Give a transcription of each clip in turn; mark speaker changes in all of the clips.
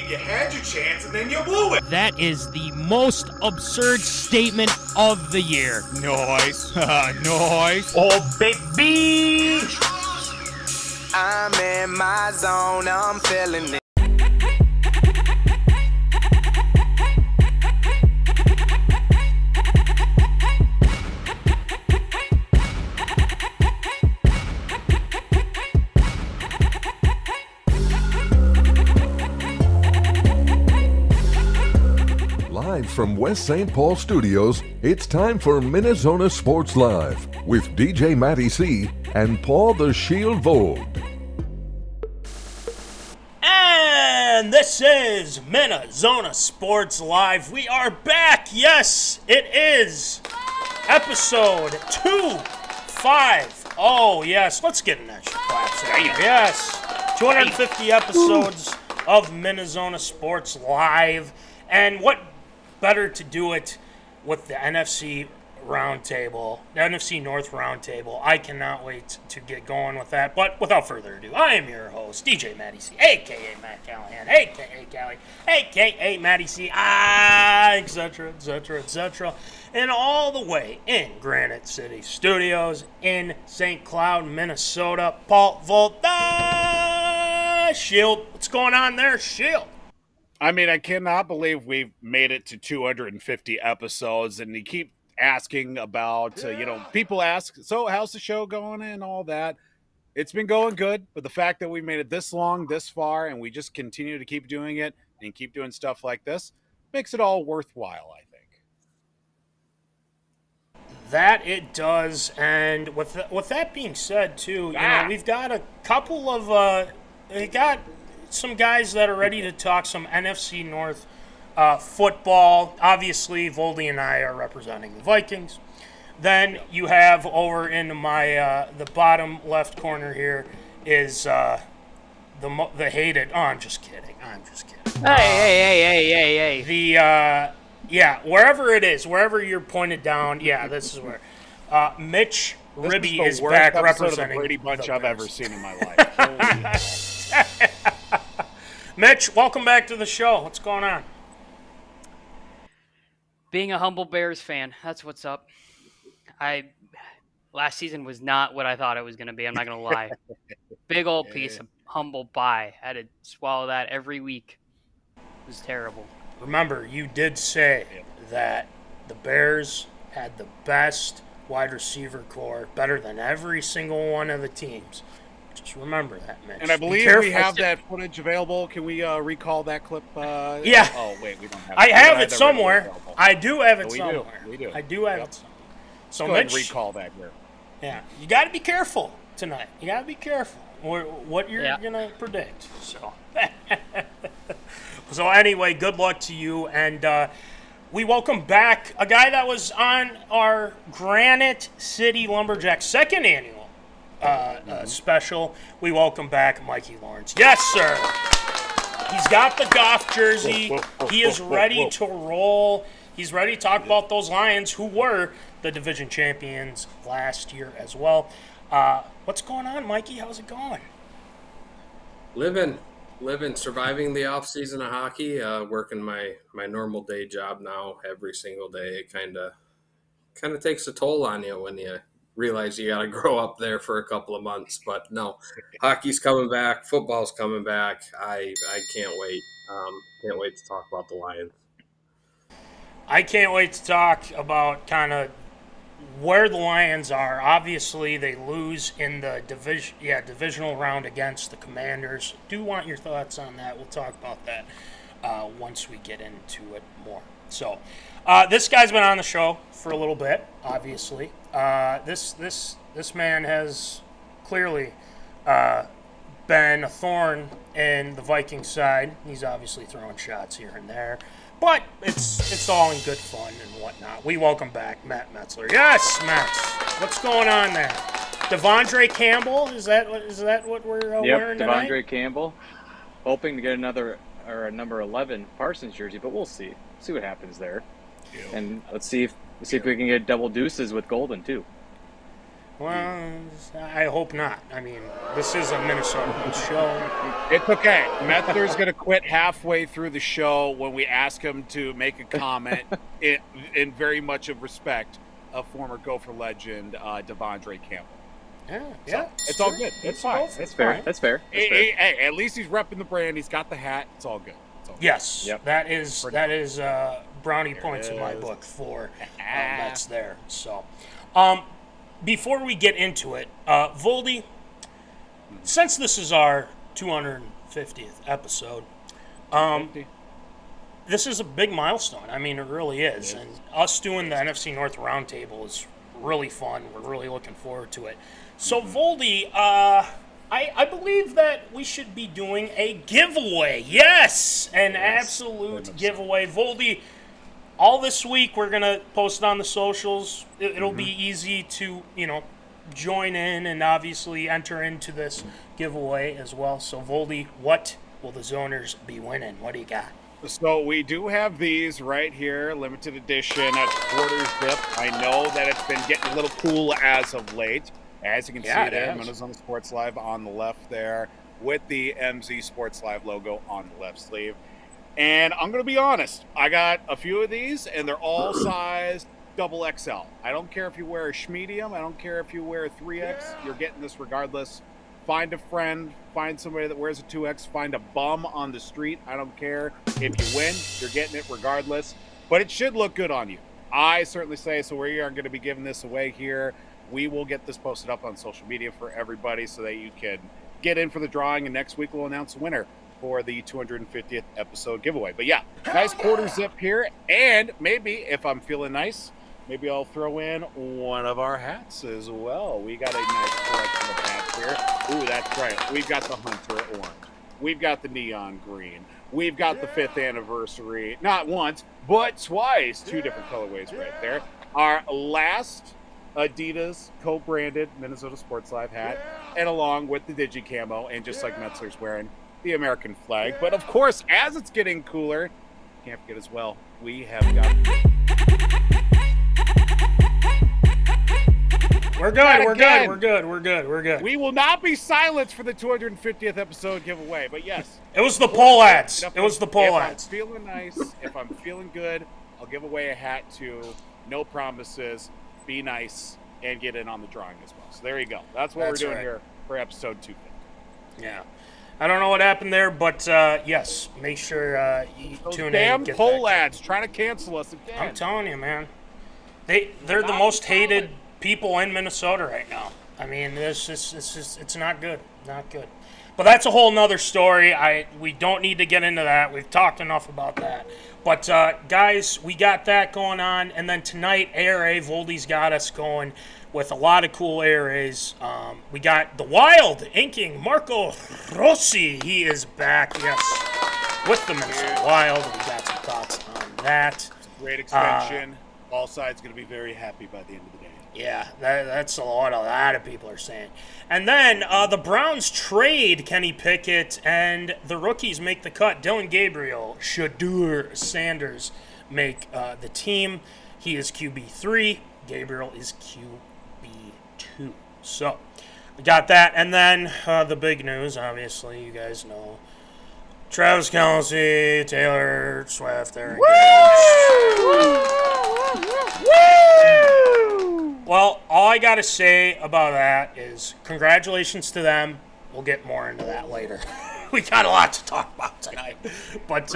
Speaker 1: You had your chance and then you blew it.
Speaker 2: That is the most absurd statement of the year.
Speaker 1: Nice. Nice.
Speaker 2: Oh, baby.
Speaker 3: I'm in my zone, I'm feeling it.
Speaker 4: Live from West St. Paul Studios, it's time for MinneZona Sports Live with DJ Matty C. and Paul the Shield Vold.
Speaker 2: And this is MinneZona Sports Live. We are back. Yes, it is episode 250. Oh, yes. Let's get in that shit claps. Yes. 250 episodes of MinneZona Sports Live. And what better to do it with the NFC Roundtable, the NFC North Roundtable. I cannot wait to get going with that. But without further ado, I am your host, DJ Matty C, a.k.a. Matt Callahan, a.k.a. Callie, a.k.a. Matty C, etc., etc., etc. And all the way in Granite City Studios in St. Cloud, Minnesota, Paul Volt, Shield. What's going on there, Shield?
Speaker 1: I mean, I cannot believe we've made it to 250 episodes, and you keep asking about, people ask, so how's the show going and all that. It's been going good, but the fact that we made it this long, this far, and we just continue to keep doing it and keep doing stuff like this makes it all worthwhile, I think.
Speaker 2: That it does, and with that being said, too, we've got a couple of, we got some guys that are ready to talk some NFC North football. Obviously, Voldy and I are representing the Vikings. Then you have over in my the bottom left corner here is the hated. Oh, I'm just kidding.
Speaker 5: Hey.
Speaker 2: Wherever it is, wherever you're pointed down, this is where Mitch Ribby is back representing
Speaker 1: the Brady Bunch I've ever seen in my life.
Speaker 2: Mitch, welcome back to the show. What's going on?
Speaker 5: Being a humble Bears fan, that's what's up. Last season was not what I thought it was going to be. I'm not going to lie. Big old piece of humble pie. I had to swallow that every week. It was terrible.
Speaker 2: Remember, you did say that the Bears had the best wide receiver core, better than every single one of the teams. Just remember that, Mitch.
Speaker 1: And I believe we have that footage available. Can we recall that clip?
Speaker 2: Yeah.
Speaker 1: Oh, wait, we don't have it.
Speaker 2: I have it somewhere. I do have it somewhere.
Speaker 1: We do.
Speaker 2: I do have it somewhere. So
Speaker 1: go ahead and
Speaker 2: Mitch,
Speaker 1: recall that here.
Speaker 2: Yeah. You got to be careful tonight. You got to be careful what you're going to predict. So anyway, good luck to you. And we welcome back a guy that was on our Granite City Lumberjacks second annual special. We welcome back Mikey Lawrence. Yes, sir. He's got the Goff jersey. He is ready to roll. He's ready to talk about those Lions, who were the division champions last year as well. What's going on, Mikey? How's it going?
Speaker 6: Living, surviving the off season of hockey. Working my normal day job now every single day. It kind of takes a toll on you when you realize you got to grow up there for a couple of months. But no, hockey's coming back. Football's coming back. I can't wait. Can't wait to talk about the Lions.
Speaker 2: I can't wait to talk about kind of where the Lions are. Obviously, they lose in the divisional round against the Commanders. Do want your thoughts on that. We'll talk about that once we get into it more. So, this guy's been on the show for a little bit, obviously. This man has clearly been a thorn in the Vikings side. He's obviously throwing shots here and there, but it's all in good fun and whatnot. We welcome back Matt Metzler. Yes, Matt. What's going on there? Devondre Campbell, is that what we're wearing tonight?
Speaker 7: Devondre Campbell, hoping to get another or a number 11 Parsons jersey, but we'll see what happens there. And let's see if we can get double deuces with Golden too.
Speaker 2: Well, I hope not. I mean, this is a Minnesota show.
Speaker 1: It's okay. Metzler's going to quit halfway through the show when we ask him to make a comment in very much of respect of former Gopher legend Devondre Campbell.
Speaker 2: Yeah,
Speaker 1: it's all good. It's fine.
Speaker 7: That's fair. That's fair.
Speaker 1: Hey, at least he's repping the brand. He's got the hat. It's all good.
Speaker 2: Yes,
Speaker 7: yep.
Speaker 2: that is brownie points in my book for that's there. So, before we get into it, Voldy, since this is our 250th episode, this is a big milestone. I mean, it really is. And us doing the NFC North Roundtable is really fun. We're really looking forward to it. So, Voldy, I believe that we should be doing a giveaway. Yes, an absolute giveaway. Voldy, all this week we're going to post it on the socials. It'll be easy to, join in and obviously enter into this giveaway as well. So, Voldy, what will the Zoners be winning? What do you got?
Speaker 1: So we do have these right here, limited edition at quarter zip. I know that it's been getting a little cool as of late. As you can see there, MinneZona Sports Live on the left there with the MZ Sports Live logo on the left sleeve. And I'm going to be honest, I got a few of these, and they're all size double XL. I don't care if you wear a schmedium. I don't care if you wear a 3X. You're getting this regardless. Find a friend. Find somebody that wears a 2X. Find a bum on the street. I don't care. If you win, you're getting it regardless. But it should look good on you. I certainly say so. We are going to be giving this away here. We will get this posted up on social media for everybody so that you can get in for the drawing. And next week we'll announce the winner for the 250th episode giveaway. But yeah, nice quarter zip here. And maybe if I'm feeling nice, maybe I'll throw in one of our hats as well. We got a nice collection of hats here. Ooh, that's right. We've got the Hunter Orange. We've got the Neon Green. We've got the 5th anniversary. Not once, but twice. 2 different colorways right there. Our last Adidas co-branded MinneZona Sports Live hat. And along with the Digi Camo. And just like Metzler's wearing, the American flag. But of course, as it's getting cooler, can't forget as well, we have got...
Speaker 2: We're good.
Speaker 1: We will not be silenced for the 250th episode giveaway, but yes.
Speaker 2: It was the poll ads.
Speaker 1: If I'm feeling nice, if I'm feeling good, I'll give away a hat too. No promises. Be nice and get in on the drawing as well. So there you go. That's what we're doing here for episode 250.
Speaker 2: Yeah. I don't know what happened there, but yes, make sure you tune in.
Speaker 1: Damn poll ads trying to cancel us again.
Speaker 2: I'm telling you, man. They're the most hated people in Minnesota right now. I mean, it's not good. Not good. But that's a whole nother story. We don't need to get into that. We've talked enough about that. But, guys, we got that going on. And then tonight, ARA, Voldy's got us going with a lot of cool ARAs. We got the Wild inking Marco Rossi. He is back, yes, with the Minnesota Wild. We got some thoughts on that.
Speaker 1: Great extension. All sides going to be very happy by the end of the day.
Speaker 2: Yeah, that's a lot of people are saying. And then the Browns trade Kenny Pickett, and the rookies make the cut. Dylan Gabriel, Shadur Sanders make the team. He is QB3. Gabriel is QB2. So, we got that. And then the big news, obviously, you guys know. Travis Kelce, Taylor Swift, they're engaged. Well, all I got to say about that is congratulations to them. We'll get more into that later. We got a lot to talk about tonight. But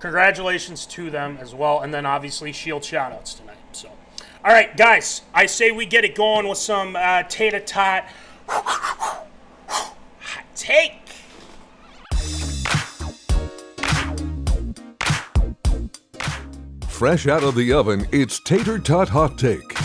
Speaker 2: congratulations to them as well. And then obviously Shield shout-outs tonight. So, all right, guys, I say we get it going with some tater-tot hot take.
Speaker 4: Fresh out of the oven, it's Tater Tot Hot Take.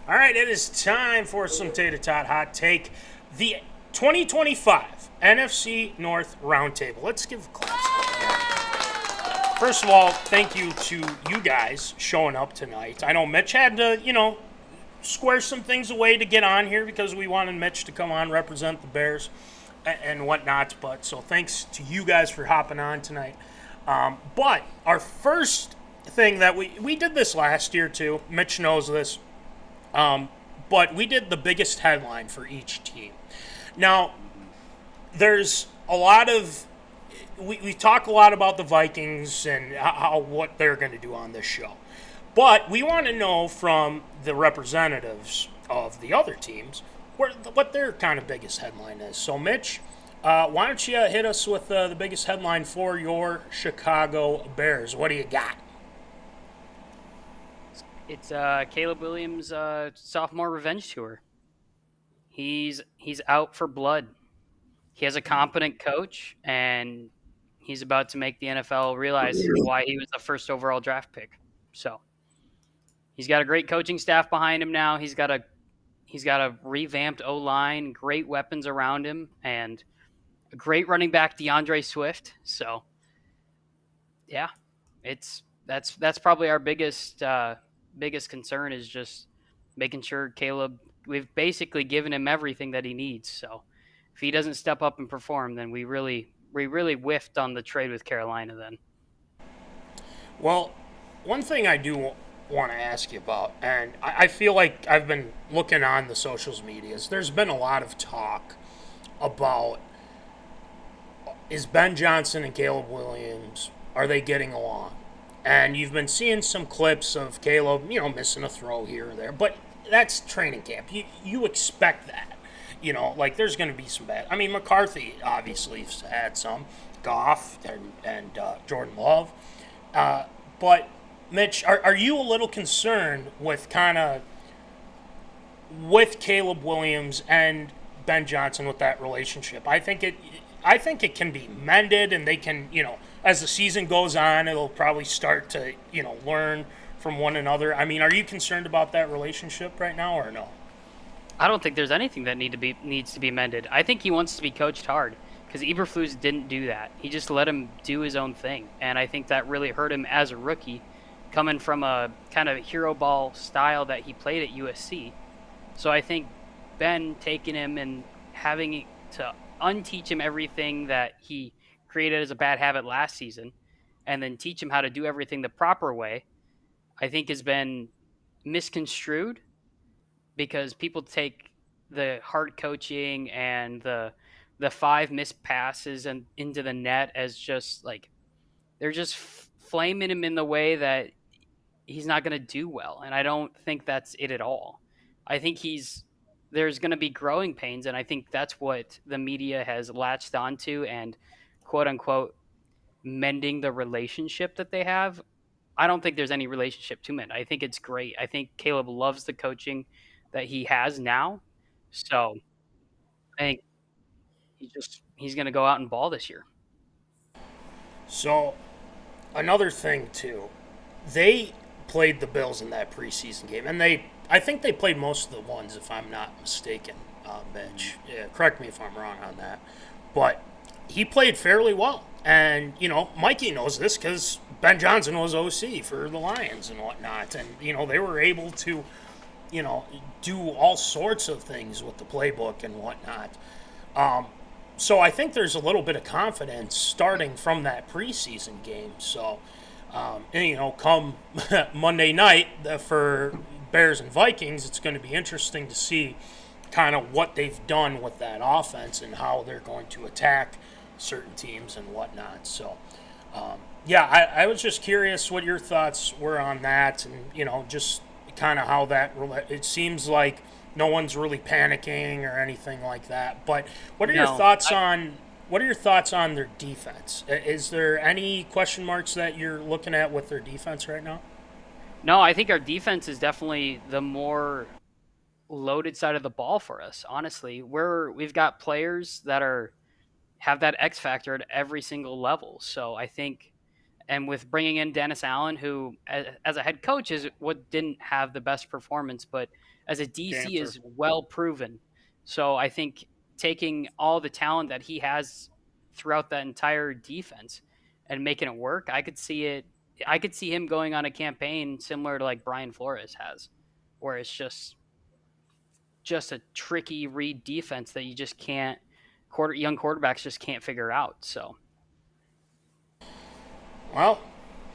Speaker 2: All right, it is time for some Tater Tot Hot Take. The 2025 NFC North Roundtable. Let's give a clap. First of all, thank you to you guys showing up tonight. I know Mitch had to, square some things away to get on here because we wanted Mitch to come on, represent the Bears and whatnot. But so thanks to you guys for hopping on tonight. But our first thing that we did this last year too. Mitch knows this. But we did the biggest headline for each team. Now, there's a lot of we talk a lot about the Vikings and what they're going to do on this show, but we want to know from the representatives of the other teams what their kind of biggest headline is. So, Mitch, why don't you hit us with the biggest headline for your Chicago Bears? What do you got?
Speaker 5: It's Caleb Williams' sophomore revenge tour. He's out for blood. He has a competent coach, and he's about to make the NFL realize why he was the first overall draft pick. So he's got a great coaching staff behind him now. He's got a revamped O-line, great weapons around him, and a great running back, DeAndre Swift. So yeah, that's probably our biggest concern is just making sure Caleb. We've basically given him everything that he needs. So if he doesn't step up and perform, then we really whiffed on the trade with Carolina then.
Speaker 2: Well, one thing I do want to ask you about, and I feel like I've been looking on the socials medias, there's been a lot of talk about is Ben Johnson and Caleb Williams, are they getting along? And you've been seeing some clips of Caleb, missing a throw here or there, but that's training camp. You expect that. Like there's going to be some bad. I mean, McCarthy obviously had some, Goff and Jordan Love. But Mitch, are you a little concerned with with Caleb Williams and Ben Johnson with that relationship? I think it can be mended, and they can, as the season goes on, it'll probably start to, learn from one another. I mean, are you concerned about that relationship right now or no?
Speaker 5: I don't think there's anything that needs to be mended. I think he wants to be coached hard because Eberflus didn't do that. He just let him do his own thing, and I think that really hurt him as a rookie, coming from a kind of hero ball style that he played at USC. So I think Ben taking him and having to unteach him everything that he created as a bad habit last season, and then teach him how to do everything the proper way, I think has been misconstrued because people take the hard coaching and the 5 missed passes and into the net as just like they're just flaming him in the way that he's not going to do well, and I don't think that's it at all. I think there's going to be growing pains, and I think that's what the media has latched onto and quote unquote mending the relationship that they have. I don't think there's any relationship to mend. I think it's great. I think Caleb loves the coaching that he has now. So I think he's going to go out and ball this year.
Speaker 2: So another thing too, they played the Bills in that preseason game, and I think they played most of the ones, if I'm not mistaken. Mitch, yeah, correct me if I'm wrong on that, but he played fairly well. And, Mikey knows this because Ben Johnson was OC for the Lions and whatnot. And, they were able to, do all sorts of things with the playbook and whatnot. So I think there's a little bit of confidence starting from that preseason game. So, come Monday night for Bears and Vikings, it's going to be interesting to see kind of what they've done with that offense and how they're going to attack certain teams and whatnot. So, I was just curious what your thoughts were on that, and just kind of how that. It seems like no one's really panicking or anything like that. But what are your thoughts on? What are your thoughts on their defense? Is there any question marks that you're looking at with their defense right now?
Speaker 5: No, I think our defense is definitely the more loaded side of the ball for us. Honestly, we've got players that have that X factor at every single level. So I think And with bringing in Dennis Allen, who as a head coach is what didn't have the best performance, but as a DC
Speaker 1: Cancer.
Speaker 5: is well proven. So I think taking all the talent that he has throughout that entire defense and making it work, I could see it. I could see him going on a campaign similar to like Brian Flores has, where it's just a tricky read defense that you just can't young quarterbacks just can't figure out. So
Speaker 2: Well,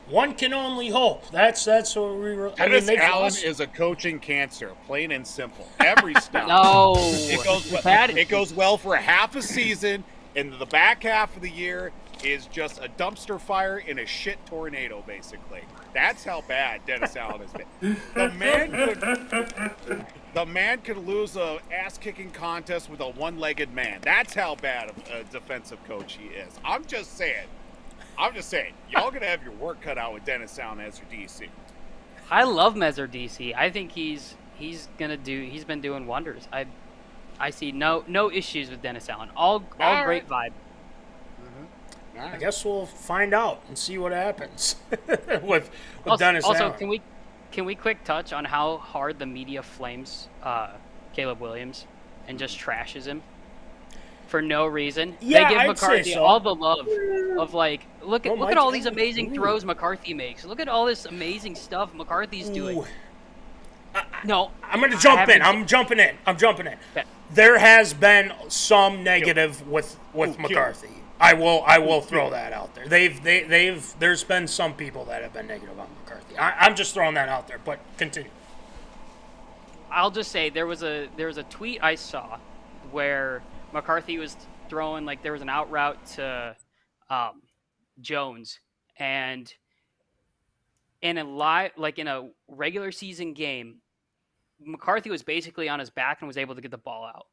Speaker 2: one can only hope. That's what we were. I mean,
Speaker 1: Dennis
Speaker 2: they've
Speaker 1: Allen
Speaker 2: lost.
Speaker 1: is a coaching cancer, plain and simple. Every stop.
Speaker 5: no,
Speaker 1: It goes well for a half a season, and the back half of the year is just a dumpster fire in a shit tornado, basically. That's how bad Dennis Allen has been. The man could lose a ass-kicking contest with a one-legged man. That's how bad a defensive coach he is. I'm just saying. Y'all gonna have your work cut out with Dennis Allen as your DC.
Speaker 5: I love Mezer DC. I think he's been doing wonders. I see no issues with Dennis Allen. All great vibe.
Speaker 2: I guess we'll find out and see what happens with
Speaker 5: Also,
Speaker 2: Dennis
Speaker 5: also
Speaker 2: Allen.
Speaker 5: can we quick touch on how hard the media flames Caleb Williams and just trashes him for no reason?
Speaker 2: Yeah,
Speaker 5: they give
Speaker 2: I'd say
Speaker 5: McCarthy
Speaker 2: so.
Speaker 5: all the love of like look at
Speaker 2: Mike,
Speaker 5: all these amazing
Speaker 2: ooh.
Speaker 5: throws McCarthy makes. Look at all this amazing stuff McCarthy's doing.
Speaker 2: Ooh.
Speaker 5: No,
Speaker 2: I'm going to jump in.
Speaker 5: haven't-
Speaker 2: I'm jumping in.
Speaker 5: Okay.
Speaker 2: There has been some negative with
Speaker 1: Kill.
Speaker 2: McCarthy. I will throw that out there. There's been some people that have been negative on McCarthy. I'm just throwing that out there. But continue.
Speaker 5: I'll just say there was a tweet I saw where McCarthy was throwing like there was an out route to Jones, and in a regular season game, McCarthy was basically on his back and was able to get the ball out.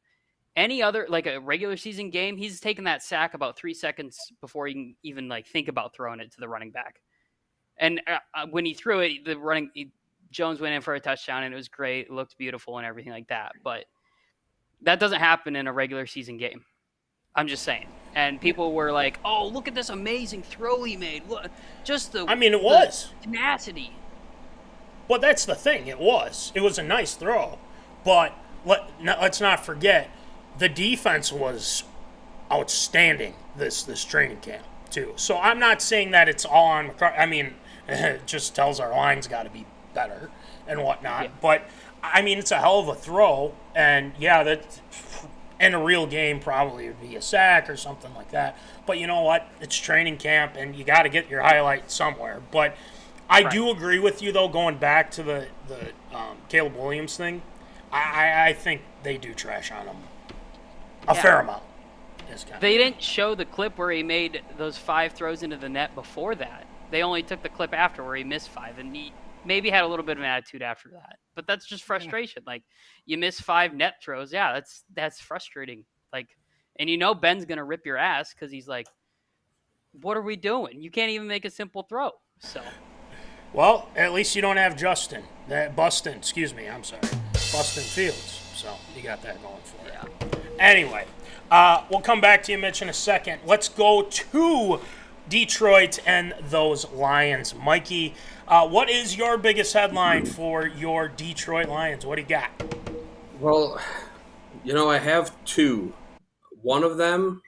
Speaker 5: Any other like a regular season game, he's taken that sack about 3 seconds before he can even like think about throwing it to the running back. And when he threw it, Jones went in for a touchdown, and it was great. It looked beautiful and everything like that. But that doesn't happen in a regular season game. I'm just saying. And people were like, "Oh, look at this amazing throw he made! Look, just the
Speaker 2: It was.
Speaker 5: tenacity."
Speaker 2: But that's the thing. It was a nice throw. But let's not forget, the defense was outstanding this training camp too. So I'm not saying that it's all on McCarthy. I mean, it just tells our line's got to be better and whatnot.
Speaker 5: Yeah.
Speaker 2: But I mean, it's a hell of a throw, and yeah, that in a real game probably would be a sack or something like that. But you know what? It's training camp, and you got to get your highlight somewhere. But I do agree with you, though, going back to the Caleb Williams thing. I think they do trash on him a fair amount.
Speaker 5: They didn't show the clip where he made those 5 throws into the net before that. They only took the clip after where he missed 5, and he maybe had a little bit of an attitude after that. But that's just frustration. Like, you miss 5 net throws. Yeah, that's frustrating. Like, and Ben's gonna rip your ass because he's like, "What are we doing? You can't even make a simple throw." So.
Speaker 2: Well, at least you don't have Bustin, Bustin Fields. So you got that going for you.
Speaker 5: Yeah.
Speaker 2: Anyway, we'll come back to you, Mitch, in a second. Let's go to Detroit and those Lions. Mikey, what is your biggest headline for your Detroit Lions? What do you got?
Speaker 6: Well, I have two. One of them,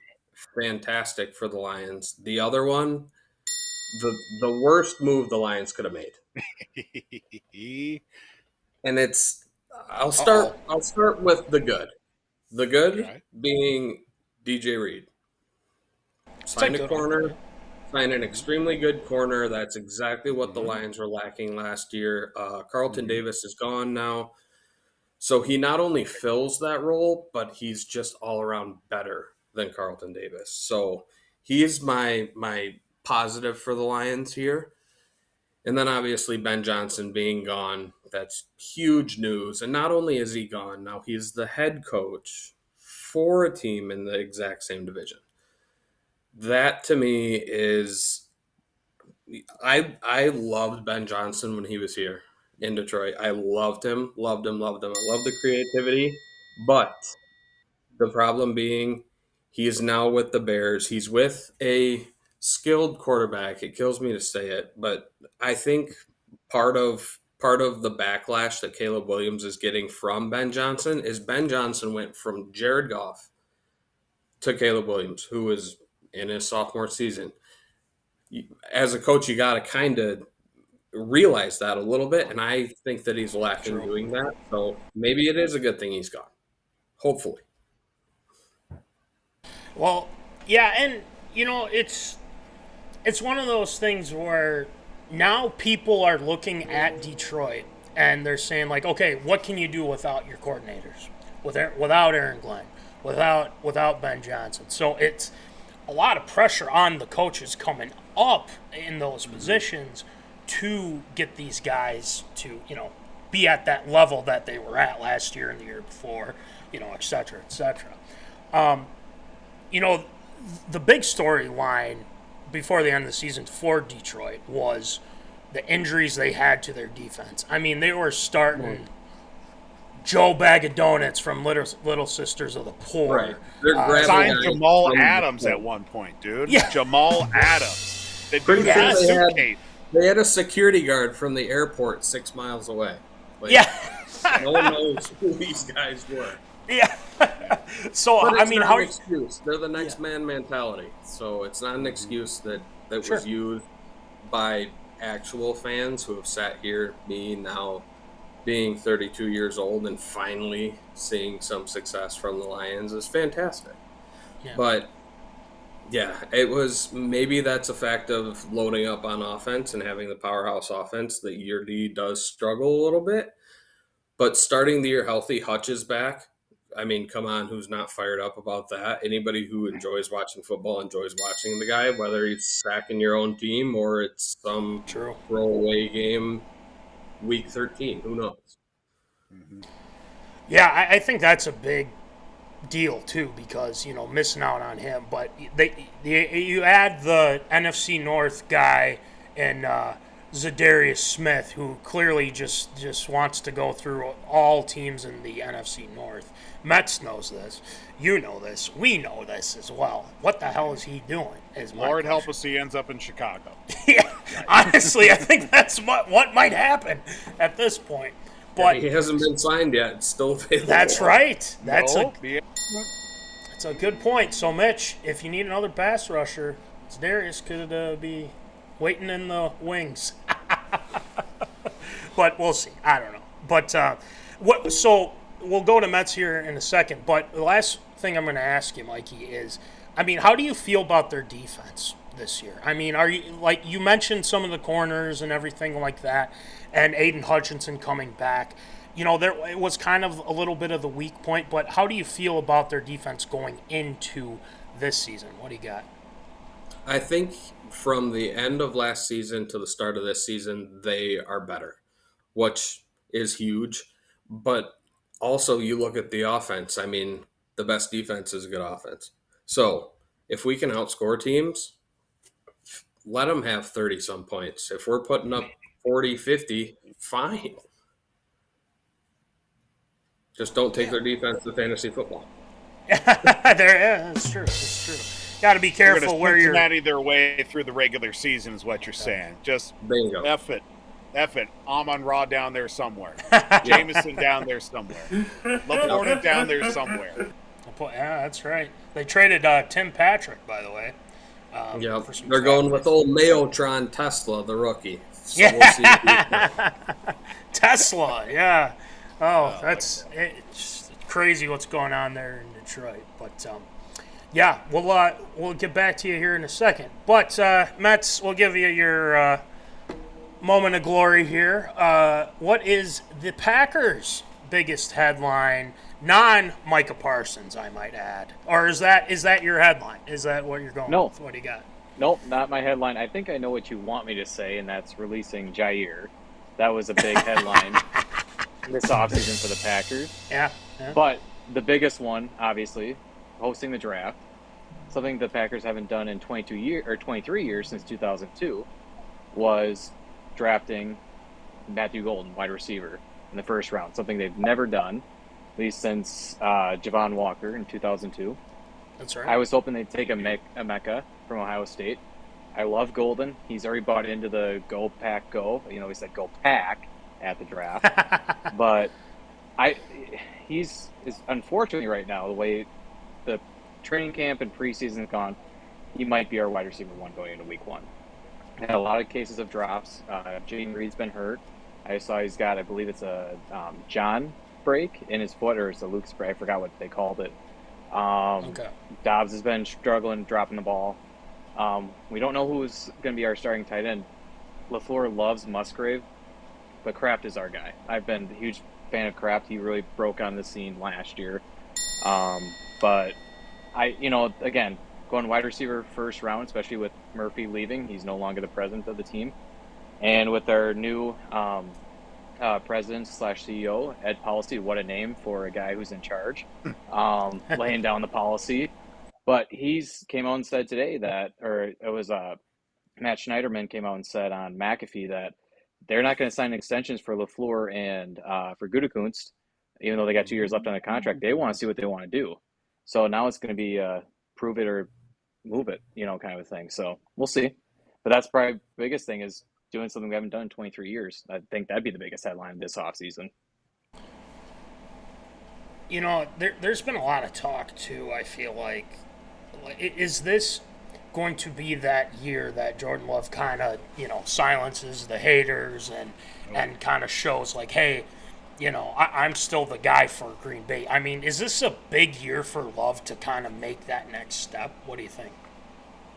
Speaker 6: fantastic for the Lions. The other one, the worst move the Lions could have made. And I'll start with the good. The good being DJ Reed. Signed a corner, signed an extremely good corner. That's exactly what the Lions were lacking last year. Carlton Davis is gone now. So he not only fills that role, but he's just all around better than Carlton Davis. So he is my positive for the Lions here. And then obviously Ben Johnson being gone, that's huge news. And not only is he gone, now he's the head coach for a team in the exact same division. That to me is, I loved Ben Johnson when he was here in Detroit. I loved him. I love the creativity. But the problem being, he is now with the Bears. He's with a skilled quarterback. It kills me to say it, but I think part of the backlash that Caleb Williams is getting from Ben Johnson is Ben Johnson went from Jared Goff to Caleb Williams, who was in his sophomore season. As a coach, you got to kind of realize that a little bit, and I think that he's lacking doing that. So maybe it is a good thing he's gone. Hopefully.
Speaker 2: Well, yeah, and it's one of those things where now people are looking at Detroit and they're saying like, okay, what can you do without your coordinators, without Aaron Glenn, without Ben Johnson? So it's a lot of pressure on the coaches coming up in those positions to get these guys to be at that level that they were at last year and the year before, et cetera, et cetera. The big storyline before the end of the season for Detroit was the injuries they had to their defense. I mean, they were starting Joe Bag of Donuts from Little Sisters of the Poor.
Speaker 6: Right. They're grabbing
Speaker 1: Signed
Speaker 6: guys
Speaker 1: Jamal
Speaker 6: from
Speaker 1: Adams
Speaker 6: the-
Speaker 1: at one point, dude.
Speaker 2: Yeah.
Speaker 1: Jamal Adams. The
Speaker 6: Pretty
Speaker 1: dude had a
Speaker 6: sure
Speaker 1: suitcase.
Speaker 6: They had a security guard from the airport 6 miles away. Like,
Speaker 2: Yeah.
Speaker 6: no one knows who these guys were.
Speaker 2: Yeah. So,
Speaker 6: But
Speaker 2: I
Speaker 6: it's
Speaker 2: mean,
Speaker 6: not
Speaker 2: how
Speaker 6: an excuse. They're the next man mentality. So it's not an excuse that
Speaker 2: Sure.
Speaker 6: was used by actual fans who have sat here, me now being 32 years old and finally seeing some success from the Lions is fantastic.
Speaker 2: Yeah.
Speaker 6: But yeah, it was maybe that's a fact of loading up on offense and having the powerhouse offense that year D does struggle a little bit. But starting the year healthy, Hutch is back. I mean, come on, who's not fired up about that? Anybody who enjoys watching football enjoys watching the guy, whether he's sacking your own team or it's some throwaway game week 13. Who knows?
Speaker 2: Yeah, I think that's a big deal too, because missing out on him. But you add the NFC North guy and Zadarius Smith, who clearly just wants to go through all teams in the NFC North. Mets knows this. You know this. We know this as well. What the hell is he doing?
Speaker 1: Lord help us, he ends up in Chicago.
Speaker 2: Yeah, honestly, I think that's what might happen at this point. But
Speaker 6: he hasn't been signed yet. It's still available.
Speaker 2: That's right. That's
Speaker 1: No,
Speaker 2: a good point. So, Mitch, if you need another pass rusher, Darius could be waiting in the wings. But we'll see. I don't know. But so we'll go to Mets here in a second. But the last thing I'm going to ask you, Mikey, is, I mean, how do you feel about their defense this year? I mean, are you, like you mentioned, some of the corners and everything like that, and Aiden Hutchinson coming back? It was kind of a little bit of the weak point, but how do you feel about their defense going into this season? What do you got?
Speaker 6: I think from the end of last season to the start of this season, they are better, which is huge. But also, you look at the offense. I mean, the best defense is a good offense. So if we can outscore teams, let them have 30-some points. If we're putting up 40, 50, fine. Just don't take their defense to fantasy football.
Speaker 2: It's true. It's true. Got to be careful where you're.
Speaker 1: Cincinnati their way through the regular season is what you're saying. Just
Speaker 6: Bingo.
Speaker 1: F it. Amon-Ra down there somewhere. Jameson down there somewhere. Laporta down there somewhere.
Speaker 2: Yeah, that's right. They traded Tim Patrick, by the way.
Speaker 6: Yeah,
Speaker 2: for some
Speaker 6: they're going
Speaker 2: draft
Speaker 6: with old Mayotron Tesla, the rookie. So
Speaker 2: Yeah.
Speaker 6: we'll see if
Speaker 2: Tesla, yeah. It's crazy what's going on there in Detroit. But yeah, we'll get back to you here in a second. But Mets, we'll give you your moment of glory here. What is the Packers' biggest headline? Non-Micah Parsons, I might add. Or is that your headline? Is that what you're going with? What do you got?
Speaker 7: Nope, not my headline. I think I know what you want me to say, and that's releasing Jair. That was a big headline this offseason for the Packers.
Speaker 2: Yeah.
Speaker 7: But the biggest one, obviously, hosting the draft, something the Packers haven't done in 23 years since 2002, was drafting Matthew Golden, wide receiver, in the first round. Something they've never done, at least since Javon Walker in 2002.
Speaker 2: That's right.
Speaker 7: I was hoping they'd take a Mecca from Ohio State, I love Golden. He's already bought into the Go Pack Go. He said Go Pack at the draft. But he's unfortunately right now, the way the training camp and preseason has gone, he might be our wide receiver one going into week one. Had a lot of cases of drops. Jaden Reed's been hurt. I saw he's got, I believe it's a John break in his foot, or it's a Luke's break. I forgot what they called it.
Speaker 2: Okay.
Speaker 7: Dobbs has been struggling, dropping the ball. We don't know who's going to be our starting tight end. LaFleur loves Musgrave, but Kraft is our guy. I've been a huge fan of Kraft. He really broke on the scene last year. But again, going wide receiver first round, especially with Murphy leaving, he's no longer the president of the team. And with our new president/CEO, Ed Policy, what a name for a guy who's in charge, laying down the policy. But he's came out and said today that, or it was Matt Schneiderman came out and said on McAfee that they're not going to sign extensions for LaFleur and for Gutekunst, even though they got 2 years left on the contract. They want to see what they want to do. So now it's going to be prove it or move it, kind of a thing. So we'll see. But that's probably the biggest thing is doing something we haven't done in 23 years. I think that'd be the biggest headline this offseason.
Speaker 2: There's been a lot of talk, too, I feel like. Is this going to be that year that Jordan Love kind of, silences the haters and kind of shows like, hey, I'm still the guy for Green Bay? I mean, is this a big year for Love to kind of make that next step? What do you think?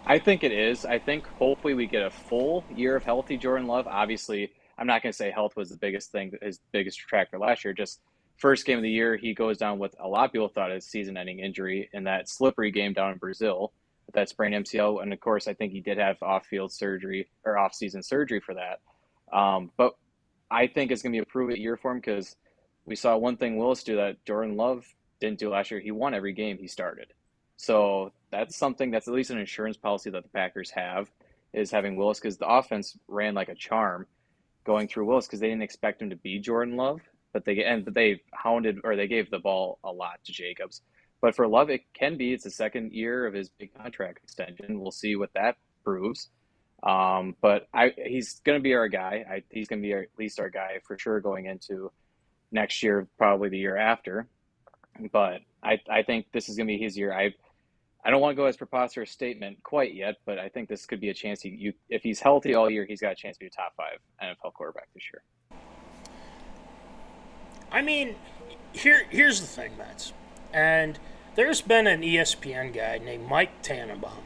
Speaker 7: I think it is. I think hopefully we get a full year of healthy Jordan Love. Obviously, I'm not going to say health was the biggest thing, his biggest detractor last year. Just first game of the year, he goes down with a lot of people thought his season-ending injury in that slippery game down in Brazil with that sprained MCL. And of course, I think he did have off-field surgery or off-season surgery for that. But I think it's going to be a prove-it year for him because we saw one thing Willis do that Jordan Love didn't do last year. He won every game he started. So that's something that's at least an insurance policy that the Packers have, is having Willis, because the offense ran like a charm going through Willis because they didn't expect him to be Jordan Love, but they gave the ball a lot to Jacobs. But for Love, it can be. It's the second year of his big contract extension. We'll see what that proves. But he's going to be our guy. He's going to be at least our guy for sure going into next year, probably the year after. But I think this is going to be his year. I don't want to go as preposterous statement quite yet, but I think this could be a chance. If he's healthy all year, he's got a chance to be a top 5 NFL quarterback this year.
Speaker 2: I mean, here's the thing, Mets. And there's been an ESPN guy named Mike Tannenbaum.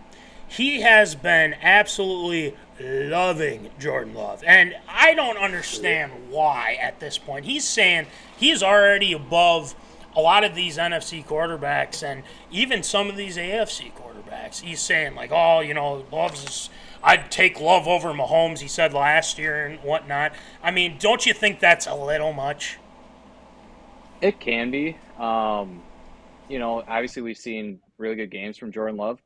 Speaker 2: He has been absolutely loving Jordan Love. And I don't understand why at this point. He's saying he's already above a lot of these NFC quarterbacks and even some of these AFC quarterbacks. He's saying, like, I'd take Love over Mahomes, he said last year and whatnot. I mean, don't you think that's a little much?
Speaker 7: It can be. Obviously we've seen really good games from Jordan Love.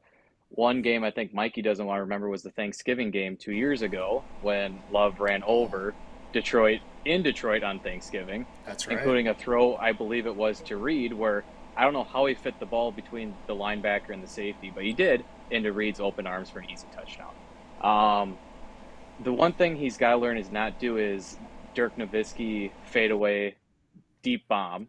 Speaker 7: One game I think Mikey doesn't want to remember was the Thanksgiving game 2 years ago when Love ran over Detroit on Thanksgiving.
Speaker 2: That's right.
Speaker 7: Including a throw, I believe it was to Reed, where I don't know how he fit the ball between the linebacker and the safety, but he did into Reed's open arms for an easy touchdown. The one thing he's got to learn is not do is Dirk Nowitzki fadeaway deep bomb,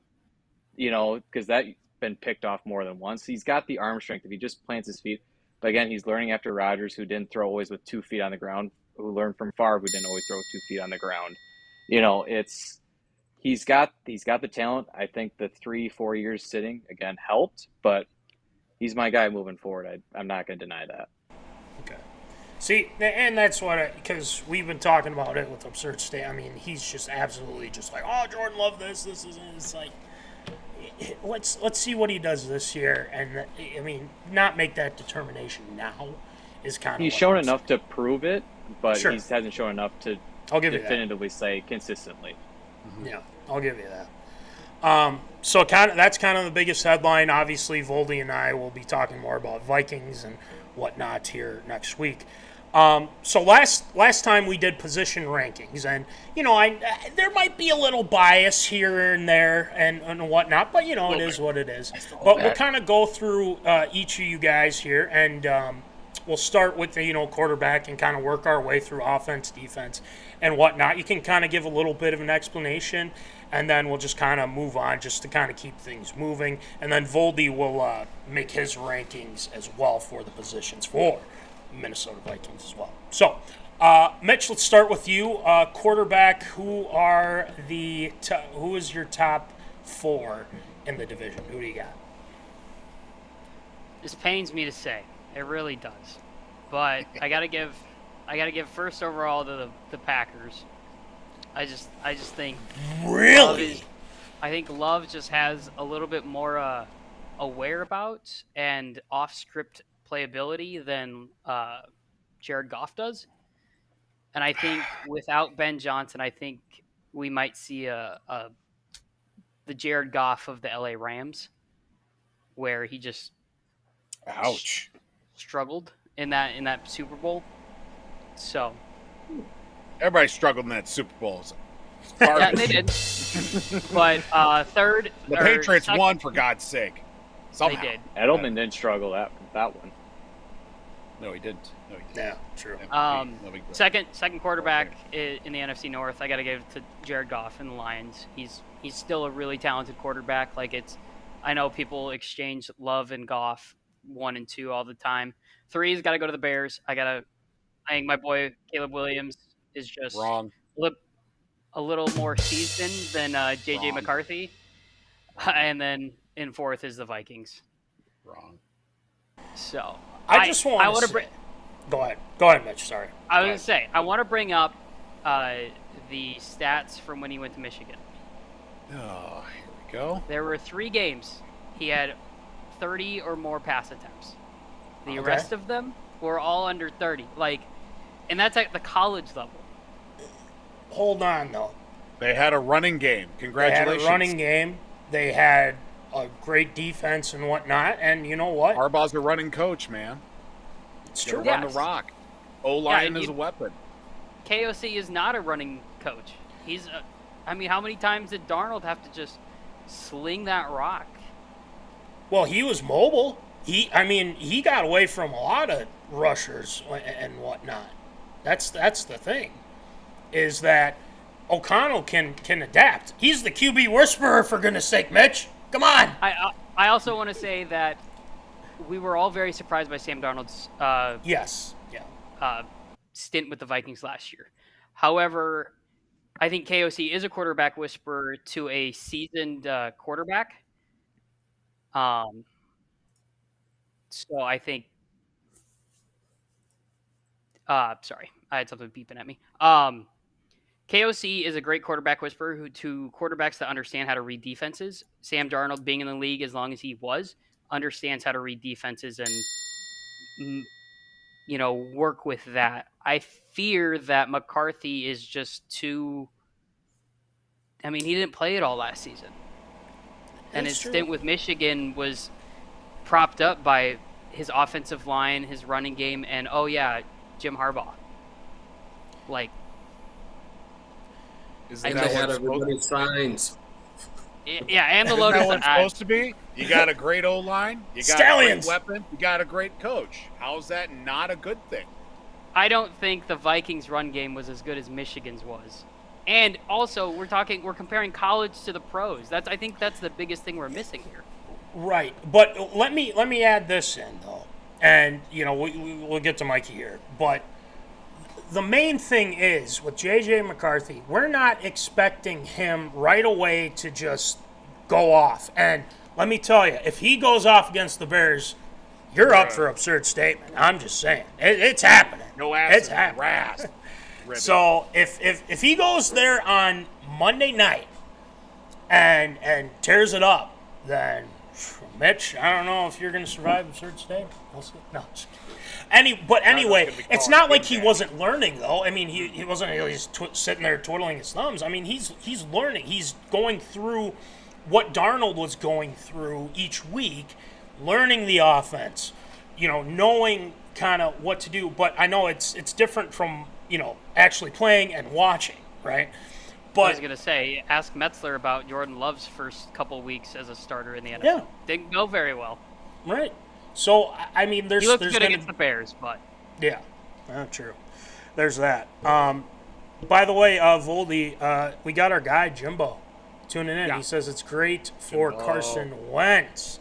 Speaker 7: because that's been picked off more than once. He's got the arm strength if he just plants his feet. But again, he's learning after Rodgers, who didn't throw always with 2 feet on the ground, who learned from Favre, who didn't always throw with 2 feet on the ground. He's got the talent. I think the 3-4 years sitting again helped, but he's my guy moving forward. I'm not going to deny that.
Speaker 2: Okay. See, and that's because we've been talking about it with Absurd State. I mean, he's just absolutely just like, oh, Jordan Love this is it. It's like, let's see what he does this year, and I mean, not make that determination now is kind of.
Speaker 7: He's shown enough to prove it, but
Speaker 2: sure.
Speaker 7: He hasn't shown enough to definitively say consistently.
Speaker 2: Mm-hmm. Yeah, I'll give you that. So that's kind of the biggest headline. Obviously, Voldy and I will be talking more about Vikings and whatnot here next week. So last time we did position rankings, and there might be a little bias here and there and whatnot, but it is what it is. But we'll kind of go through each of you guys here, and we'll start with the quarterback and kind of work our way through offense, defense, and whatnot. You can kind of give a little bit of an explanation, and then we'll just kind of move on just to kind of keep things moving. And then Voldy will make his rankings as well for the positions for Minnesota Vikings as well. So, Mitch, let's start with you. Quarterback, who is your top 4 in the division? Who do you got?
Speaker 5: This pains me to say. It really does. But I gotta give first overall to the Packers. I just think
Speaker 2: Really?
Speaker 5: I think Love just has a little bit more a whereabouts and off script playability than Jared Goff does. And I think without Ben Johnson, I think we might see the Jared Goff of the LA Rams, where he just
Speaker 1: Ouch.
Speaker 5: struggled in that Super Bowl. So
Speaker 1: Everybody struggled in that Super Bowl.
Speaker 5: yeah, they did. But third,
Speaker 1: The
Speaker 5: or
Speaker 1: Patriots
Speaker 5: second-
Speaker 1: won, for God's sake. Somehow.
Speaker 5: They did.
Speaker 7: Edelman didn't struggle that one.
Speaker 1: No, he didn't. No, he didn't.
Speaker 2: Yeah, true.
Speaker 1: No big deal.
Speaker 5: Second quarterback in the NFC North, I got to give it to Jared Goff and the Lions. He's still a really talented quarterback. I know people exchange Love and Goff 1 and 2 all the time. 3's got to go to the Bears. I think my boy Caleb Williams is just
Speaker 1: Wrong.
Speaker 5: a little more seasoned than JJ
Speaker 1: Wrong.
Speaker 5: McCarthy. And then in 4th is the Vikings.
Speaker 1: Wrong.
Speaker 5: So
Speaker 2: I just want to
Speaker 5: bring.
Speaker 2: Go ahead, Mitch. Sorry.
Speaker 5: I was going to say, I want to bring up the stats from when he went to Michigan.
Speaker 1: Oh, here we go.
Speaker 5: There were 3 games. He had 30 or more pass attempts. The
Speaker 2: Okay.
Speaker 5: rest of them were all under 30. And that's at the college level.
Speaker 2: Hold on, though.
Speaker 1: They had a running game.
Speaker 2: They
Speaker 1: Congratulations.
Speaker 2: had a running game. They had a great defense and whatnot. And you know what?
Speaker 1: Harbaugh's a running coach, man.
Speaker 2: It's
Speaker 1: Gotta
Speaker 2: true.
Speaker 5: Yeah.
Speaker 1: run the rock. O-line
Speaker 5: Yeah,
Speaker 1: is a weapon.
Speaker 5: KOC is not a running coach. How many times did Darnold have to just sling that rock?
Speaker 2: Well, he was mobile. He got away from a lot of rushers and whatnot. That's the thing, is that O'Connell can adapt. He's the QB whisperer, for goodness sake, Mitch. Come on.
Speaker 5: I also want to say that we were all very surprised by Sam Darnold's
Speaker 2: Yes. Yeah.
Speaker 5: stint with the Vikings last year. However, I think KOC is a quarterback whisperer to a seasoned quarterback. So I think. Sorry, I had something beeping at me. KOC is a great quarterback whisperer to quarterbacks that understand how to read defenses. Sam Darnold, being in the league as long as he was, understands how to read defenses and work with that. I fear that McCarthy is just too. He didn't play it all last season, and
Speaker 2: That's
Speaker 5: his
Speaker 2: true.
Speaker 5: stint with Michigan was propped up by his offensive line, his running game, and Jim Harbaugh.
Speaker 1: Isn't
Speaker 6: And
Speaker 1: that
Speaker 6: they
Speaker 1: what
Speaker 6: had
Speaker 1: it's supposed-
Speaker 6: everybody's signs.
Speaker 5: Yeah, and the
Speaker 1: isn't
Speaker 5: Lotus.
Speaker 1: that what it's supposed to be? You got a great O-line. You got
Speaker 2: Stallions.
Speaker 1: a great weapon. You got a great coach. How's that not a good thing?
Speaker 5: I don't think the Vikings' run game was as good as Michigan's was. And also, we're comparing college to the pros. I think that's the biggest thing we're missing here.
Speaker 2: Right, but let me add this in though, and we'll get to Mikey here. But the main thing is with JJ McCarthy, we're not expecting him right away to just go off. And let me tell you, if he goes off against the Bears, you're up for absurd statement. I'm just saying, it's happening.
Speaker 1: No ass.
Speaker 2: It's happening.
Speaker 1: Ras.
Speaker 2: So if he goes there on Monday night and tears it up, then Mitch, I don't know if you're going to survive absurd statement. We'll see. No. just kidding. But anyway,
Speaker 1: gonna be
Speaker 2: it's
Speaker 1: calling
Speaker 2: not like
Speaker 1: him
Speaker 2: he
Speaker 1: that.
Speaker 2: wasn't learning though. He wasn't just sitting there twiddling his thumbs. He's learning. He's going through what Darnold was going through each week, learning the offense, knowing kind of what to do. But I know it's different from actually playing and watching, right?
Speaker 5: I was
Speaker 2: But
Speaker 5: going to say, ask Metzler about Jordan Love's first couple weeks as a starter in the NFL.
Speaker 2: Yeah.
Speaker 5: Didn't go very well.
Speaker 2: right. So I mean,
Speaker 5: He looks
Speaker 2: there's
Speaker 5: good
Speaker 2: going
Speaker 5: against the Bears, but
Speaker 2: yeah, true. There's that. By the way, Voldy, we got our guy Jimbo tuning in.
Speaker 1: Yeah.
Speaker 2: He says it's great for Carson Wentz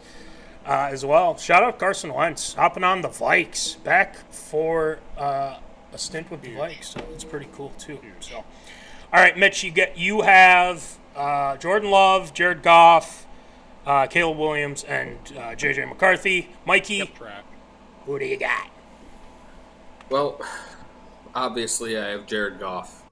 Speaker 2: as well. Shout out Carson Wentz hopping on the Vikes, back for a stint with the Vikes, so it's pretty cool too. So, all right, Mitch, you have Jordan Love, Jared Goff, Caleb Williams, and JJ McCarthy. Mikey, who do you got?
Speaker 6: Well, obviously, I have Jared Goff.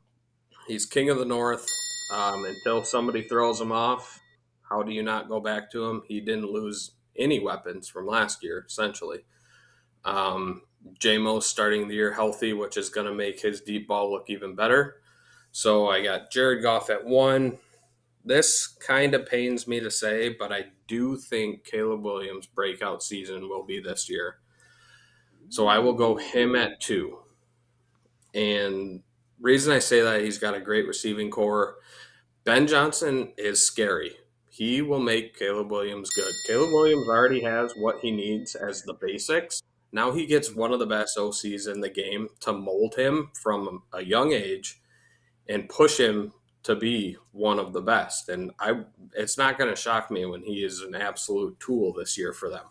Speaker 6: He's king of the North. Until somebody throws him off, how do you not go back to him? He didn't lose any weapons from last year, essentially. J-Mo's starting the year healthy, which is going to make his deep ball look even better. So I got Jared Goff at 1. This kind of pains me to say, but I do think Caleb Williams' breakout season will be this year. So I will go him at 2. And reason I say that, he's got a great receiving core. Ben Johnson is scary. He will make Caleb Williams good. Caleb Williams already has what he needs as the basics. Now he gets one of the best OCs in the game to mold him from a young age and push him to be one of the best. And it's not going to shock me when he is an absolute tool this year for them.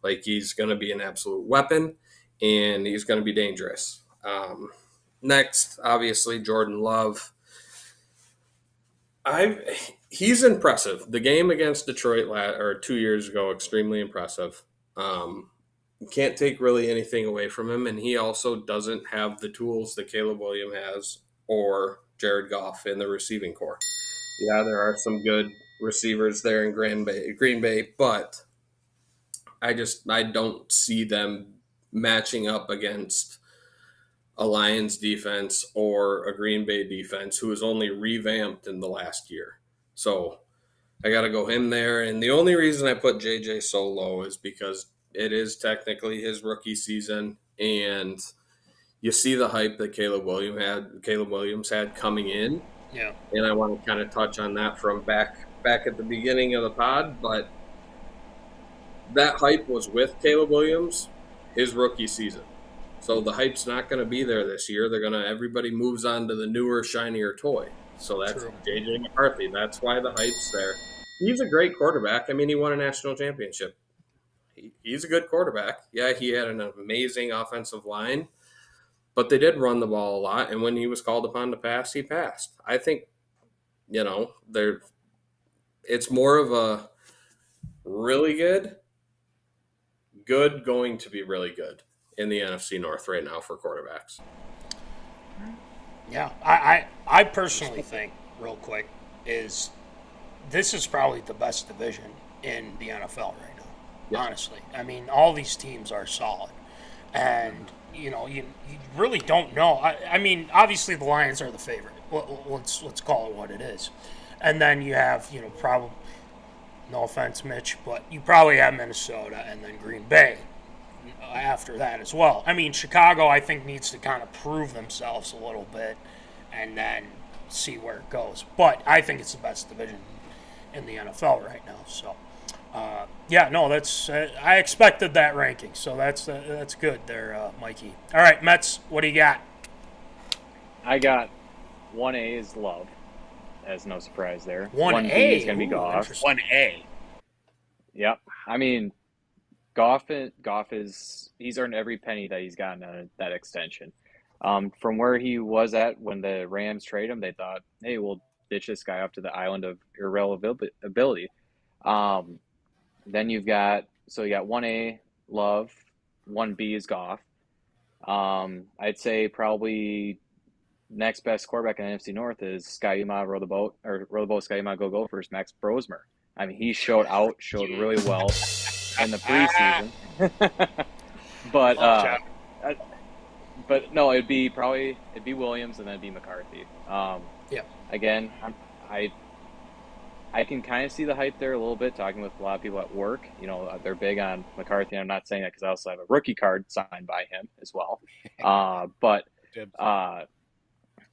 Speaker 6: Like, he's going to be an absolute weapon, and he's going to be dangerous. Next, obviously, Jordan Love. He's impressive. The game against Detroit 2 years ago, extremely impressive. Can't take really anything away from him, and he also doesn't have the tools that Caleb Williams has or Jared Goff in the receiving core. Yeah, there are some good receivers there in Green Bay, but I don't see them matching up against a Lions defense or a Green Bay defense who is only revamped in the last year. So I got to go him there. And the only reason I put JJ so low is because it is technically his rookie season, and you see the hype that Caleb Williams had coming in.
Speaker 2: Yeah.
Speaker 6: And I want to kind of touch on that from back at the beginning of the pod, but that hype was with Caleb Williams his rookie season. So the hype's not going to be there this year. Everybody moves on to the newer, shinier toy. So that's
Speaker 2: True.
Speaker 6: JJ McCarthy. That's why the hype's there. He's a great quarterback. I mean, he won a national championship. He's a good quarterback. Yeah, he had an amazing offensive line, but they did run the ball a lot. And when he was called upon to pass, he passed. I think, it's more of a really good going to be really good in the NFC North right now for quarterbacks.
Speaker 2: Yeah, I personally think, real quick, this is probably the best division in the NFL right now. Yeah. Honestly, I mean, all these teams are solid, and you really don't know. I mean, obviously the Lions are the favorite. Let's call it what it is, and then you have probably, no offense, Mitch, but you probably have Minnesota and then Green Bay after that as well. I mean, Chicago, I think, needs to kind of prove themselves a little bit and then see where it goes. But I think it's the best division in the NFL right now. So, that's I expected that ranking. So that's good there, Mikey. All right, Mets, what do you got?
Speaker 7: I got 1A is Love. As no surprise there.
Speaker 2: 1A
Speaker 7: is going to be Goff.
Speaker 1: 1A.
Speaker 7: Yep. I mean, Goff is he's earned every penny that he's gotten out of that extension. From where he was at when the Rams traded him, they thought, hey, we'll ditch this guy up to the island of irrelevability. Then you got 1A Love, 1B is Goff. I'd say probably next best quarterback in the NFC North is Skyuma row the boat, Skyuma go first, Max Brosmer. I mean, he showed really well in the preseason. But no, it'd be Williams and then it'd be McCarthy. Again, I can kind of see the hype there a little bit, talking with a lot of people at work. They're big on McCarthy. I'm not saying that because I also have a rookie card signed by him as well.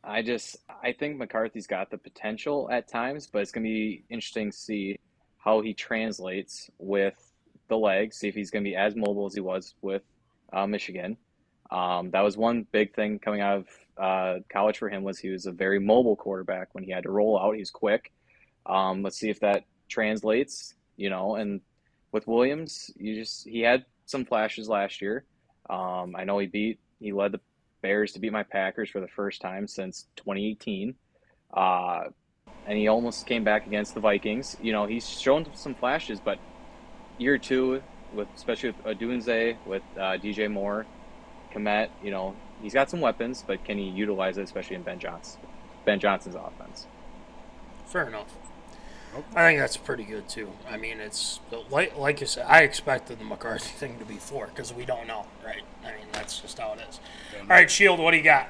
Speaker 7: I think McCarthy's got the potential at times, but it's going to be interesting to see how he translates with the legs, see if he's going to be as mobile as he was with Michigan. That was one big thing coming out of college for him, was he was a very mobile quarterback. When he had to roll out, he's quick. Let's see if that translates, and with Williams, he had some flashes last year. I know he led the Bears to beat my Packers for the first time since 2018. And he almost came back against the Vikings. He's shown some flashes, but year two, especially with Odunze, with DJ Moore, Komet, he's got some weapons, but can he utilize it, especially in Ben Johnson's offense?
Speaker 2: Fair enough. I think that's pretty good too. I mean, it's like you said. I expected the McCarthy thing to be 4 because we don't know, right? I mean, that's just how it is. All right, Shield, what do you got?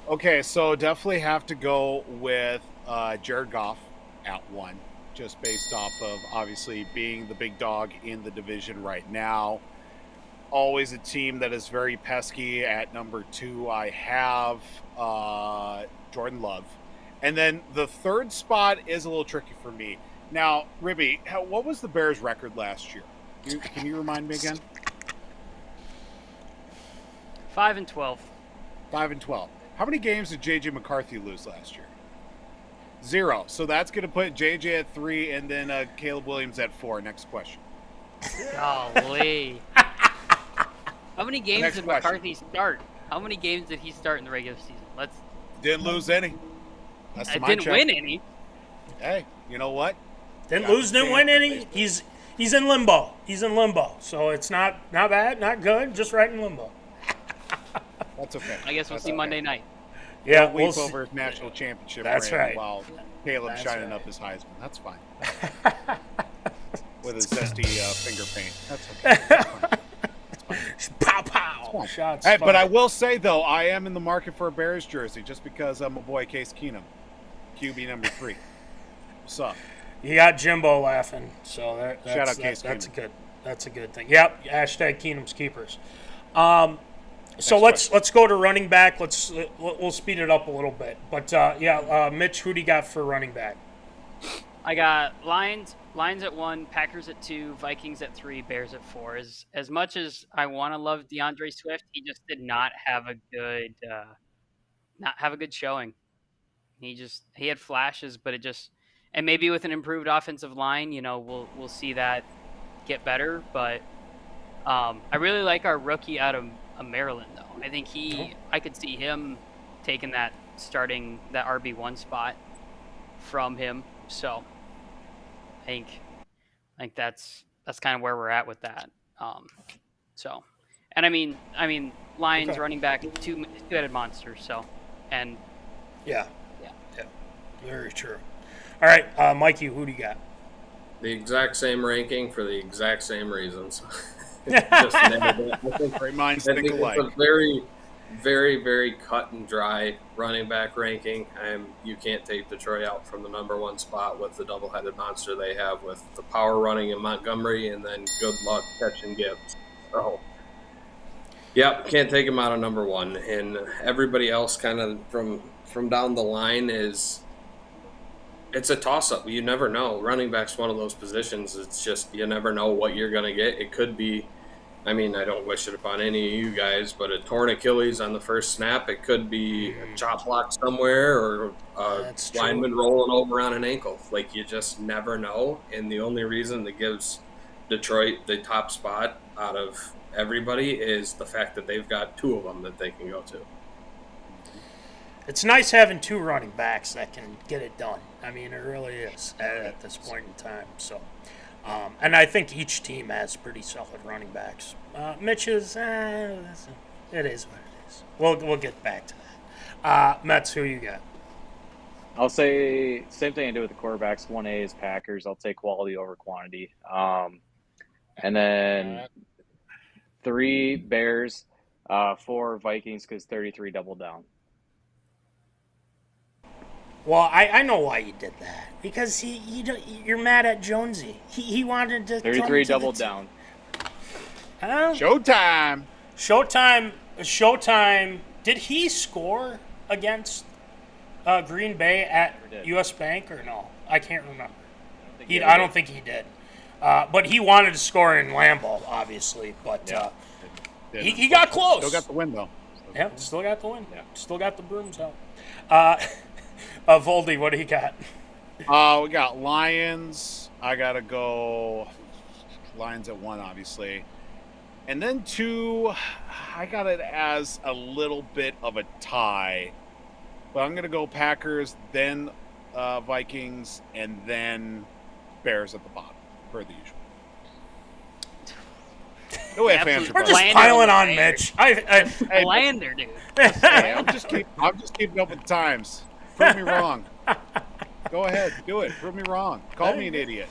Speaker 1: Okay, so definitely have to go with Jared Goff at 1, just based off of obviously being the big dog in the division right now. Always a team that is very pesky. At number 2, I have Jordan Love. And then the third spot is a little tricky for me. Now, Ribby, what was the Bears' record last year? Can you remind me again?
Speaker 5: 5-12.
Speaker 1: 5-12. How many games did J.J. McCarthy lose last year? 0. So that's going to put J.J. at 3 and then Caleb Williams at 4. Next question.
Speaker 5: Golly. How many games
Speaker 1: Next
Speaker 5: did
Speaker 1: question.
Speaker 5: McCarthy start? How many games did he start in the regular season?
Speaker 1: Didn't lose any. That's
Speaker 5: I
Speaker 1: my
Speaker 5: didn't
Speaker 1: check.
Speaker 5: win any.
Speaker 1: Hey, you know what?
Speaker 2: Didn't lose, didn't win any. He's in limbo. He's in limbo. So it's not bad, not good, just right in limbo.
Speaker 1: That's okay.
Speaker 5: I guess we'll see Monday night.
Speaker 2: Yeah,
Speaker 1: We'll
Speaker 2: we'll
Speaker 1: weep
Speaker 2: see.
Speaker 1: over his national championship
Speaker 2: That's
Speaker 1: ring
Speaker 2: right.
Speaker 1: while Caleb's
Speaker 2: That's
Speaker 1: shining
Speaker 2: right.
Speaker 1: up his Heisman. That's fine. With his zesty finger paint. That's okay.
Speaker 2: Pow pow. Shots
Speaker 1: Hey, but I
Speaker 2: fired.
Speaker 1: will say, though, I am in the market for a Bears jersey just because I'm a boy Case Keenum, QB number 3. What's up?
Speaker 2: You got Jimbo laughing, so
Speaker 1: Shout out Case
Speaker 2: that's
Speaker 1: Keenum.
Speaker 2: That's a good thing. Yep. Hashtag Keenum's keepers. So
Speaker 1: Next
Speaker 2: let's go to running back. We'll speed it up a little bit. But Mitch, who do you got for running back?
Speaker 5: I got Lions at 1, Packers at 2, Vikings at 3, Bears at 4. As much as I want to love DeAndre Swift, he just did not have a good showing. He had flashes, but and maybe with an improved offensive line, we'll see that get better. But I really like our rookie out of Maryland, though. I think I could see him taking that RB1 spot from him. So I think that's kind of where we're at with that. And I mean Lions
Speaker 2: Okay.
Speaker 5: running back, two-headed monsters. So, and
Speaker 2: Yeah. Very true. All right, Mikey, who do you got?
Speaker 6: The exact same ranking for the exact same reasons. Just nailed it. I think
Speaker 1: Great minds
Speaker 6: I
Speaker 1: think
Speaker 6: think
Speaker 1: alike.
Speaker 6: it's a very, very, very cut and dry running back ranking. You can't take Detroit out from the number 1 spot with the double-headed monster they have with the power running in Montgomery and then good luck catching Gibbs. So, yep, can't take him out of number 1. And everybody else kind of from down the line it's a toss-up. You never know. Running back's one of those positions. It's just you never know what you're going to get. It could be, I don't wish it upon any of you guys, but a torn Achilles on the first snap. It could be a chop block somewhere or a
Speaker 2: That's true.
Speaker 6: lineman rolling over on an ankle. Like, you just never know. And the only reason that gives Detroit the top spot out of everybody is the fact that they've got 2 of them that they can go to.
Speaker 2: It's nice having 2 running backs that can get it done. I mean, it really is at this point in time. So, and I think each team has pretty solid running backs. Mitch is, it is what it is. We'll get back to that. Mets, who you got?
Speaker 7: I'll say same thing I do with the quarterbacks. 1A is Packers. I'll take quality over quantity. And then 3 Bears, 4 Vikings because 33 double down.
Speaker 2: Well, I know why you did that. Because you're mad at Jonesy. He wanted to
Speaker 7: 33 double down.
Speaker 2: Huh?
Speaker 1: Showtime.
Speaker 2: Showtime. Did he score against Green Bay at
Speaker 7: Never did.
Speaker 2: U.S. Bank or no? I can't remember.
Speaker 7: I
Speaker 2: I don't think he did. But he wanted to score in Lambeau, obviously. But he got close.
Speaker 1: Still got the win, though.
Speaker 2: Yeah, still got the win. Yeah. Still got the brooms out. Voldy, what do you got?
Speaker 1: We got Lions. I got to go Lions at 1, obviously. And then 2, I got it as a little bit of a tie. But I'm going to go Packers, then Vikings, and then Bears at the bottom, per the usual. No way fans
Speaker 2: We're just piling on Mitch.
Speaker 5: Lander, dude.
Speaker 1: Hey, I'm just keeping up with the times. Prove me wrong. Go ahead, do it. Prove me wrong. Call me an idiot.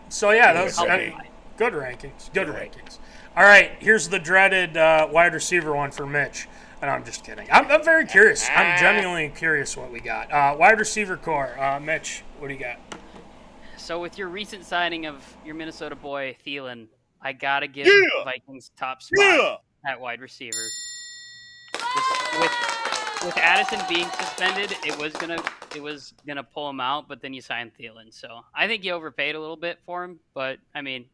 Speaker 2: So yeah, those good rankings. Good rankings. All right, here's the dreaded wide receiver one for Mitch. And I'm just kidding. I'm very curious. I'm genuinely curious what we got. Wide receiver core. Mitch, what do you got?
Speaker 5: So with your recent signing of your Minnesota boy Thielen, I gotta give Vikings top spot at wide receiver. With Addison being suspended, it was gonna pull him out, but then you signed Thielen. So I think you overpaid a little bit for him, but I mean,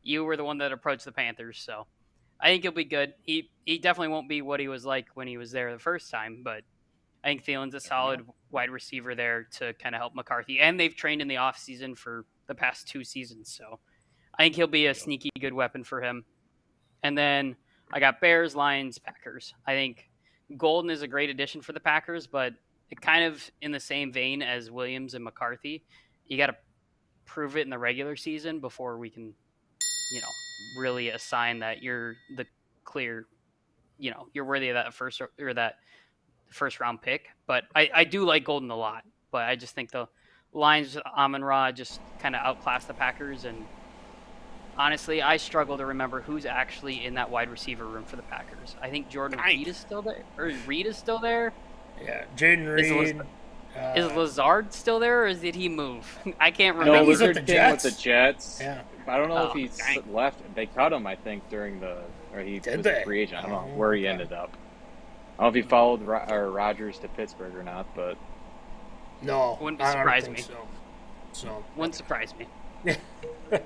Speaker 5: you were the one that approached the Panthers, so I think he'll be good. He definitely won't be what he was like when he was there the first time, but I think Thielen's a solid wide receiver there to kind of help McCarthy. And they've trained in the offseason for the past 2 seasons, so I think he'll be a sneaky good weapon for him. And then I got Bears, Lions, Packers. I think Golden is a great addition for the Packers, but it kind of in the same vein as Williams and McCarthy. You got to prove it in the regular season before we can, really assign that you're the clear, you're worthy of that first round pick. But I do like Golden a lot, but I just think the Lions, Amon-Ra just kind of outclassed the Packers. And honestly, I struggle to remember who's actually in that wide receiver room for the Packers. I think Jordan Reed is still there, or Reed is still there.
Speaker 2: Yeah, Jaden Reed.
Speaker 5: Is Lazard still there, or did he move? I can't remember.
Speaker 7: No,
Speaker 2: he's at
Speaker 7: Lizard
Speaker 2: the
Speaker 7: came with
Speaker 2: Jets.
Speaker 7: the Jets.
Speaker 2: Yeah.
Speaker 7: I don't know if he's left. They cut him, I think, or he was a free agent. I don't know where he ended up. I don't know if he followed Rodgers to Pittsburgh or not, but
Speaker 2: no,
Speaker 5: wouldn't surprise me.
Speaker 2: So
Speaker 5: wouldn't surprise me. But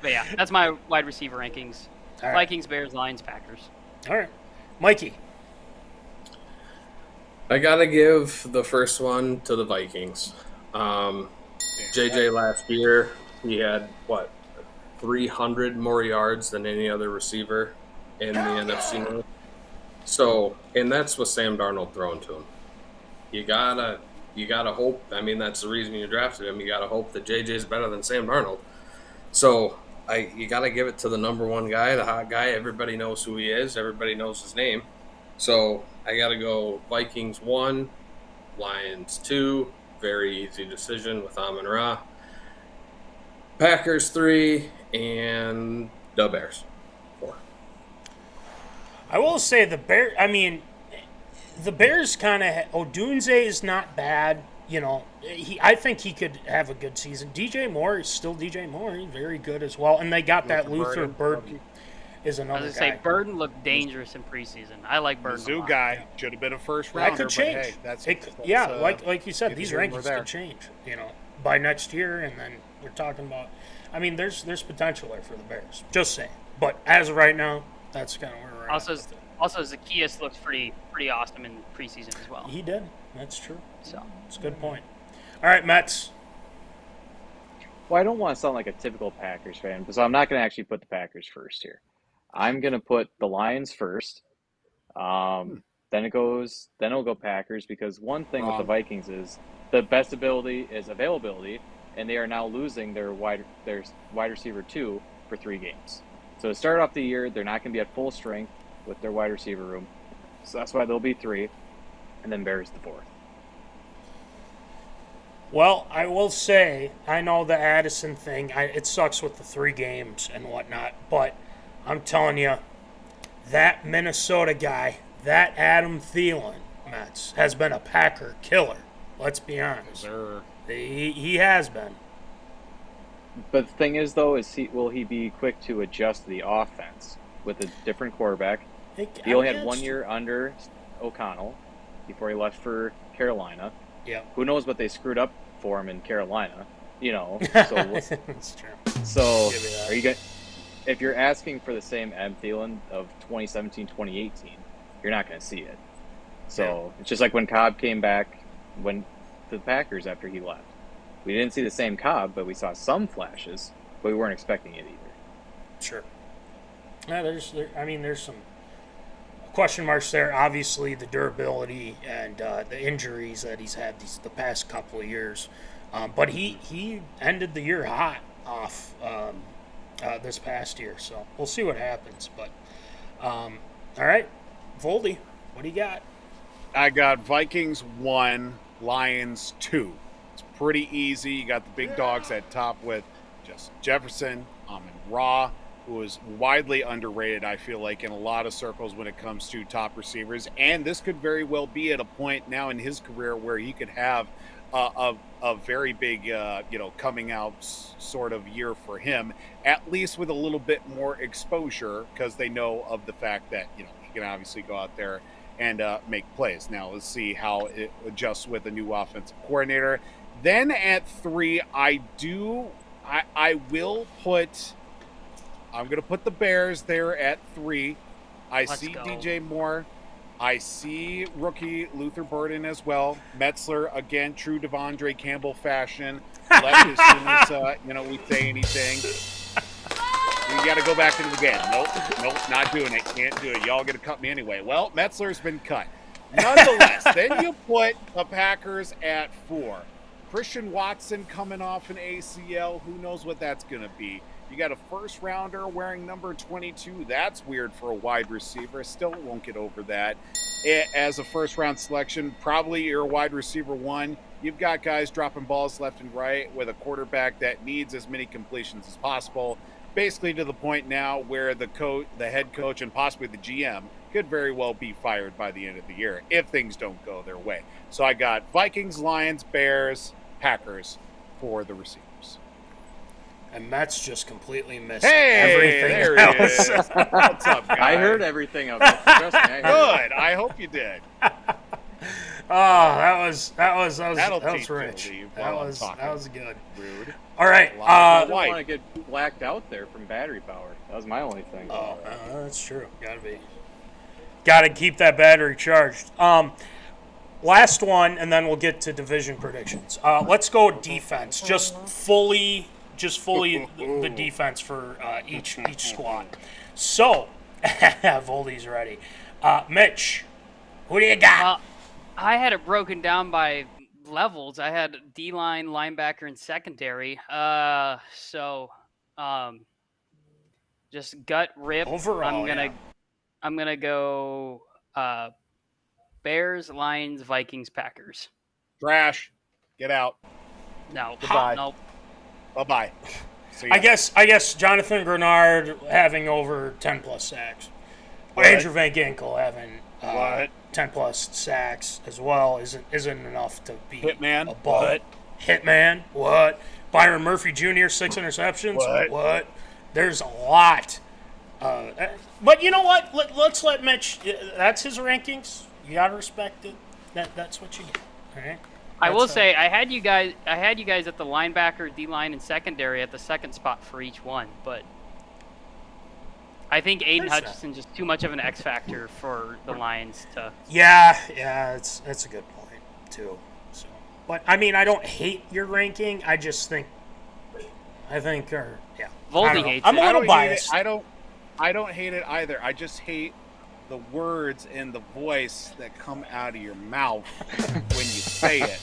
Speaker 5: yeah, that's my wide receiver rankings.
Speaker 2: Right.
Speaker 5: Vikings, Bears, Lions, Packers.
Speaker 2: All right, Mikey.
Speaker 6: I gotta give the first one to the Vikings. JJ last year, he had 300 more yards than any other receiver in the NFC North. So, and that's with Sam Darnold thrown to him. You gotta hope. I mean, that's the reason you drafted him. You gotta hope that JJ is better than Sam Darnold. So, you gotta give it to the number one guy, the hot guy. Everybody knows who he is. Everybody knows his name. So I got to go Vikings 1, Lions 2. Very easy decision with Amon-Ra. Packers 3, and the Bears 4.
Speaker 2: I will say the Bears kind of Odunze is not bad. I think he could have a good season. DJ Moore is still DJ Moore. He's very good as well. And they got that Luther Burden. Is another
Speaker 5: I was going to say, Burden looked dangerous in preseason. I like Burden.
Speaker 1: Zoo guy should have been a first rounder.
Speaker 2: That could change. Like you said, these rankings could change. By next year, and then we're talking about. I mean, there's potential there for the Bears. Just saying. But as of right now, that's kind of where we're at.
Speaker 5: Also, Zacchaeus looks pretty awesome in preseason as well.
Speaker 2: He did. That's true.
Speaker 5: So
Speaker 2: it's a good point. All right, Mets.
Speaker 7: Well, I don't want to sound like a typical Packers fan, so I'm not going to actually put the Packers first here. I'm going to put the Lions first. Then it'll go Packers, because one thing with the Vikings is the best ability is availability, and they are now losing their wide receiver 2 for 3 games. So to start off the year, they're not going to be at full strength with their wide receiver room. So that's why they'll be 3, and then Bears the 4th.
Speaker 2: Well, I will say, I know the Addison thing, it sucks with the 3 games and whatnot, but I'm telling you, that Minnesota guy, that Adam Thielen, Mets, has been a Packer killer. Let's be honest.
Speaker 1: Sir.
Speaker 2: He has been.
Speaker 7: But the thing is, though, will he be quick to adjust to the offense with a different quarterback? He only had 1 year under O'Connell before he left for Carolina.
Speaker 2: Yeah.
Speaker 7: Who knows what they screwed up for him in Carolina? You know, so
Speaker 2: That's true.
Speaker 7: so
Speaker 2: Give me that.
Speaker 7: are you going? If you're asking for the same Adam Thielen of 2017, 2018, you're not going to see it. So it's just like when Cobb came back to the Packers after he left. We didn't see the same Cobb, but we saw some flashes, but we weren't expecting it either.
Speaker 2: Sure. Yeah, there's some question marks there. Obviously, the durability and the injuries that he's had the past couple of years. But he ended the year hot off this past year, so we'll see what happens. But all right, Voldy, what do you got?
Speaker 1: I got Vikings 1, Lions 2. It's pretty easy. You got the big dogs at top with Justin Jefferson, Amon-Ra, who is widely underrated, I feel like, in a lot of circles when it comes to top receivers. And this could very well be at a point now in his career where he could have a very big, coming out sort of year for him, at least with a little bit more exposure, because they know of the fact that, he can obviously go out there and make plays. Now, let's see how it adjusts with a new offensive coordinator. Then at 3, I'm going to put the Bears there at 3.
Speaker 5: Let's
Speaker 1: see
Speaker 5: go.
Speaker 1: DJ Moore. I see rookie Luther Burden as well. Metzler, again, true Devondre Campbell fashion. Left as soon as, we say anything. You got to go back to the game. Nope, not doing it. Can't do it. Y'all going to cut me anyway. Well, Metzler's been cut. Nonetheless, then you put the Packers at 4. Christian Watson coming off an ACL. Who knows what that's going to be? You got a first rounder wearing number 22. That's weird for a wide receiver. Still won't get over that. As a first round selection, probably your wide receiver 1. You've got guys dropping balls left and right with a quarterback that needs as many completions as possible. Basically to the point now where the head coach, and possibly the GM could very well be fired by the end of the year if things don't go their way. So I got Vikings, Lions, Bears, Packers for the receivers.
Speaker 2: And Mets just completely missed
Speaker 1: everything there
Speaker 2: else.
Speaker 1: He is. What's up, guys?
Speaker 7: I heard everything of it. Trust me, I heard
Speaker 1: Good. I hope you did.
Speaker 2: That was
Speaker 1: teach
Speaker 2: rich.
Speaker 1: you,
Speaker 2: That was good.
Speaker 1: Rude.
Speaker 2: All right.
Speaker 7: I don't want to get blacked out there from battery power. That was my only thing.
Speaker 2: Oh, that's true. Got to keep that battery charged. Last one, and then we'll get to division predictions. Let's go defense. Just fully the defense for each squad. So, Voldy's ready. Mitch, who do you got?
Speaker 5: I had it broken down by levels. I had D-line, linebacker, and secondary. Just gut rip.
Speaker 2: Overall,
Speaker 5: I'm gonna go Bears, Lions, Vikings, Packers.
Speaker 1: Trash. Get out.
Speaker 5: No.
Speaker 1: Goodbye.
Speaker 5: Nope.
Speaker 1: Bye-bye.
Speaker 2: I guess Jonathan Grenard having over 10 plus sacks. Andrew Van Ginkel having 10 plus sacks as well isn't enough to be
Speaker 1: Hitman.
Speaker 2: above. Hitman. What? Byron Murphy Jr. 6 interceptions. What? There's a lot. But you know what? Let's let Mitch. That's his rankings. You gotta respect it. That's what you get. All right.
Speaker 5: I will say I had you guys at the linebacker, D-line, and secondary at the second spot for each one, but I think Aiden Hutchinson just too much of an X factor for the Lions to.
Speaker 2: Yeah, that's a good point too. So, but I mean, I don't hate your ranking. I just think,
Speaker 5: Voldy hates
Speaker 2: I'm
Speaker 5: it.
Speaker 2: a little biased.
Speaker 1: I don't hate it either. I just hate the words and the voice that come out of your mouth when you say it.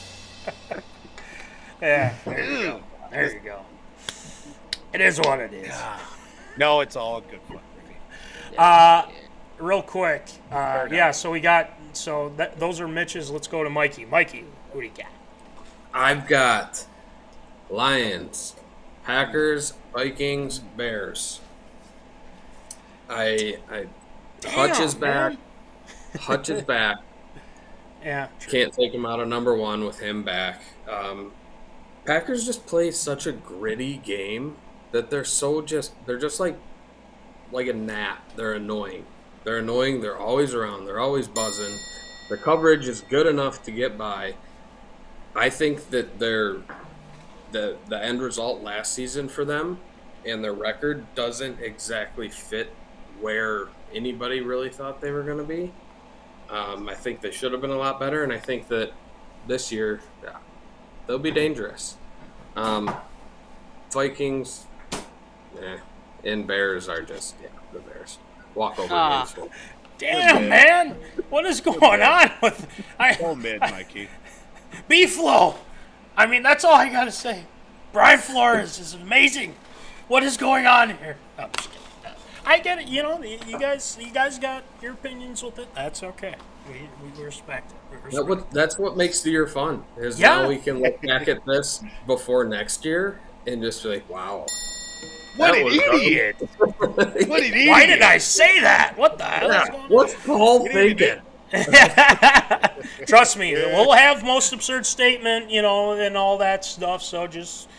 Speaker 2: Yeah, there you go. It is what it is.
Speaker 1: No, it's all good fun.
Speaker 2: Real quick, so we got those are Mitch's. Let's go to Mikey. Mikey, who do you got?
Speaker 6: I've got Lions, Packers, Vikings, Bears. Hutch is back. Hutch is back.
Speaker 2: Yeah.
Speaker 6: Can't take him out of number 1 with him back. Packers just play such a gritty game that they're just like a gnat. They're annoying. They're always around. They're always buzzing. Their coverage is good enough to get by. I think that the end result last season for them and their record doesn't exactly fit where anybody really thought they were going to be. I think they should have been a lot better, and I think that this year they'll be dangerous. Vikings and Bears are just the Bears. Walk over Gainesville.
Speaker 2: Damn, man. What is going on with
Speaker 1: Full mid, Mikey.
Speaker 2: B-Flow? I mean, that's all I got to say. Brian Flores is amazing. What is going on here? No, I'm just kidding. I get it. You know, you guys got your opinions with it. That's okay. We respect it.
Speaker 6: That's what makes the year fun. Is now we can look back at this before next year and just be like, wow.
Speaker 1: What an idiot! What an idiot!
Speaker 2: Why did I say that? What the hell is going on?
Speaker 6: What's Paul thinking?
Speaker 2: Trust me, we'll have most absurd statement, you know, and all that stuff. So just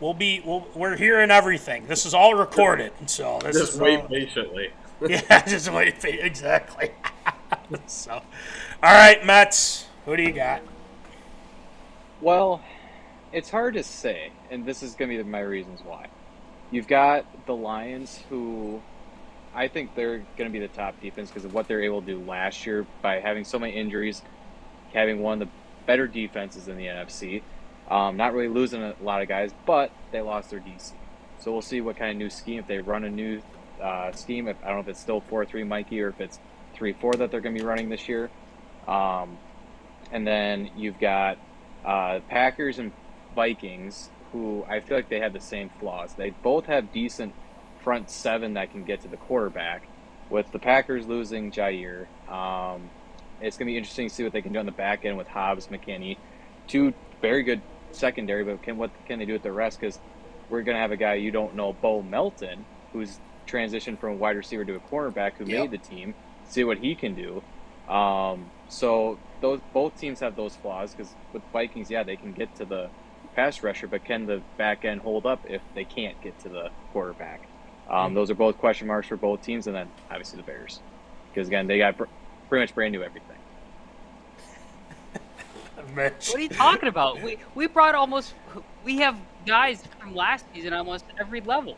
Speaker 2: we're hearing everything. This is all recorded, so this
Speaker 6: just
Speaker 2: is
Speaker 6: wait
Speaker 2: all,
Speaker 6: patiently.
Speaker 2: Yeah, just wait exactly. So, all right, Mets, who do you got?
Speaker 7: Well, it's hard to say, and this is going to be my reasons why. You've got the Lions, who I think they're going to be the top defense because of what they're able to do last year by having so many injuries, having one of the better defenses in the NFC. Not really losing a lot of guys, but they lost their DC. So we'll see what kind of new scheme, if they run a new scheme. I don't know if it's still 4-3, Mikey, or if it's 3-4 that they're going to be running this year. And then you've got Packers and Vikings, who I feel like they have the same flaws. They both have decent front seven that can get to the quarterback. With the Packers losing Jair, it's going to be interesting to see what they can do on the back end with Hobbs, McKinney. Two very good secondary, but what can they do with the rest? Because we're going to have a guy you don't know, Bo Melton, who's transitioned from a wide receiver to a cornerback who made the team. See what he can do. So both teams have those flaws because with Vikings, they can get to the pass rusher, but can the back end hold up if they can't get to the quarterback? Those are both question marks for both teams, and then obviously the Bears, because again they got pretty much brand new everything.
Speaker 5: What are you talking about? We have guys from last season almost every level.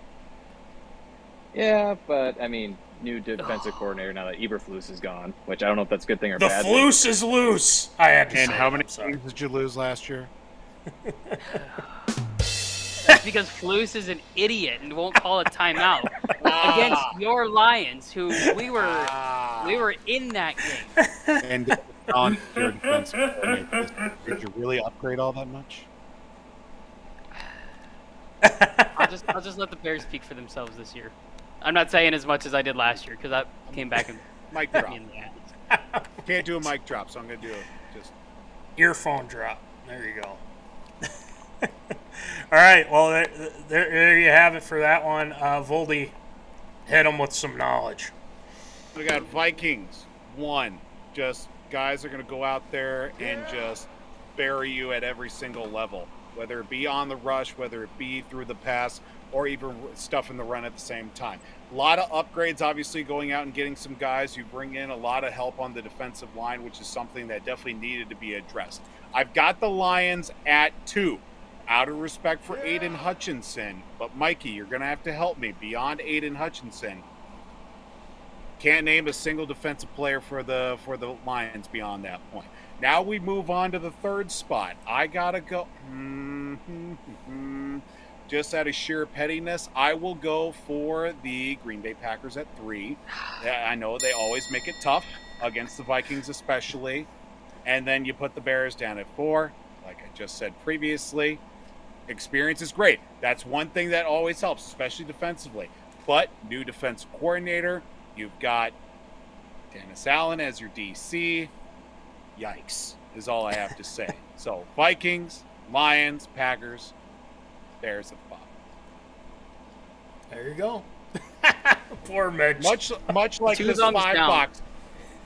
Speaker 7: Yeah, but I mean, new defensive coordinator now that Eberflus is gone, which I don't know if that's a good thing or
Speaker 2: the
Speaker 7: bad.
Speaker 2: The Flus is loose. I had to
Speaker 1: And
Speaker 2: say
Speaker 1: how
Speaker 2: it.
Speaker 1: many games did you lose last year?
Speaker 5: That's because Flus is an idiot and won't call a timeout against your Lions, who we were in that game.
Speaker 1: And on your defensive coordinator, did you really upgrade all that much?
Speaker 5: I'll just let the Bears speak for themselves this year. I'm not saying as much as I did last year because I came back and
Speaker 1: mic drop. Can't do a mic drop, so I'm gonna do just
Speaker 2: earphone drop. There you go. All right, well there you have it for that one. Voldy, hit them with some knowledge.
Speaker 1: We got Vikings 1. Just guys are gonna go out there and just bury you at every single level, whether it be on the rush, whether it be through the pass, or even stuff in the run at the same time. A lot of upgrades, obviously, going out and getting some guys. You bring in a lot of help on the defensive line, which is something that definitely needed to be addressed. I've got the Lions at 2, out of respect for Aiden Hutchinson. But, Mikey, you're going to have to help me. Beyond Aiden Hutchinson, can't name a single defensive player for the Lions beyond that point. Now we move on to the 3rd spot. I got to go... Just out of sheer pettiness, I will go for the Green Bay Packers at 3. I know they always make it tough against the Vikings especially. And then you put the Bears down at 4. Like I just said previously, experience is great. That's one thing that always helps, especially defensively. But new defense coordinator, you've got Dennis Allen as your DC. Yikes, is all I have to say. So Vikings, Lions, Packers, Bears at the bottom.
Speaker 2: There you go. Poor Mitch.
Speaker 1: Much like this $5.
Speaker 5: Down.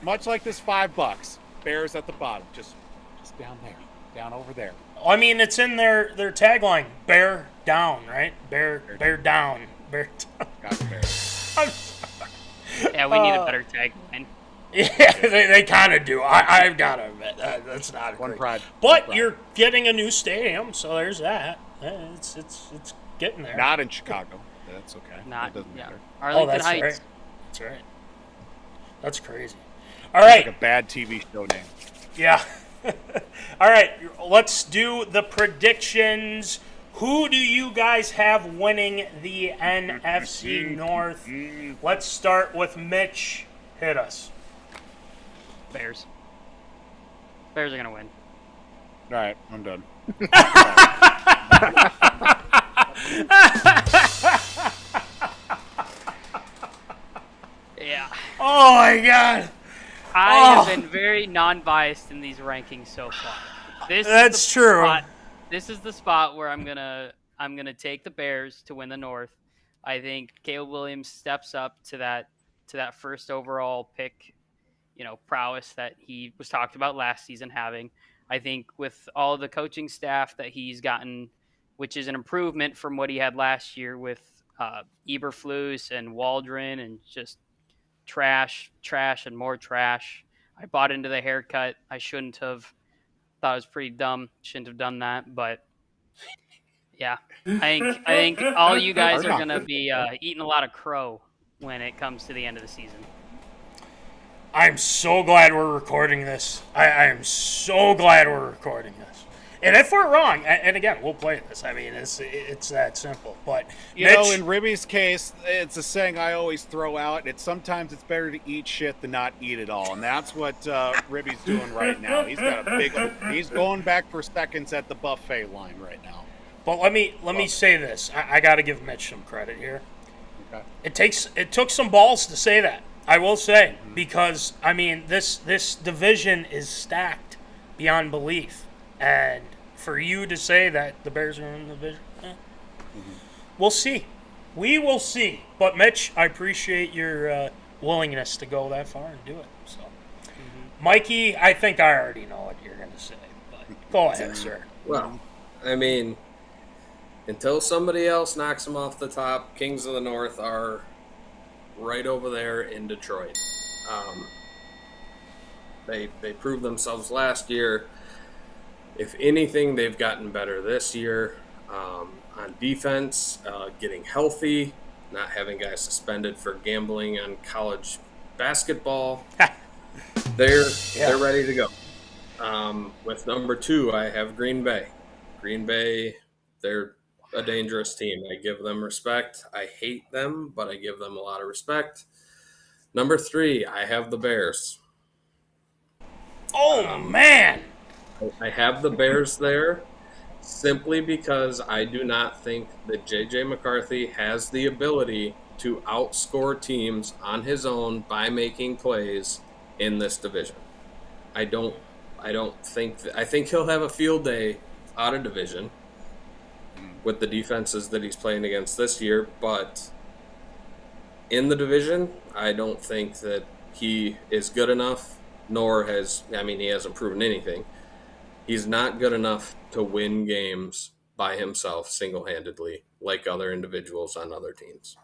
Speaker 1: Much like this $5. Bears at the bottom. Just down there. Down over there.
Speaker 2: I mean, it's in their tagline. Bear down, right? Bear down. Bear down.
Speaker 1: Got the Bears.
Speaker 2: I'm sorry.
Speaker 5: Yeah, we need a better tagline.
Speaker 2: Yeah, they kind of do. I've got to admit that's not
Speaker 1: One
Speaker 2: great.
Speaker 1: pride.
Speaker 2: But
Speaker 1: One pride.
Speaker 2: you're getting a new stadium, so there's that. It's getting there.
Speaker 1: Not in Chicago. That's okay.
Speaker 5: Not
Speaker 1: That doesn't
Speaker 5: yeah.
Speaker 1: matter.
Speaker 5: Arlington
Speaker 2: that's
Speaker 5: Heights.
Speaker 2: right. That's right. That's crazy. All right.
Speaker 1: Like a bad TV show name.
Speaker 2: Yeah. All right. Let's do the predictions. Who do you guys have winning the NFC North? Let's start with Mitch. Hit us.
Speaker 5: Bears. Bears are gonna win.
Speaker 1: All right, I'm done.
Speaker 5: Yeah.
Speaker 2: Oh my God.
Speaker 5: I have been very non-biased in these rankings so far.
Speaker 2: That's true.
Speaker 5: This is the spot where I'm gonna take the Bears to win the North. I think Caleb Williams steps up to that first overall pick, prowess that he was talked about last season having. I think with all the coaching staff that he's gotten, which is an improvement from what he had last year with Eberflus and Waldron and just trash, and more trash. I bought into the haircut. I shouldn't have. Thought it was pretty dumb. Shouldn't have done that. But yeah, I think all you guys are gonna be eating a lot of crow when it comes to the end of the season.
Speaker 2: I'm so glad we're recording this. I am so glad we're recording this. And if we're wrong, and again, we'll play this. I mean, it's that simple. But
Speaker 1: You know, in Ribby's case, it's a saying I always throw out. Sometimes it's better to eat shit than not eat it all, and that's what Ribby's doing right now. He's got he's going back for seconds at the buffet line right now.
Speaker 2: But let me say this. I got to give Mitch some credit here.
Speaker 1: Okay.
Speaker 2: It took some balls to say that. I will say, because I mean this division is stacked beyond belief, and for you to say that the Bears are in the division, we'll see. We will see. But Mitch, I appreciate your willingness to go that far and do it. So, Mikey, I think I already know what you're going to say, but go ahead, sir.
Speaker 6: Well, I mean, until somebody else knocks them off the top, Kings of the North are right over there in Detroit. They proved themselves last year. If anything, they've gotten better this year on defense, getting healthy, not having guys suspended for gambling on college basketball. They're ready to go. With number 2, I have Green Bay. Green Bay, they're a dangerous team. I give them respect. I hate them, but I give them a lot of respect. Number 3, I have the Bears.
Speaker 2: Oh, man!
Speaker 6: I have the Bears there simply because I do not think that J.J. McCarthy has the ability to outscore teams on his own by making plays in this division. I think he'll have a field day out of division with the defenses that he's playing against this year, but in the division, I don't think that he is good enough, he hasn't proven anything. He's not good enough to win games by himself single-handedly like other individuals on other teams.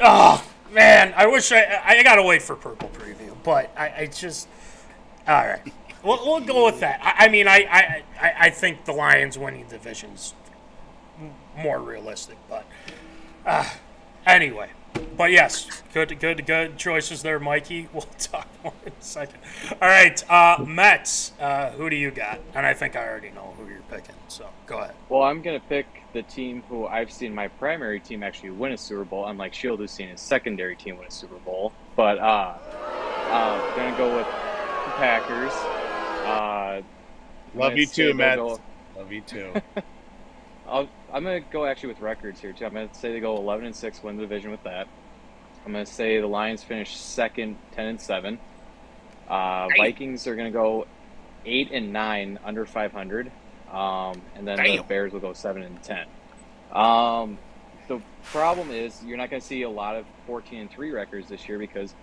Speaker 2: Oh, man, I wish I got to wait for Purple Preview, but I just, all right. We'll go with that. I think the Lions winning the division's more realistic, but anyway. But yes, good choices there, Mikey. We'll talk more in a second. All right, Mets, who do you got? And I think I already know who you're picking, so go ahead.
Speaker 7: Well, I'm going to pick the team who I've seen my primary team actually win a Super Bowl, unlike Shield who's seen his secondary team win a Super Bowl. But going to go with the Packers.
Speaker 1: Love you too, Mets. Love you too.
Speaker 7: I'm going to go actually with records here, too. I'm going to say they go 11-6, win the division with that. I'm going to say the Lions finish second, 10-7. Vikings are going to go 8-9, under 500. And then the Bears will go 7-10. The problem is you're not going to see a lot of 14-3 records this year because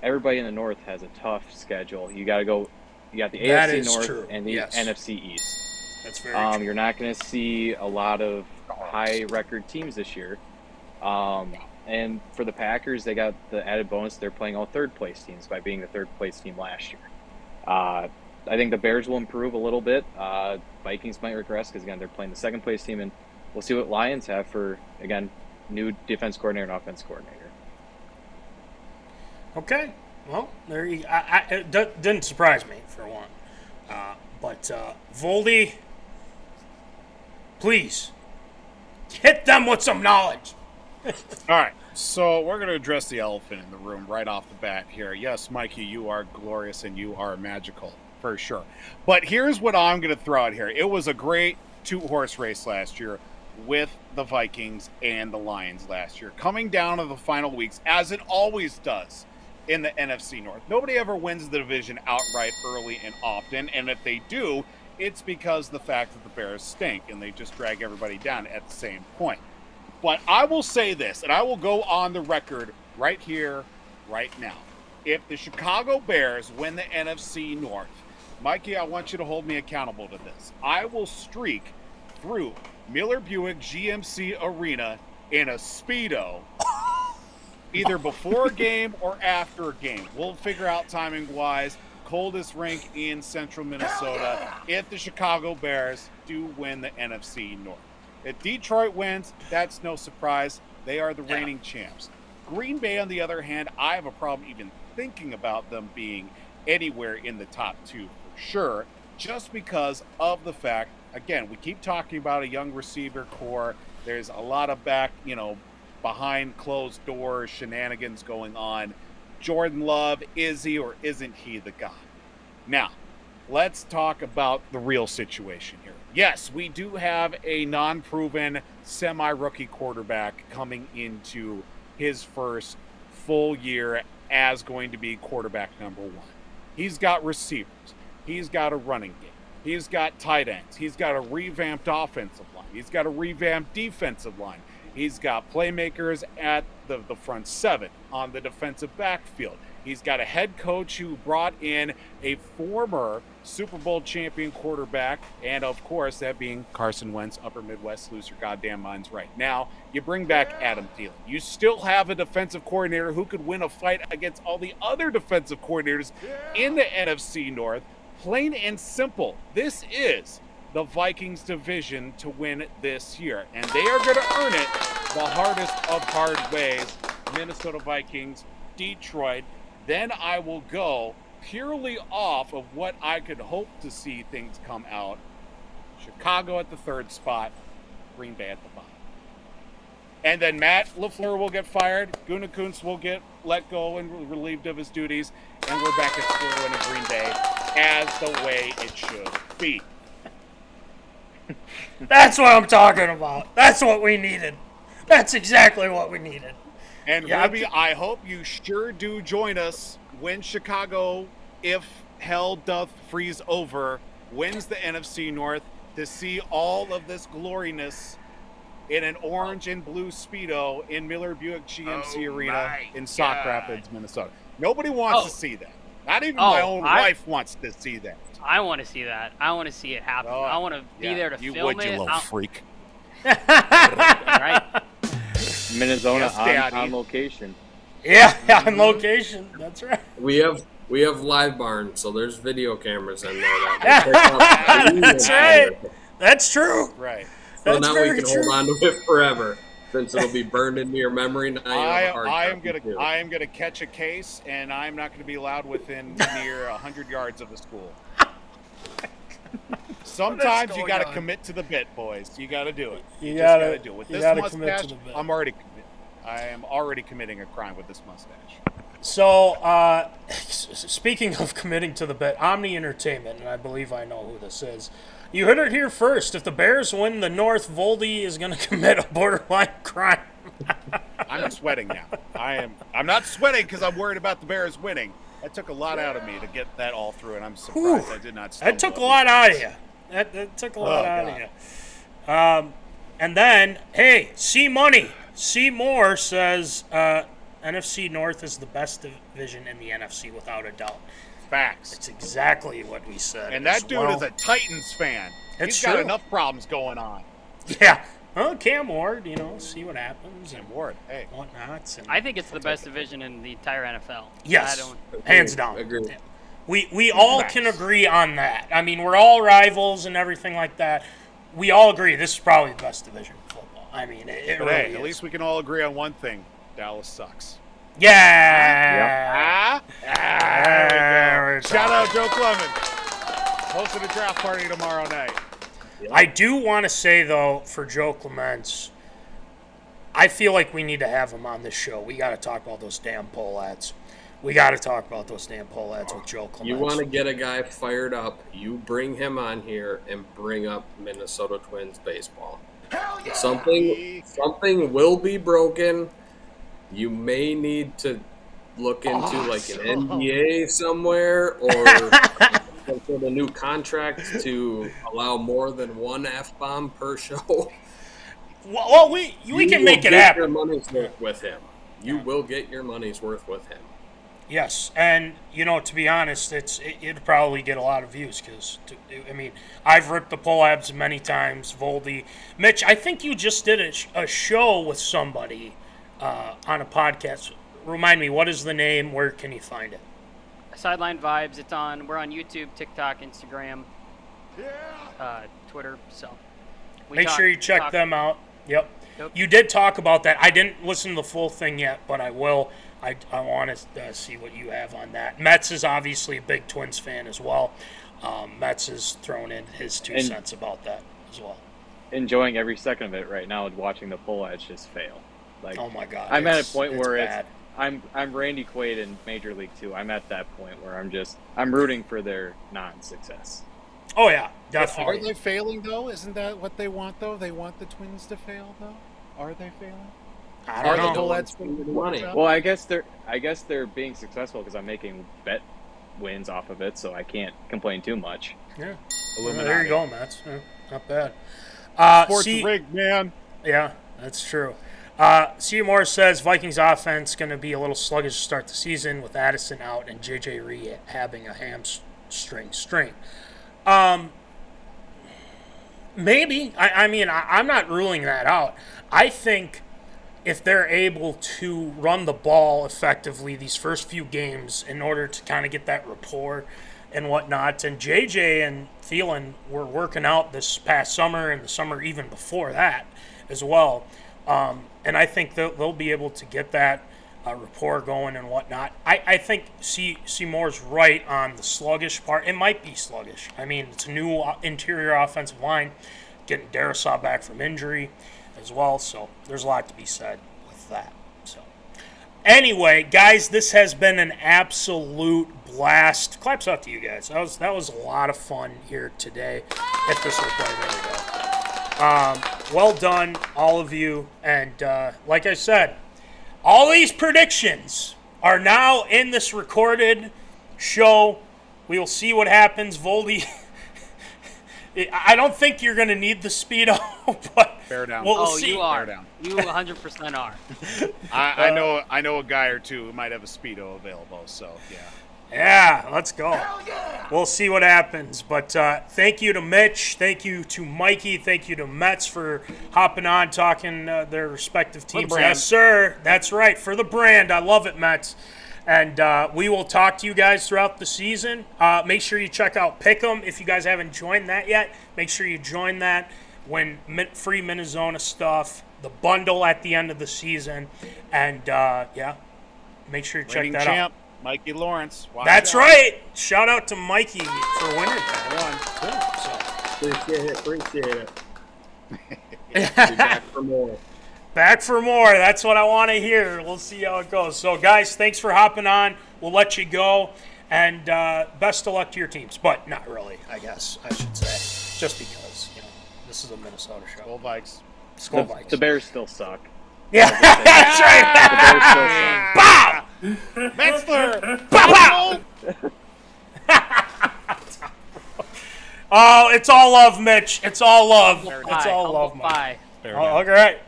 Speaker 7: everybody in the North has a tough schedule. You got the AFC North and the NFC East.
Speaker 2: That's very true.
Speaker 7: You're not going to see a lot of high record teams this year. And for the Packers, they got the added bonus. They're playing all third-place teams by being the third-place team last year. I think the Bears will improve a little bit. Vikings might regress because, again, they're playing the second-place team. And we'll see what Lions have for, again, new defense coordinator and offense coordinator.
Speaker 2: Okay. Well, there you it didn't surprise me, for one. But Voldy, please, hit them with some knowledge.
Speaker 1: All right, so we're going to address the elephant in the room right off the bat here. Yes, Mikey, you are glorious and you are magical, for sure. But here's what I'm going to throw out here. It was a great two-horse race last year with the Vikings and the Lions last year. Coming down to the final weeks, as it always does in the NFC North. Nobody ever wins the division outright early and often, and if they do, it's because the fact that the Bears stink and they just drag everybody down at the same point. But I will say this, and I will go on the record right here, right now. If the Chicago Bears win the NFC North, Mikey, I want you to hold me accountable to this. I will streak through Miller Buick GMC Arena in a Speedo, either before a game or after a game. We'll figure out timing-wise. Coldest rink in central Minnesota if the Chicago Bears do win the NFC North. If Detroit wins, that's no surprise. They are the reigning champs. Green Bay, on the other hand, I have a problem even thinking about them being anywhere in the top two for sure, just because of the fact, again, we keep talking about a young receiver core. There's a lot of behind closed doors shenanigans going on. Jordan Love, is he or isn't he the guy? Now, let's talk about the real situation here. Yes, we do have a non-proven semi-rookie quarterback coming into his first full year as going to be quarterback number one. He's got receivers. He's got a running game. He's got tight ends. He's got a revamped offensive line. He's got a revamped defensive line. He's got playmakers at the front seven on the defensive backfield. He's got a head coach who brought in a former Super Bowl champion quarterback, and of course, that being Carson Wentz, Upper Midwest, lose your goddamn minds right now. You bring back Adam Thielen. You still have a defensive coordinator who could win a fight against all the other defensive coordinators in the NFC North. Plain and simple, this is the Vikings division to win this year, and they are going to earn it the hardest of hard ways. Minnesota Vikings, Detroit. Then I will go purely off of what I could hope to see things come out. Chicago at the third spot, Green Bay at the bottom. And then Matt LaFleur will get fired, Gutekunst will get let go and relieved of his duties, and we're back at square one in Green Bay as the way it should be.
Speaker 2: That's what I'm talking about. That's what we needed. That's exactly what we needed.
Speaker 1: And
Speaker 2: Yeah,
Speaker 1: Ruby, I hope you sure do join us when Chicago, if hell doth freeze over, wins the NFC North to see all of this gloriness in an orange and blue Speedo in Miller Buick GMC Arena in Sauk Rapids, Minnesota. Nobody wants to see that. Not even my own wife wants to see that.
Speaker 5: I want to see that. I want to see it happen. I want to be there to
Speaker 1: you
Speaker 5: film
Speaker 1: would,
Speaker 5: it.
Speaker 1: you little freak.
Speaker 5: Right?
Speaker 7: MinneZona
Speaker 1: Yes, Daddy.
Speaker 7: on location.
Speaker 2: Yeah, on location. That's right.
Speaker 6: We have live barn, so there's video cameras in there that will pick up.
Speaker 2: That's right. That's true.
Speaker 1: Right.
Speaker 6: So
Speaker 2: That's
Speaker 6: now we
Speaker 2: very
Speaker 6: can
Speaker 2: true.
Speaker 6: hold on to it forever, since it'll be burned into your memory. Now you have a hard
Speaker 1: I am
Speaker 6: copy, too.
Speaker 1: gonna catch a case, and I'm not gonna be allowed within near 100 yards of the school. Sometimes you got to commit to the bit, boys. You got to do it.
Speaker 2: You
Speaker 1: just
Speaker 2: gotta-
Speaker 1: got to do it. With
Speaker 2: you
Speaker 1: this
Speaker 2: gotta commit
Speaker 1: mustache,
Speaker 2: to the bit.
Speaker 1: I am already committing a crime with this mustache.
Speaker 2: So, speaking of committing to the bet, Omni Entertainment, and I believe I know who this is. You heard it here first. If the Bears win the North, Voldy is going to commit a borderline crime.
Speaker 1: I'm sweating now. I'm not sweating because I'm worried about the Bears winning. That took a lot out of me to get that all through, and I'm surprised I did not.
Speaker 2: That took a lot out of you. That took a lot out of you. And then, hey, C Money. C Moore says NFC North is the best division in the NFC without a doubt.
Speaker 1: Facts.
Speaker 2: It's exactly what we said.
Speaker 1: And
Speaker 2: as
Speaker 1: that dude
Speaker 2: well.
Speaker 1: is a Titans fan.
Speaker 2: It's
Speaker 1: He's got
Speaker 2: true.
Speaker 1: enough problems going on.
Speaker 2: Yeah, Cam Ward, see what happens and
Speaker 1: Ward, hey.
Speaker 2: whatnot. And
Speaker 5: I think it's the best division in the entire NFL.
Speaker 2: yes,
Speaker 5: I don't.
Speaker 2: hands down.
Speaker 6: Agreed.
Speaker 2: We all can agree on that. I mean, we're all rivals and everything like that. We all agree this is probably the best division in football. I mean, it
Speaker 1: But
Speaker 2: really
Speaker 1: hey,
Speaker 2: is.
Speaker 1: at least we can all agree on one thing. Dallas sucks.
Speaker 2: Yeah.
Speaker 1: There we go. Shout out Joe Clement. Hosting a draft party tomorrow night.
Speaker 2: I do want to say, though, for Joe Clements, I feel like we need to have him on this show. We got to talk about those damn poll ads. We got to talk about those damn poll ads with Joe Clements.
Speaker 6: You want to get a guy fired up, you bring him on here and bring up Minnesota Twins baseball. Something will be broken. You may need to look into like an NBA somewhere or some sort of new contract to allow more than one F-bomb per show.
Speaker 2: Well, we can make it happen.
Speaker 6: Your money's worth with him. You will get your money's worth with him.
Speaker 2: Yes, and to be honest, it'd probably get a lot of views because I've ripped the poll abs many times. Voldy, Mitch, I think you just did a show with somebody on a podcast. Remind me, what is the name? Where can you find it?
Speaker 5: Sideline Vibes. We're on YouTube, TikTok, Instagram, Twitter. So
Speaker 2: make sure you check them out. Yep.
Speaker 5: Yep.
Speaker 2: You did talk about that. I didn't listen to the full thing yet, but I will. I want to see what you have on that. Metz is obviously a big Twins fan as well. Metz has thrown in his 2 cents about that as well.
Speaker 7: Enjoying every second of it right now and watching the poll ads just fail. Like,
Speaker 2: oh my God!
Speaker 7: I'm at a point where
Speaker 2: bad.
Speaker 7: I'm Randy Quaid in Major League 2. I'm at that point where I'm rooting for their non-success.
Speaker 2: Oh yeah, definitely.
Speaker 1: Are they failing though? Isn't that what they want though? They want the Twins to fail though. Are they failing?
Speaker 2: I don't know.
Speaker 7: Well, I guess they're being successful because I'm making bet wins off of it, so I can't complain too much.
Speaker 2: Yeah. Well, there you go, Matt. Not bad.
Speaker 1: Sports rigged, man.
Speaker 2: Yeah, that's true. Seymour says Vikings offense going to be a little sluggish to start the season with Addison out and J.J. rehabbing a hamstring strain. Maybe. I'm not ruling that out. I think if they're able to run the ball effectively these first few games in order to kind of get that rapport and whatnot, and JJ and Thielen were working out this past summer and the summer even before that as well, and I think they'll be able to get that rapport going and whatnot. I think Seymour's right on the sluggish part. It might be sluggish. I mean, it's a new interior offensive line, getting Darisaw back from injury as well, so there's a lot to be said with that. So anyway, guys, this has been an absolute blast. Claps out to you guys. That was a lot of fun here today. If this will play, there we go. Well done, all of you, and like I said, all these predictions are now in this recorded show. We will see what happens. Voldy, I don't think you're going to need the Speedo, but
Speaker 1: Bear down.
Speaker 2: we'll see.
Speaker 5: You are.
Speaker 1: Bear down.
Speaker 5: You 100% are.
Speaker 1: I know a guy or two who might have a Speedo available, so yeah.
Speaker 2: Yeah, let's go. Yeah. We'll see what happens. But thank you to Mitch. Thank you to Mikey. Thank you to Metz for hopping on, talking their respective teams. Yes, sir. That's right. For the brand. I love it, Metz. And we will talk to you guys throughout the season. Make sure you check out Pick'em. If you guys haven't joined that yet, make sure you join that when free MinneZona stuff, the bundle at the end of the season. And, yeah, make sure you check that out.
Speaker 1: Mikey Lawrence.
Speaker 2: That's right. Shout out to Mikey for winning that one.
Speaker 6: Appreciate it. Be back for more.
Speaker 2: Back for more. That's what I want to hear. We'll see how it goes. So, guys, thanks for hopping on. We'll let you go. And best of luck to your teams. But not really, I guess I should say. Just because, this is a Minnesota show.
Speaker 1: Skull Vikes.
Speaker 2: Skull Vikes.
Speaker 7: The Bears still suck.
Speaker 2: Yeah, that's right.
Speaker 7: The Bears still suck.
Speaker 2: Bow!
Speaker 1: Metzler!
Speaker 2: Bow! Oh, it's all love, Mitch. It's all love. It's all love, Mike. Oh, all right.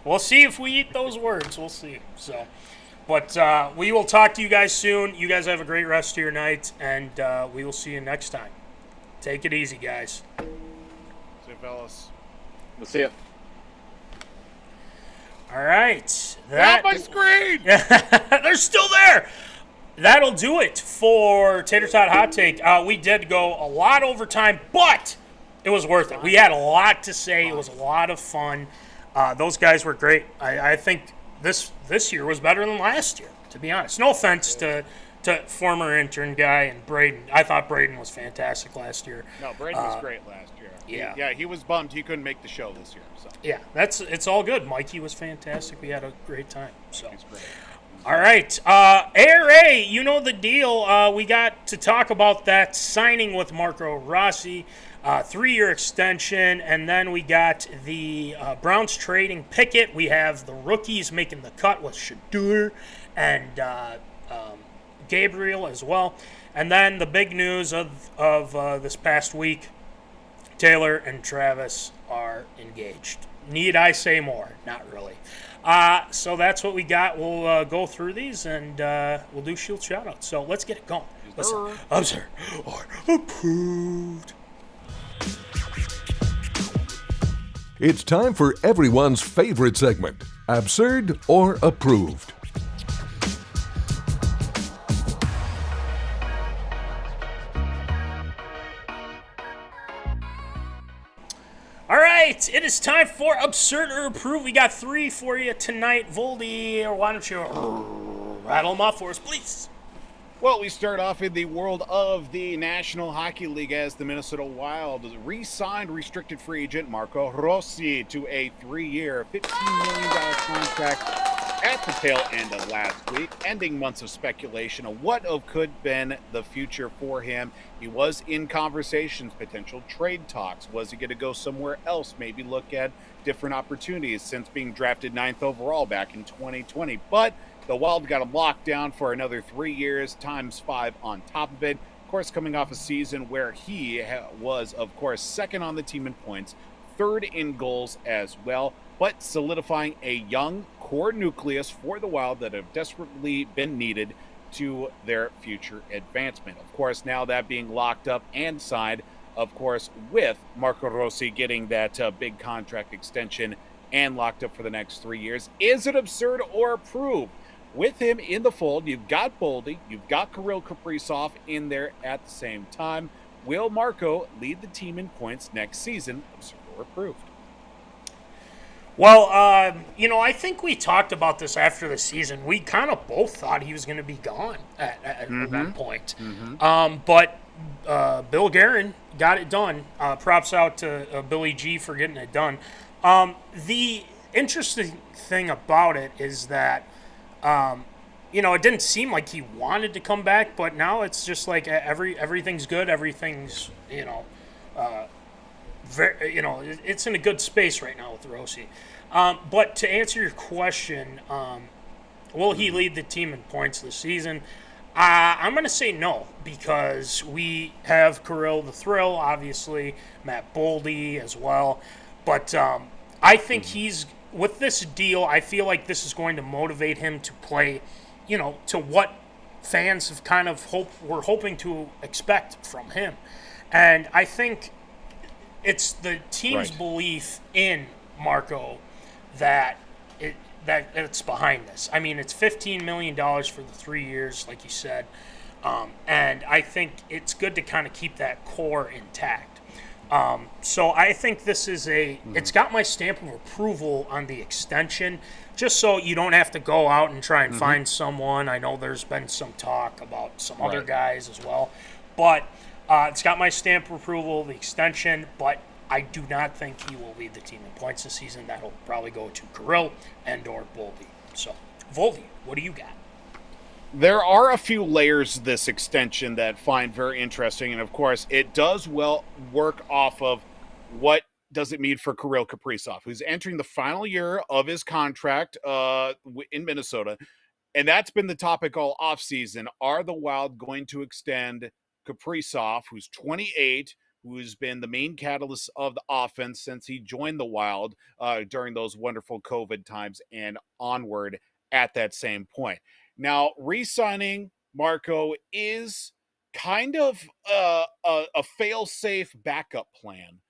Speaker 2: We'll see if we eat those words. We'll see. So, but we will talk to you guys soon. You guys have a great rest of your night, and we will see you next time. Take it easy, guys.
Speaker 1: See you, fellas.
Speaker 7: We'll see you.
Speaker 2: All right.
Speaker 1: Not my screen!
Speaker 2: They're still there. That'll do it for Tater Tot Hot Take. We did go a lot over time, but it was worth it. We had a lot to say. It was a lot of fun. Those guys were great. I think this year was better than last year, to be honest. No offense to former intern guy and Braden. I thought Braden was fantastic last year.
Speaker 1: No, Braden was great last year.
Speaker 2: Yeah.
Speaker 1: He was bummed he couldn't make the show this year. So.
Speaker 2: Yeah, it's all good. Mikey was fantastic. We had a great time. So.
Speaker 1: He's great.
Speaker 2: All right, ARA, you know the deal. We got to talk about that signing with Marco Rossi, 3-year extension, and then we got the Browns trading Pickett. We have the rookies making the cut with Shadur and Gabriel as well. And then the big news of this past week, Taylor and Travis are engaged. Need I say more? Not really. So that's what we got. We'll go through these and we'll do Shield shoutouts. So let's get it going. Listen, observed or approved.
Speaker 4: It's time for everyone's favorite segment, Absurd or Approved.
Speaker 2: All right, it is time for Absurd or Approved. We got 3 for you tonight. Voldy, or why don't you rattle them off for us, please?
Speaker 1: Well, we start off in the world of the National Hockey League as the Minnesota Wild re-signed restricted free agent Marco Rossi to a 3-year, $15 million contract at the tail end of last week, ending months of speculation of what could have been the future for him. He was in conversations, potential trade talks. Was he going to go somewhere else, maybe look at different opportunities since being drafted 9th overall back in 2020? But the Wild got him locked down for another 3 years, times 5 on top of it. Of course, coming off a season where he was, of course, second on the team in points, third in goals as well, but solidifying a young core nucleus for the Wild that have desperately been needed to their future advancement. Of course, now that being locked up and signed, of course, with Marco Rossi getting that big contract extension and locked up for the next 3 years. Is it absurd or approved? With him in the fold, you've got Boldy, you've got Kirill Kaprizov in there at the same time. Will Marco lead the team in points next season? Absurd or approved?
Speaker 2: Well, I think we talked about this after the season. We kind of both thought he was going to be gone at one point. But Bill Guerin got it done. Props out to Billy G for getting it done. The interesting thing about it is that, it didn't seem like he wanted to come back, but now it's just like everything's good. Everything's, it's in a good space right now with Rossi. But to answer your question, will he lead the team in points this season? I'm going to say no, because we have Kirill the Thrill, obviously, Matt Boldy as well. But I think with this deal, I feel like this is going to motivate him to play, to what fans have kind of were hoping to expect from him. And I think it's the team's belief in Marco that it's behind this. I mean, it's $15 million for the 3 years, like you said. And I think it's good to kind of keep that core intact. So I think this is it's got my stamp of approval on the extension, just so you don't have to go out and try and find someone. I know there's been some talk about some other guys as well. But it's got my stamp of approval, the extension, but I do not think he will lead the team in points this season. That'll probably go to Kirill and or Boldy. So, Voldy, what do you got?
Speaker 1: There are a few layers to this extension that I find very interesting, and of course, it does work off of what does it mean for Kirill Kaprizov, who's entering the final year of his contract in Minnesota, and that's been the topic all offseason. Are the Wild going to extend Kaprizov, who's 28, who's been the main catalyst of the offense since he joined the Wild during those wonderful COVID times and onward at that same point? Now, re-signing Marco is kind of a fail-safe backup plan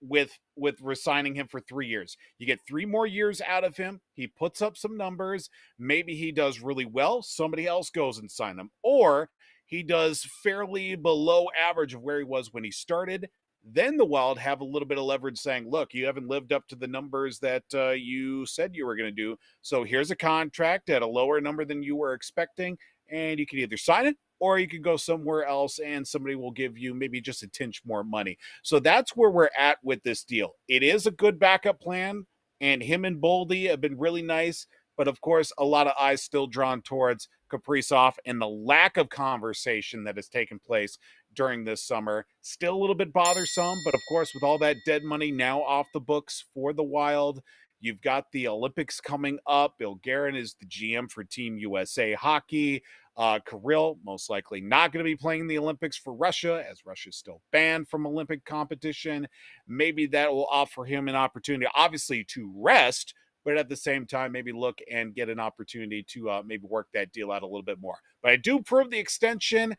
Speaker 1: with resigning him for 3 years. You get 3 more years out of him. He puts up some numbers. Maybe he does really well. Somebody else goes and sign him. Or he does fairly below average of where he was when he started. Then the Wild have a little bit of leverage saying, look, you haven't lived up to the numbers that you said you were going to do. So here's a contract at a lower number than you were expecting. And you can either sign it or you can go somewhere else and somebody will give you maybe just a tinge more money. So that's where we're at with this deal. It is a good backup plan, and him and Boldy have been really nice. But of course, a lot of eyes still drawn towards Kaprizov and the lack of conversation that has taken place during this summer. Still a little bit bothersome, but of course, with all that dead money now off the books for the Wild, you've got the Olympics coming up. Bill Guerin is the GM for Team USA Hockey. Kirill most likely not going to be playing the Olympics for Russia, as Russia is still banned from Olympic competition. Maybe that will offer him an opportunity, obviously, to rest, but at the same time, maybe look and get an opportunity to maybe work that deal out a little bit more. But I do approve the extension.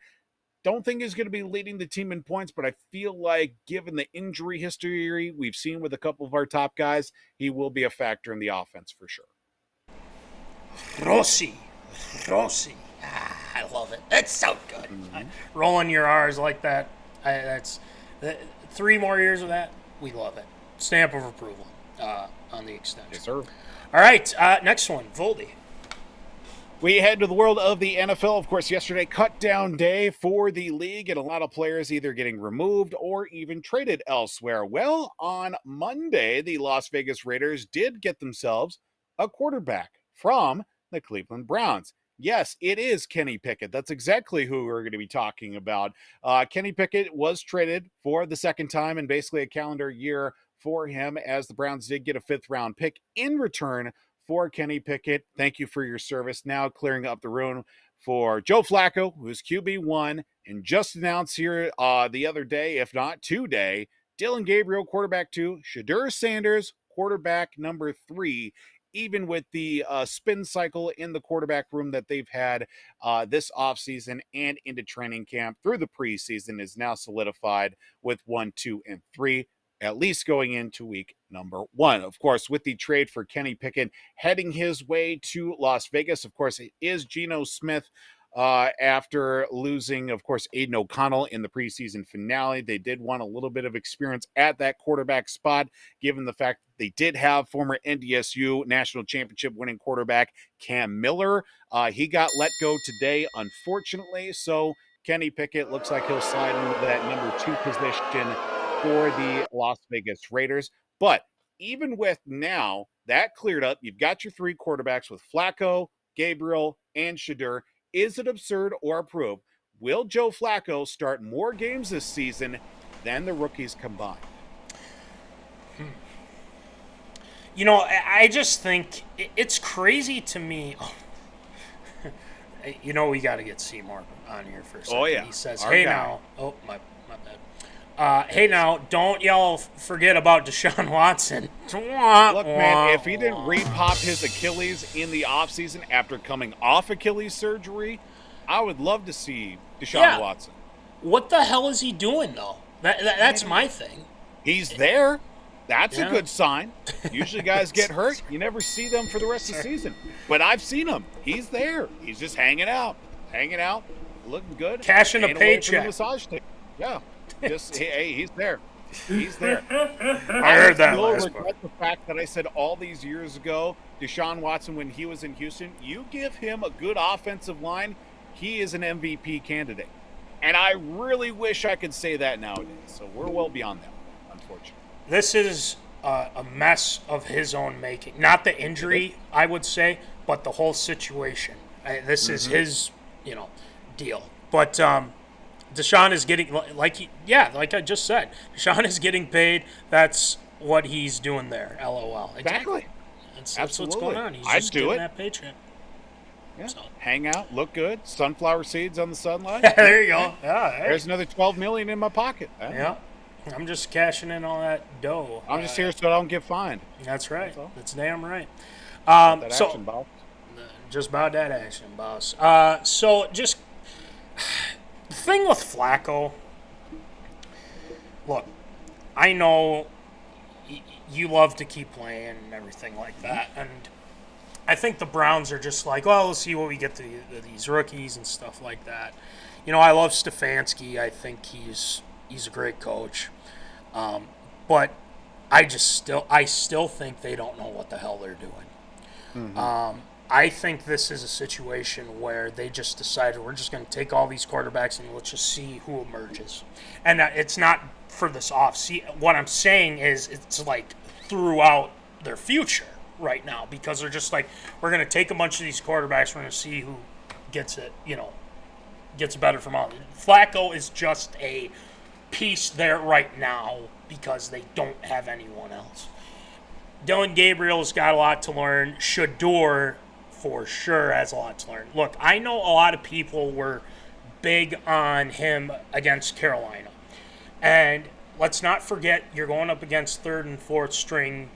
Speaker 1: Don't think he's going to be leading the team in points, but I feel like given the injury history we've seen with a couple of our top guys, he will be a factor in the offense for sure.
Speaker 2: Rossi. I love it. It's so good. Rolling your R's like that. That's 3 more years of that. We love it. Stamp of approval on the extension.
Speaker 1: Yes, sir.
Speaker 2: All right, next one, Voldy.
Speaker 1: We head to the world of the NFL. Of course, yesterday, cut down day for the league, and a lot of players either getting removed or even traded elsewhere. Well, on Monday, the Las Vegas Raiders did get themselves a quarterback from the Cleveland Browns. Yes, it is Kenny Pickett. That's exactly who we're going to be talking about. Kenny Pickett was traded for the second time in basically a calendar year for him, as the Browns did get a 5th-round pick in return for Kenny Pickett. Thank you for your service. Now clearing up the room for Joe Flacco, who's QB1, and just announced here the other day, if not today, Dylan Gabriel, quarterback 2, Shadur Sanders, quarterback number 3, even with the spin cycle in the quarterback room that they've had this offseason and into training camp through the preseason is now solidified with 1, 2, and 3. At least going into week number 1. Of course, with the trade for Kenny Pickett heading his way to Las Vegas, of course, it is Geno Smith after losing, of course, Aiden O'Connell in the preseason finale. They did want a little bit of experience at that quarterback spot, given the fact that they did have former NDSU national championship winning quarterback Cam Miller. He got let go today, unfortunately, so Kenny Pickett looks like he'll slide into that number 2 position for the Las Vegas Raiders. But even with now that cleared up, you've got your 3 quarterbacks with Flacco, Gabriel, and Shadur. Is it absurd or approved? Will Joe Flacco start more games this season than the rookies combined?
Speaker 2: You know, I just think it's crazy to me. You know, we got to get Seymour on here for a second.
Speaker 1: Oh, yeah.
Speaker 2: He says,
Speaker 1: Our
Speaker 2: hey,
Speaker 1: guy.
Speaker 2: now. Oh, my bad. Hey, now, don't y'all forget about Deshaun Watson.
Speaker 1: Look, man, if he didn't re-pop his Achilles in the offseason after coming off Achilles surgery, I would love to see Deshaun Watson.
Speaker 2: What the hell is he doing, though? That's my thing.
Speaker 1: He's there. That's a good sign. Usually guys get hurt. You never see them for the rest of the season. But I've seen him. He's there. He's just hanging out, looking good.
Speaker 2: Cashing a
Speaker 1: Staying away from the
Speaker 2: paycheck.
Speaker 1: massage table. Yeah. Just, hey, he's there. He's there.
Speaker 2: I heard that
Speaker 1: still
Speaker 2: last
Speaker 1: regret
Speaker 2: part.
Speaker 1: the fact that I said all these years ago, Deshaun Watson, when he was in Houston, you give him a good offensive line, he is an MVP candidate. And I really wish I could say that nowadays. So we're well beyond that, unfortunately.
Speaker 2: This is a mess of his own making. Not the injury, I would say, but the whole situation. This is his, deal. But Deshaun is getting, like I just said, Deshaun is getting paid. That's what he's doing there. LOL.
Speaker 1: Exactly.
Speaker 2: That's what's going on. He's just getting that paycheck.
Speaker 1: Yeah.
Speaker 2: So.
Speaker 1: Hang out, look good, sunflower seeds on the sunlight.
Speaker 2: There you go. Yeah, hey.
Speaker 1: There's another $12 million in my pocket.
Speaker 2: Yeah. I'm just cashing in all that dough.
Speaker 1: I'm just here so I don't get fined.
Speaker 2: That's right. That's damn right.
Speaker 1: That action, boss.
Speaker 2: Just about that action, boss. So just the thing with Flacco. Look, I know you love to keep playing and everything like that. And I think the Browns are just like, well, let's see what we get to these rookies and stuff like that. I love Stefanski. I think he's a great coach. But I still think they don't know what the hell they're doing. I think this is a situation where they just decided we're just going to take all these quarterbacks and let's just see who emerges. And it's not for this off. See, what I'm saying is it's like throughout their future right now, because they're just like, we're going to take a bunch of these quarterbacks, we're going to see who gets it, gets better from all. Flacco is just a piece there right now because they don't have anyone else. Dylan Gabriel's got a lot to learn. Shador, for sure, has a lot to learn. Look, I know a lot of people were big on him against Carolina. And let's not forget, you're going up against third and fourth string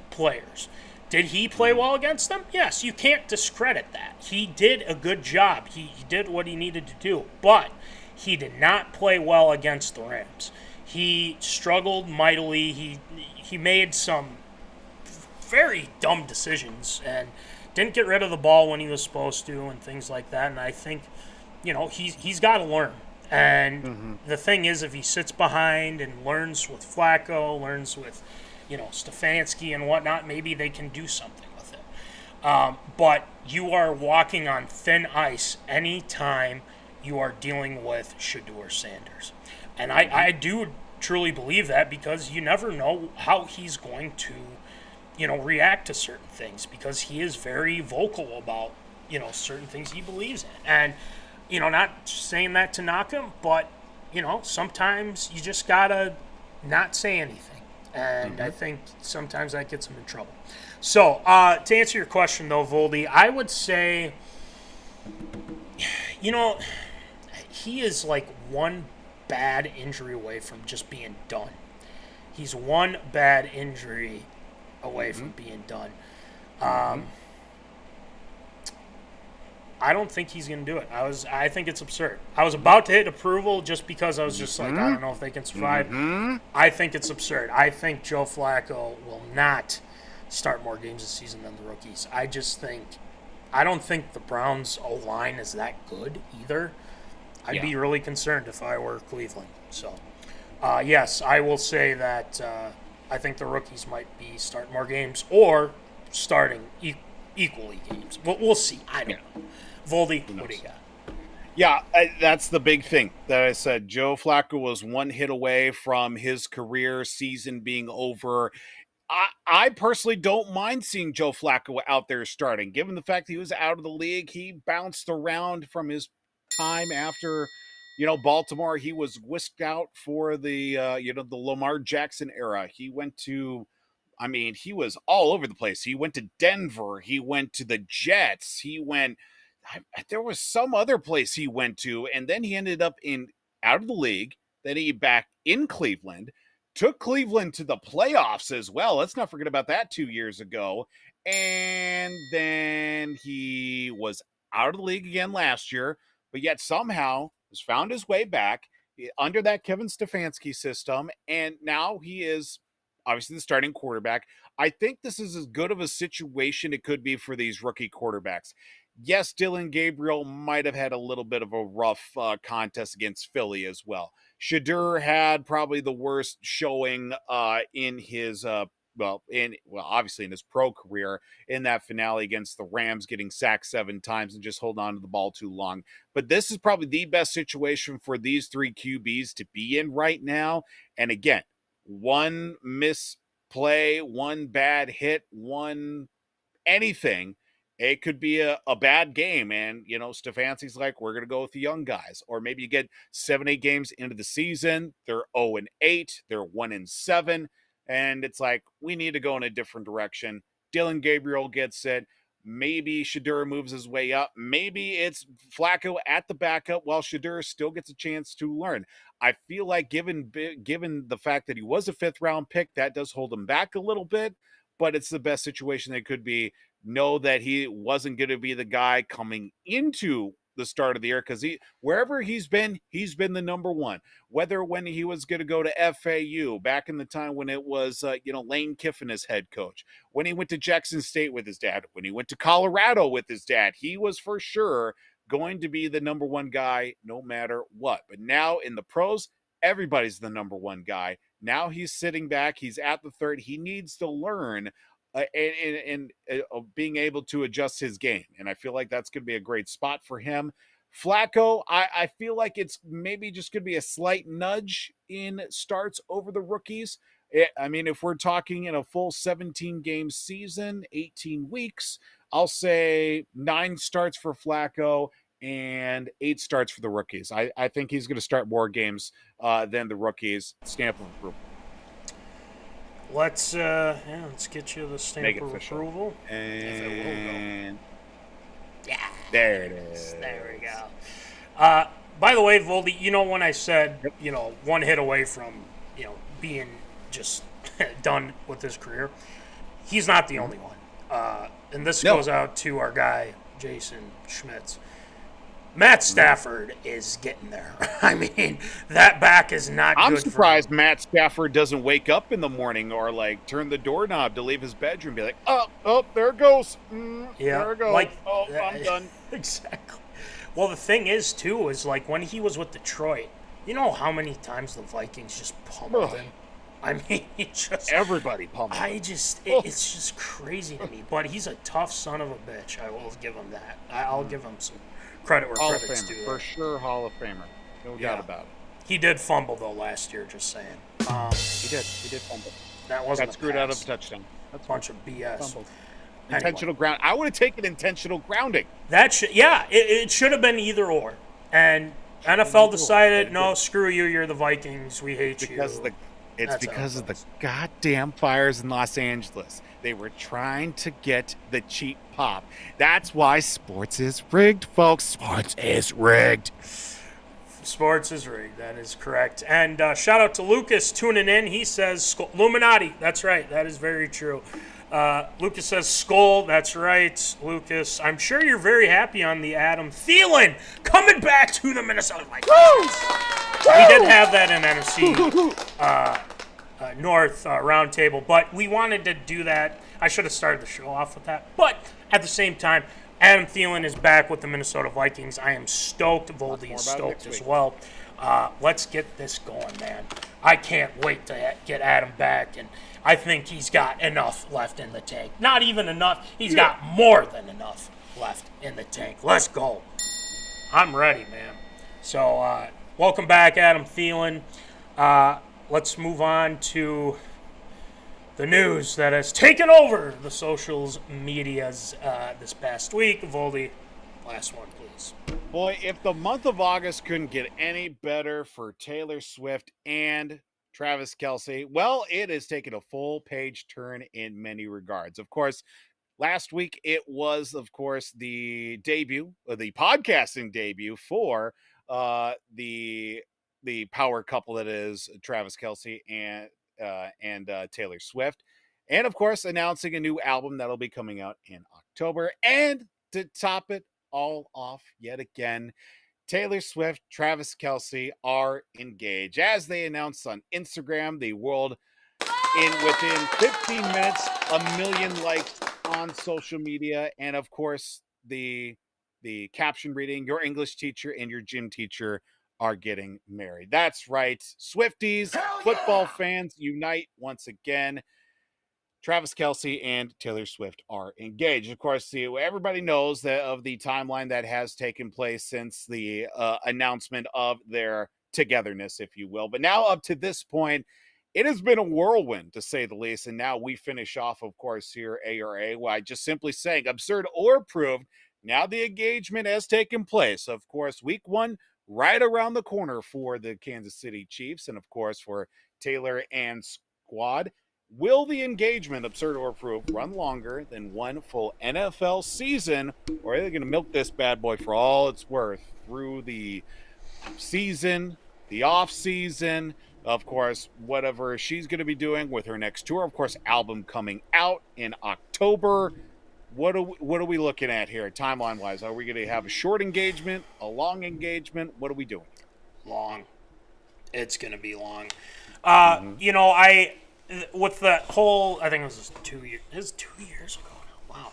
Speaker 2: players. Did he play well against them? Yes, you can't discredit that. He did a good job. He did what he needed to do. But he did not play well against the Rams. He struggled mightily. He made some very dumb decisions and didn't get rid of the ball when he was supposed to and things like that. And I think, he's got to learn. And the thing is, if he sits behind and learns with Flacco, learns with, Stefanski and whatnot, maybe they can do something with it. But you are walking on thin ice anytime you are dealing with Shador Sanders. And I do truly believe that, because you never know how he's going to react to certain things, because he is very vocal about, certain things he believes in. And, not saying that to knock him, but, sometimes you just gotta not say anything. And I think sometimes that gets him in trouble. So, to answer your question, though, Voldy, I would say, he is like one bad injury away from just being done. He's one bad injury away from being done. I don't think he's going to do it. I think it's absurd. I was about to hit approval just because I was just like, I don't know if they can survive. I think it's absurd. I think Joe Flacco will not start more games this season than the rookies. I don't think the Browns' O-line is that good either. I'd be really concerned if I were Cleveland. So, yes, I will say that I think the rookies might be starting more games or starting equally games. We'll see. I don't know. Voldy, what do you got?
Speaker 1: Yeah, that's the big thing that I said. Joe Flacco was one hit away from his career season being over. I personally don't mind seeing Joe Flacco out there starting, given the fact that he was out of the league. He bounced around from his time after, Baltimore. He was whisked out for the, the Lamar Jackson era. He went to, he was all over the place. He went to Denver. He went to the Jets. There was some other place he went to, and then he ended up out of the league. Then he back in Cleveland, took Cleveland to the playoffs as well. Let's not forget about that 2 years ago. And then he was out of the league again last year, but yet somehow has found his way back under that Kevin Stefanski system. And now he is obviously the starting quarterback. I think this is as good of a situation it could be for these rookie quarterbacks. Yes, Dylan Gabriel might have had a little bit of a rough contest against Philly as well. Shador had probably the worst showing in his obviously in his pro career in that finale against the Rams, getting sacked 7 times and just hold on to the ball too long. But this is probably the best situation for these 3 QBs to be in right now. And again, one misplay, one bad hit, one anything, it could be a bad game. And, Stefanski's like, we're going to go with the young guys. Or maybe you get 7-8 games into the season. They're 0-8. They're 1-7. And it's like, we need to go in a different direction. Dylan Gabriel gets it. Maybe Shador moves his way up. Maybe it's Flacco at the backup while Shador still gets a chance to learn. I feel like given the fact that he was a 5th-round pick, that does hold him back a little bit. But it's the best situation that could be. Know that he wasn't going to be the guy coming into the start of the year, because wherever he's been the number one. Whether when he was going to go to FAU back in the time when it was Lane Kiffin as head coach, when he went to Jackson State with his dad, when he went to Colorado with his dad, he was for sure going to be the number one guy no matter what. But now in the pros, everybody's the number one guy. Now he's sitting back. He's at the third. He needs to learn and being able to adjust his game. And I feel like that's going to be a great spot for him. Flacco, I feel like it's maybe just going to be a slight nudge in starts over the rookies. I mean, if we're talking in a full 17-game season, 18 weeks, I'll say 9 starts for Flacco and 8 starts for the rookies. I think he's going to start more games than the rookies. Stamp of approval.
Speaker 2: Let's get you the stamp of approval.
Speaker 1: And there it is.
Speaker 2: There we go. By the way, Voldy, you know when I said, one hit away from, being just done with his career, he's not the only one. And this goes out to our guy, Jason Schmitz. Matt Stafford is getting there. I mean, that back is not good.
Speaker 1: I'm surprised Matt Stafford doesn't wake up in the morning or turn the doorknob to leave his bedroom and be like, oh, there it goes. There it goes. I'm done.
Speaker 2: Exactly. Well, the thing is, too, is when he was with Detroit, you know how many times the Vikings just pummeled him? I mean,
Speaker 1: everybody pummeled him.
Speaker 2: It's just crazy to me. But he's a tough son of a bitch. I will give him that. I'll give him some credit where credit's due.
Speaker 1: For sure, Hall of Famer. No doubt about it.
Speaker 2: He did fumble, though, last year, just saying.
Speaker 1: He did fumble.
Speaker 2: That wasn't
Speaker 1: Got screwed out of a touchdown.
Speaker 2: That's a bunch of BS.
Speaker 1: Fumbled. Intentional ground. I would have taken intentional grounding.
Speaker 2: It should have been either or. And NFL decided, no, screw you, you're the Vikings, we hate you.
Speaker 1: It's because of the goddamn fires in Los Angeles. They were trying to get the cheap pop. That's why sports is rigged, folks. Sports is rigged.
Speaker 2: Sports is rigged. That is correct. And shout out to Lucas tuning in. He says Illuminati. That's right. That is very true. Lucas says Skull. That's right, Lucas. I'm sure you're very happy on the Adam Thielen coming back to the Minnesota Vikings. We did have that in NFC North roundtable, but we wanted to do that. I should have started the show off with that. But at the same time, Adam Thielen is back with the Minnesota Vikings. I am stoked. Voldy is stoked as well. Let's get this going, man. I can't wait to get Adam back, and I think he's got enough left in the tank. Not even enough. He's got more than enough left in the tank. Let's go. I'm ready, man. So, welcome back, Adam Thielen. Let's move on to the news that has taken over the socials medias this past week. Voldy, last one, please.
Speaker 1: Boy, if the month of August couldn't get any better for Taylor Swift and Travis Kelce, well, it has taken a full page turn in many regards. Of course, last week it was, of course, the podcasting debut for the power couple that is Travis Kelce and Taylor Swift. And, of course, announcing a new album that'll be coming out in October. And to top it all off yet again, Taylor Swift, Travis Kelce are engaged. As they announced on Instagram, the world within 15 minutes, 1 million likes on social media. And, of course, the caption reading, your English teacher and your gym teacher are getting married. That's right. Swifties, football fans, unite once again. Travis Kelce and Taylor Swift are engaged. Of course, everybody knows that of the timeline that has taken place since the announcement of their togetherness, if you will. But now up to this point, it has been a whirlwind, to say the least. And now we finish off, of course, here ARA by just simply saying absurd or approved. Now the engagement has taken place. Of course, week 1, right around the corner for the Kansas City Chiefs. And, of course, for Taylor and squad. Will the engagement, absurd or approved, run longer than one full NFL season, or are they going to milk this bad boy for all it's worth through the season, the off season, of course, whatever she's going to be doing with her next tour, of course, album coming out in October. what are we looking at here, timeline wise? Are we going to have a short engagement, a long engagement? What are we doing?
Speaker 2: Long. It's gonna be long.
Speaker 1: Mm-hmm.
Speaker 2: You know, I with the whole. I think it was just 2 years. It was 2 years ago now.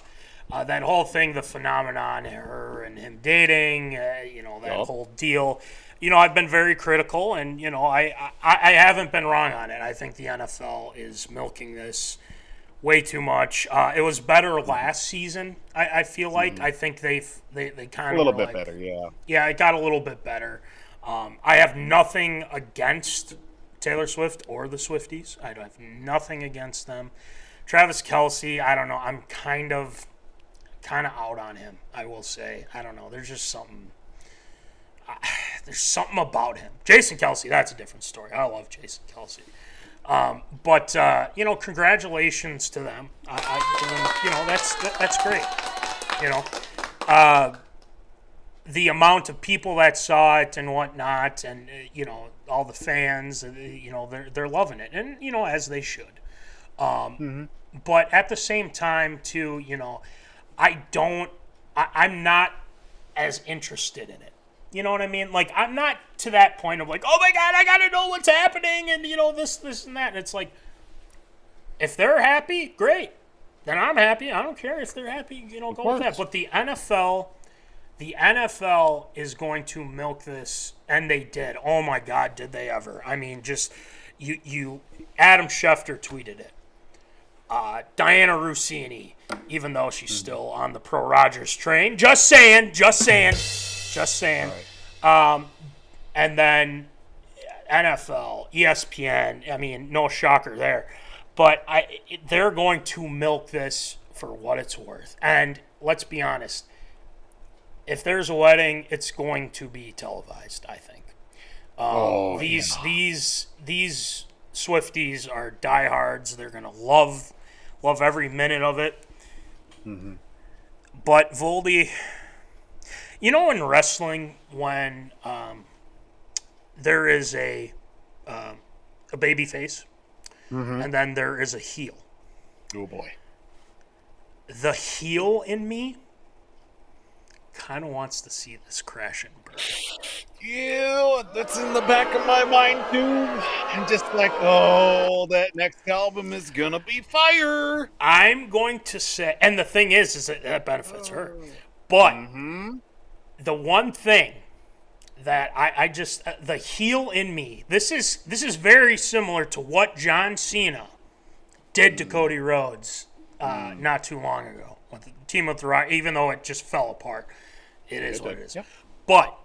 Speaker 2: Wow. That whole thing, the phenomenon, her and him dating. You know, that
Speaker 1: Yup.
Speaker 2: whole deal. You know, I've been very critical, and you know, I haven't been wrong on it. I think the NFL is milking this way too much. It was better last season. I feel like. I think they kind
Speaker 1: A
Speaker 2: of
Speaker 1: little
Speaker 2: were
Speaker 1: bit
Speaker 2: like,
Speaker 1: better, yeah.
Speaker 2: yeah, it got a little bit better. I have nothing against Taylor Swift or the Swifties. I have nothing against them. Travis Kelce, I don't know. I'm kind of out on him. I will say. I don't know. There's just something. There's something about him. Jason Kelce, that's a different story. I love Jason Kelce. But you know, congratulations to them. You know, that's great. You know, the amount of people that saw it and whatnot, and you know, all the fans, you know, they're loving it, and you know, as they should. But at the same time, too, you know, I'm not as interested in it. You know what I mean? Like, I'm not to that point of like, oh my God, I gotta know what's happening, and you know, this, and that. And it's like, if they're happy, great. Then I'm happy. I don't care if they're happy. You know, go with that. But the NFL is going to milk this, and they did. Oh my God, did they ever? I mean, just you. Adam Schefter tweeted it. Diana Rossini, even though she's still on the Pro Rogers train, just saying. And then NFL, ESPN. I mean, no shocker there, but they're going to milk this for what it's worth. And let's be honest. If there's a wedding, it's going to be televised, I think. These Swifties are diehards. They're gonna love every minute of it.
Speaker 1: Mm-hmm.
Speaker 2: But Voldy, you know, in wrestling, when there is a baby face, and then there is a heel.
Speaker 1: Oh boy.
Speaker 2: The heel in me kind of wants to see this crash and burn.
Speaker 1: Yeah, that's in the back of my mind too. I'm just like, oh, that next album is gonna be fire.
Speaker 2: I'm going to say, and the thing is that benefits her. But the one thing that I just, the heel in me, this is very similar to what John Cena did to Cody Rhodes not too long ago with the Team with the Rock, even though it just fell apart. It is what it is.
Speaker 1: Yep.
Speaker 2: But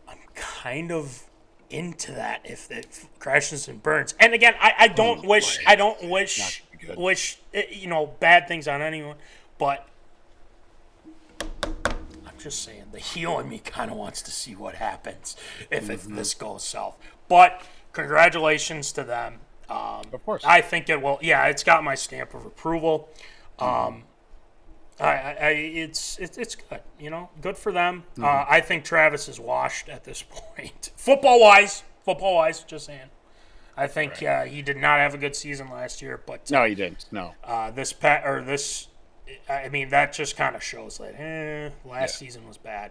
Speaker 2: I'm kind of into that if it crashes and burns. And again, I don't wish you know, bad things on anyone, but I'm just saying the heel in me kind of wants to see what happens if this goes south. But congratulations to them.
Speaker 1: Of course.
Speaker 2: I think it will. Yeah, it's got my stamp of approval. It's good, you know, good for them. I think Travis is washed at this point, football wise. Just saying. I think he did not have a good season last year, but
Speaker 1: No, he didn't. No.
Speaker 2: I mean, that just kind of shows that last season was bad.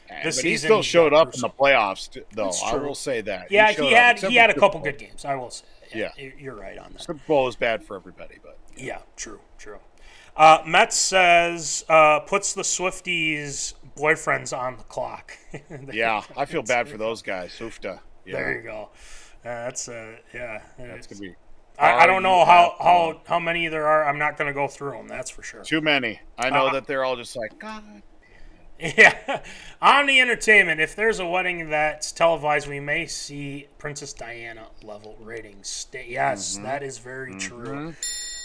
Speaker 2: This
Speaker 1: but
Speaker 2: season
Speaker 1: he still showed up in the playoffs, though.
Speaker 2: That's
Speaker 1: I
Speaker 2: true.
Speaker 1: will say that.
Speaker 2: Yeah,
Speaker 1: showed
Speaker 2: he
Speaker 1: up,
Speaker 2: had a
Speaker 1: for
Speaker 2: couple
Speaker 1: Super
Speaker 2: good games. I will say.
Speaker 1: Yeah.
Speaker 2: You're right on that.
Speaker 1: Super Bowl is bad for everybody, but
Speaker 2: Yeah, true. Metz says puts the Swifties' boyfriends on the clock.
Speaker 1: yeah, I feel bad for those guys. Sufta. Yeah.
Speaker 2: There you go. That's yeah.
Speaker 1: That's gonna be.
Speaker 2: I don't know how many there are. I'm not going to go through them. That's for sure.
Speaker 1: Too many. I know that they're all just like God.
Speaker 2: Yeah. On the entertainment, if there's a wedding that's televised, we may see Princess Diana level ratings. Yes, that is very true.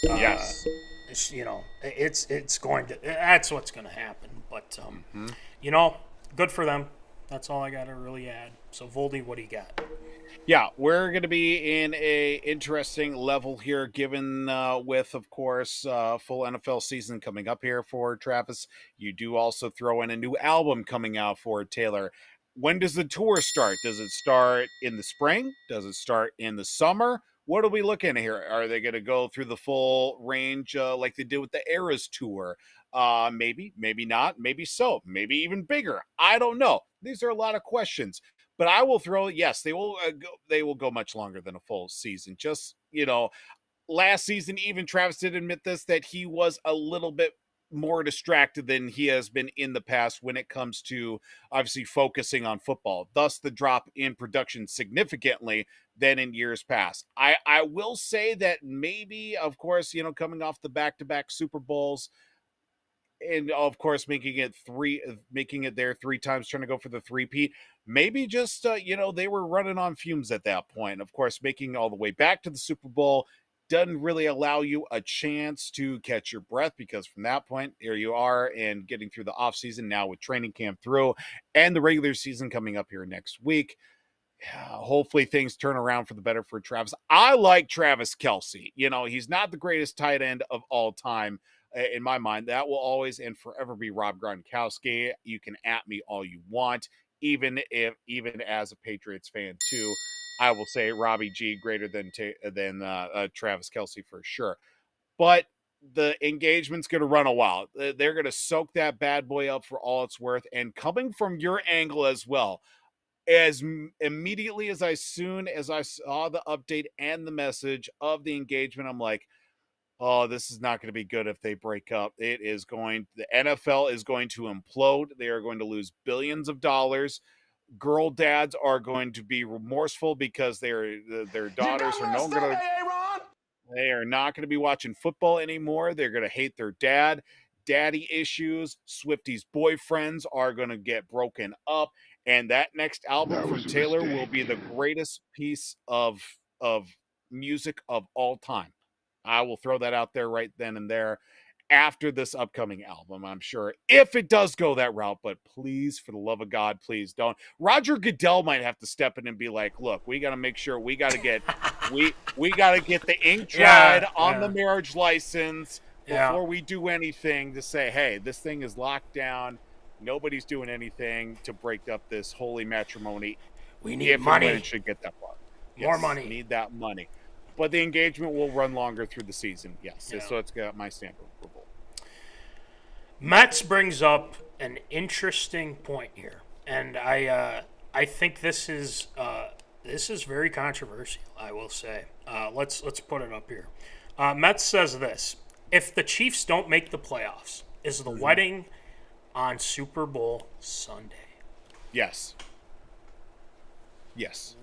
Speaker 1: Yes.
Speaker 2: You know, it's going to. That's what's going to happen. But you know, good for them. That's all I got to really add. So Voldy, what do you got?
Speaker 1: Yeah, we're going to be in a interesting level here, given with, of course, full NFL season coming up here for Travis. You do also throw in a new album coming out for Taylor. When does the tour start? Does it start in the spring? Does it start in the summer? What are we looking at here? Are they going to go through the full range like they did with the Eras tour? Maybe, maybe not, maybe so, maybe even bigger. I don't know. These are a lot of questions, but I will throw. Yes, they will. They will go much longer than a full season. Just last season, even Travis did admit this, that he was a little bit more distracted than he has been in the past when it comes to obviously focusing on football. Thus, the drop in production significantly than in years past. I will say that maybe, of course, coming off the back-to-back Super Bowls, and of course making it there 3 times, trying to go for the three-peat, maybe just they were running on fumes at that point. Of course, making all the way back to the Super Bowl doesn't really allow you a chance to catch your breath, because from that point, here you are and getting through the offseason now with training camp through and the regular season coming up here next week. Hopefully things turn around for the better for Travis. I like Travis Kelce. He's not the greatest tight end of all time in my mind. That will always and forever be Rob Gronkowski. You can at me all you want, even as a Patriots fan too. I will say Robbie G greater than Travis Kelce for sure. But the engagement's going to run a while. They're going to soak that bad boy up for all it's worth. And coming from your angle as well, as immediately as soon as I saw the update and the message of the engagement, I'm like, oh, this is not going to be good if they break up. The NFL is going to implode. They are going to lose billions of dollars. Girl dads are going to be remorseful because their daughters are no longer going to. They are not going to be watching football anymore. They're going to hate their dad. Daddy issues. Swifties' boyfriends are going to get broken up. And that next album from Taylor will be the greatest piece of music of all time. I will throw that out there right then and there after this upcoming album, I'm sure, if it does go that route. But please, for the love of God, please don't. Roger Goodell might have to step in and be like, look, we got to make sure we got to get we got to get the ink dried on the marriage license before we do anything to say, hey, this thing is locked down. Nobody's doing anything to break up this holy matrimony.
Speaker 2: We need money.
Speaker 1: It should get that far.
Speaker 2: More money.
Speaker 1: Need that money. But the engagement will run longer through the season. Yes. Yeah. So it's got my stamp of approval.
Speaker 2: Mets brings up an interesting point here. And I think this is very controversial, I will say. Let's put it up here. Mets says this: if the Chiefs don't make the playoffs, is the wedding on Super Bowl Sunday?
Speaker 1: Yes. Yes.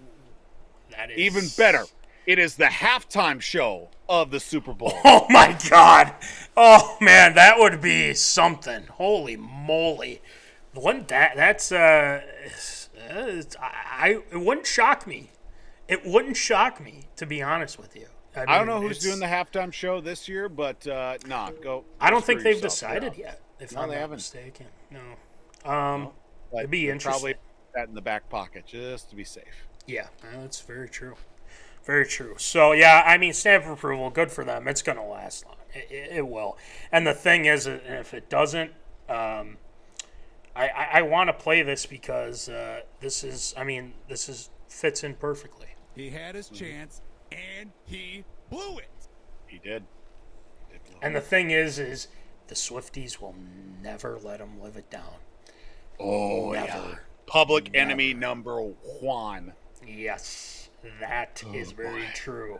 Speaker 2: That is
Speaker 1: even better. It is the halftime show of the Super Bowl.
Speaker 2: Oh my God! Oh man, that would be something. Holy moly! Wouldn't that's it wouldn't shock me. It wouldn't shock me, to be honest with you.
Speaker 1: I don't know who's doing the halftime show this year, but go.
Speaker 2: I don't think they've decided yet. If I'm
Speaker 1: they
Speaker 2: not
Speaker 1: haven't.
Speaker 2: mistaken, no. It'd be interesting.
Speaker 1: Probably put that in the back pocket just to be safe.
Speaker 2: Yeah, that's very true. Very true. So, yeah, I mean, stamp of approval, good for them. It's going to last long. It will. And the thing is, if it doesn't, I want to play this because this fits in perfectly.
Speaker 8: He had his chance, and he blew it.
Speaker 1: He did.
Speaker 2: And the thing is the Swifties will never let him live it down.
Speaker 1: Oh,
Speaker 2: never.
Speaker 1: Yeah. Public enemy number one.
Speaker 2: Yes. That is very true.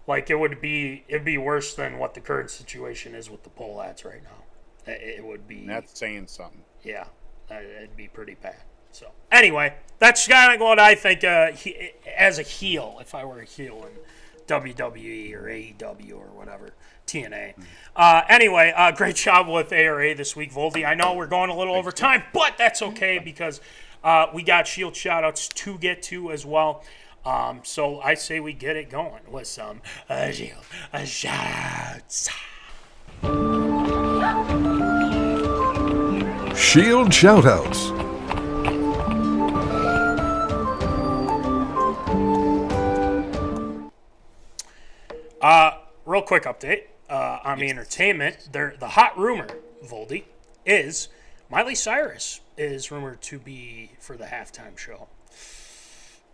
Speaker 2: Like, it'd be worse than what the current situation is with the poll ads right now. It would be.
Speaker 1: That's saying something.
Speaker 2: Yeah, it'd be pretty bad. So anyway, that's kind of what I think. As a heel, if I were a heel in WWE or AEW or whatever, TNA. Anyway, great job with ARA this week, Voldy. I know we're going a little over time, but that's okay because we got Shield shoutouts to get to as well. So I say we get it going with some Shield shoutouts.
Speaker 4: Shield shoutouts.
Speaker 2: Real quick update on the entertainment. The hot rumor, Voldy, is Miley Cyrus is rumored to be for the halftime show.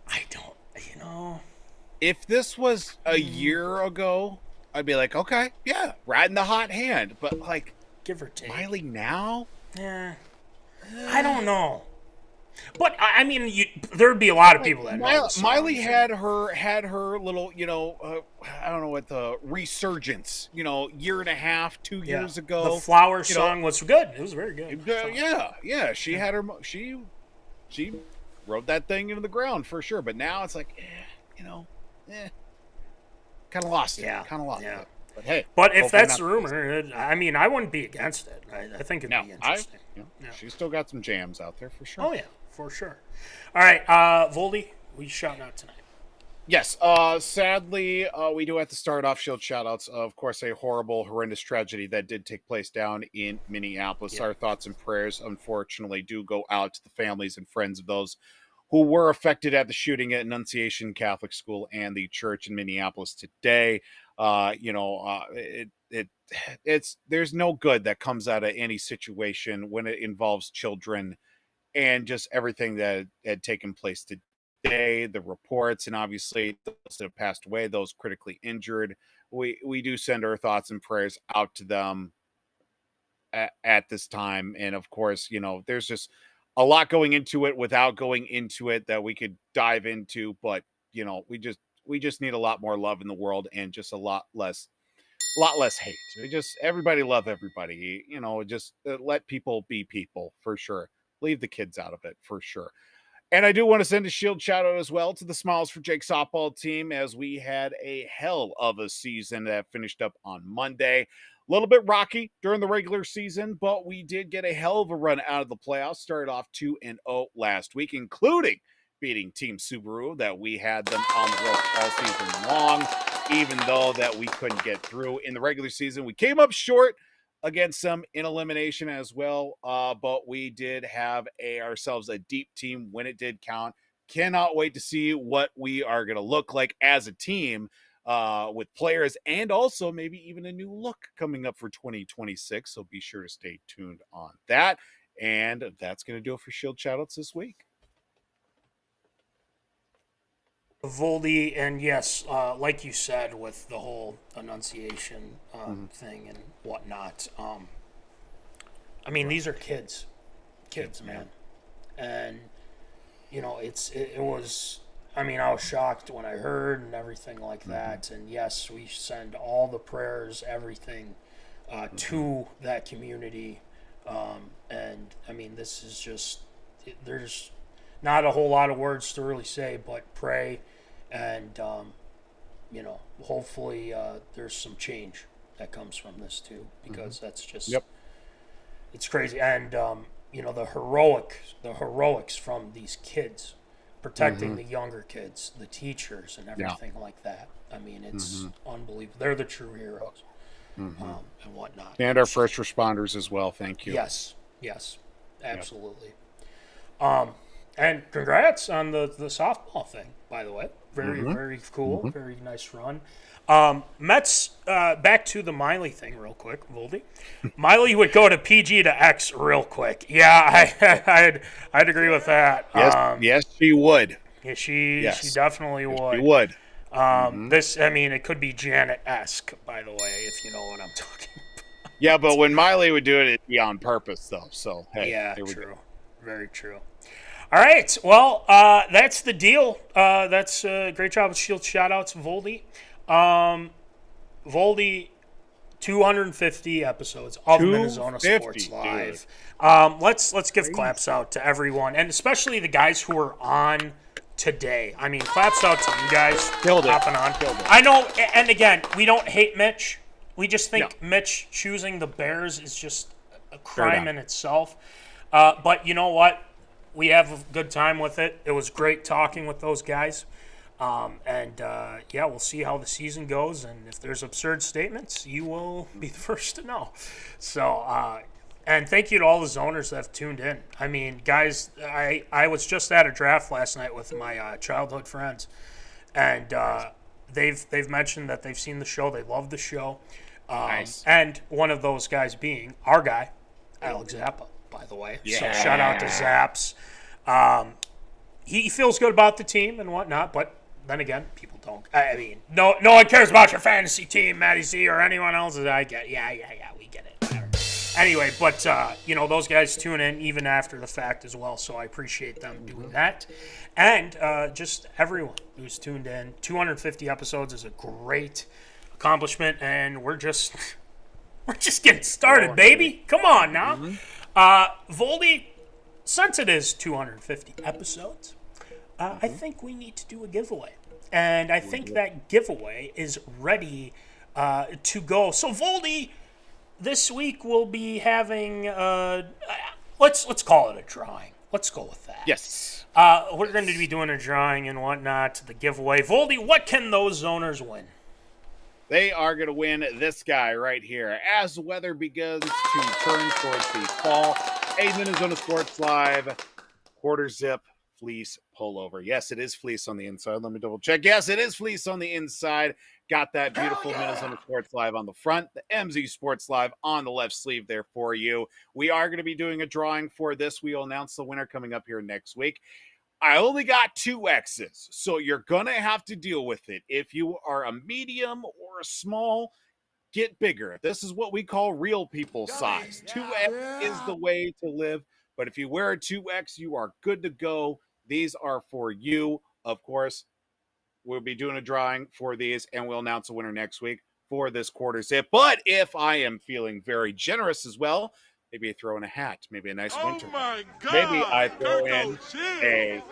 Speaker 2: I don't,
Speaker 1: if this was a year ago, I'd be like, okay, yeah, riding the hot hand. But like,
Speaker 2: give or take.
Speaker 1: Miley now?
Speaker 2: Yeah, I don't know. But I mean, there'd be a lot of people that know
Speaker 1: Miley had her little, I don't know what the resurgence, year and a half, 2 years ago.
Speaker 2: The Flower song was good. It was very good.
Speaker 1: Yeah. She had her. She rode that thing into the ground for sure. But now it's like, kind of lost it. Kind of lost it. But hey,
Speaker 2: if that's the rumor, I mean, I wouldn't be against it. I think it'd be interesting.
Speaker 1: She's still got some jams out there for sure.
Speaker 2: Oh yeah, for sure. All right, Voldy, we shouting out tonight.
Speaker 1: Yes. Sadly, we do have to start off Shield shoutouts. Of course, a horrendous tragedy that did take place down in Minneapolis. Our thoughts and prayers, unfortunately, do go out to the families and friends of those who were affected at the shooting at Annunciation Catholic School and the church in Minneapolis today. It's there's no good that comes out of any situation when it involves children, and just everything that had taken place today, the reports, and obviously those that have passed away, those critically injured. We do send our thoughts and prayers out to them at this time. And of course, there's just a lot going into it without going into it that we could dive into, but we just need a lot more love in the world and just a lot less hate. Everybody love everybody, just let people be people for sure. Leave the kids out of it for sure. And I do want to send a Shield shout out as well to the Smiles for Jake softball team, as we had a hell of a season that finished up on Monday. A little bit rocky during the regular season, but we did get a hell of a run out of the playoffs. Started off 2-0 last week, including beating Team Subaru, that we had them on the rope all season long, even though that we couldn't get through in the regular season. We came up short against them in elimination as well, but we did have ourselves a deep team when it did count. Cannot wait to see what we are going to look like as a team with players, and also maybe even a new look coming up for 2026. So be sure to stay tuned on that. And that's going to do it for Shield shoutouts this week.
Speaker 2: Voldy, and yes, like you said, with the whole Annunciation thing and whatnot. I mean, these are kids, man, and it was. I mean, I was shocked when I heard and everything like that. And yes, we send all the prayers, everything, to that community. And I mean, this is just, there's not a whole lot of words to really say, but pray. And, hopefully there's some change that comes from this too, because that's just, it's crazy. And, the heroics from these kids, protecting the younger kids, the teachers, and everything like that. I mean, it's unbelievable. They're the true heroes, and whatnot.
Speaker 1: And our first responders as well. Thank you.
Speaker 2: Yes, absolutely. And congrats on the softball thing, by the way. Very, very cool. Very nice run. Mets, back to the Miley thing real quick, Voldy. Miley would go to PG to X real quick. Yeah, I'd agree with that.
Speaker 1: Yes, she would.
Speaker 2: Yeah, she definitely would.
Speaker 1: She would.
Speaker 2: This, I mean, it could be Janet-esque, by the way, if you know what I'm talking about.
Speaker 1: Yeah, but when Miley would do it, it'd be on purpose, though. So, hey,
Speaker 2: yeah, true. Very true. All right, well, that's the deal. That's a great job with Shield shout-outs, Voldy. Voldy, 250 episodes of MinneZona Sports Live. Let's give claps out to everyone, and especially the guys who are on today. I mean, claps out to you guys hopping on. I know, and again, we don't hate Mitch. We just think Mitch choosing the Bears is just a crime in itself. But you know what? We have a good time with it. It was great talking with those guys. We'll see how the season goes. And if there's absurd statements, you will be the first to know. So, and thank you to all the zoners that have tuned in. I mean, guys, I was just at a draft last night with my childhood friends. And they've mentioned that they've seen the show. They love the show.
Speaker 1: Nice.
Speaker 2: And one of those guys being our guy, Alex Zappa, by the way. Yeah. So shout out to Zaps. He feels good about the team and whatnot, but then again, people don't. I mean, no one cares about your fantasy team, Matty C, or anyone else's. I get, yeah, we get it. Whatever. Anyway, but those guys tune in even after the fact as well, so I appreciate them doing that, and just everyone who's tuned in. 250 episodes is a great accomplishment, and we're just getting started, baby. Come on now, Voldy. Since it is 250 episodes, I think we need to do a giveaway. And I think that giveaway is ready to go. So, Voldy, this week we'll be having, let's call it a drawing. Let's go with that.
Speaker 1: Yes.
Speaker 2: We're going to be doing a drawing and whatnot, the giveaway. Voldy, what can those zoners win?
Speaker 1: They are going to win this guy right here. As the weather begins to turn towards the fall, a MinneZona Sports Live quarter zip fleece pullover. Yes, it is fleece on the inside. Let me double check. Yes, it is fleece on the inside. Got that beautiful MinneZona Sports Live on the front, the MZ Sports Live on the left sleeve there for you. We are going to be doing a drawing for this. We'll announce the winner coming up here next week. I only got 2 X's, so you're going to have to deal with it. If you are a medium or a small, get bigger. This is what we call real people size. 2X is the way to live, but if you wear a 2X, you are good to go. These are for you. Of course, we'll be doing a drawing for these, and we'll announce a winner next week for this quarter zip. But if I am feeling very generous as well, maybe I throw in a hat, maybe a nice winter hat. Maybe I throw in a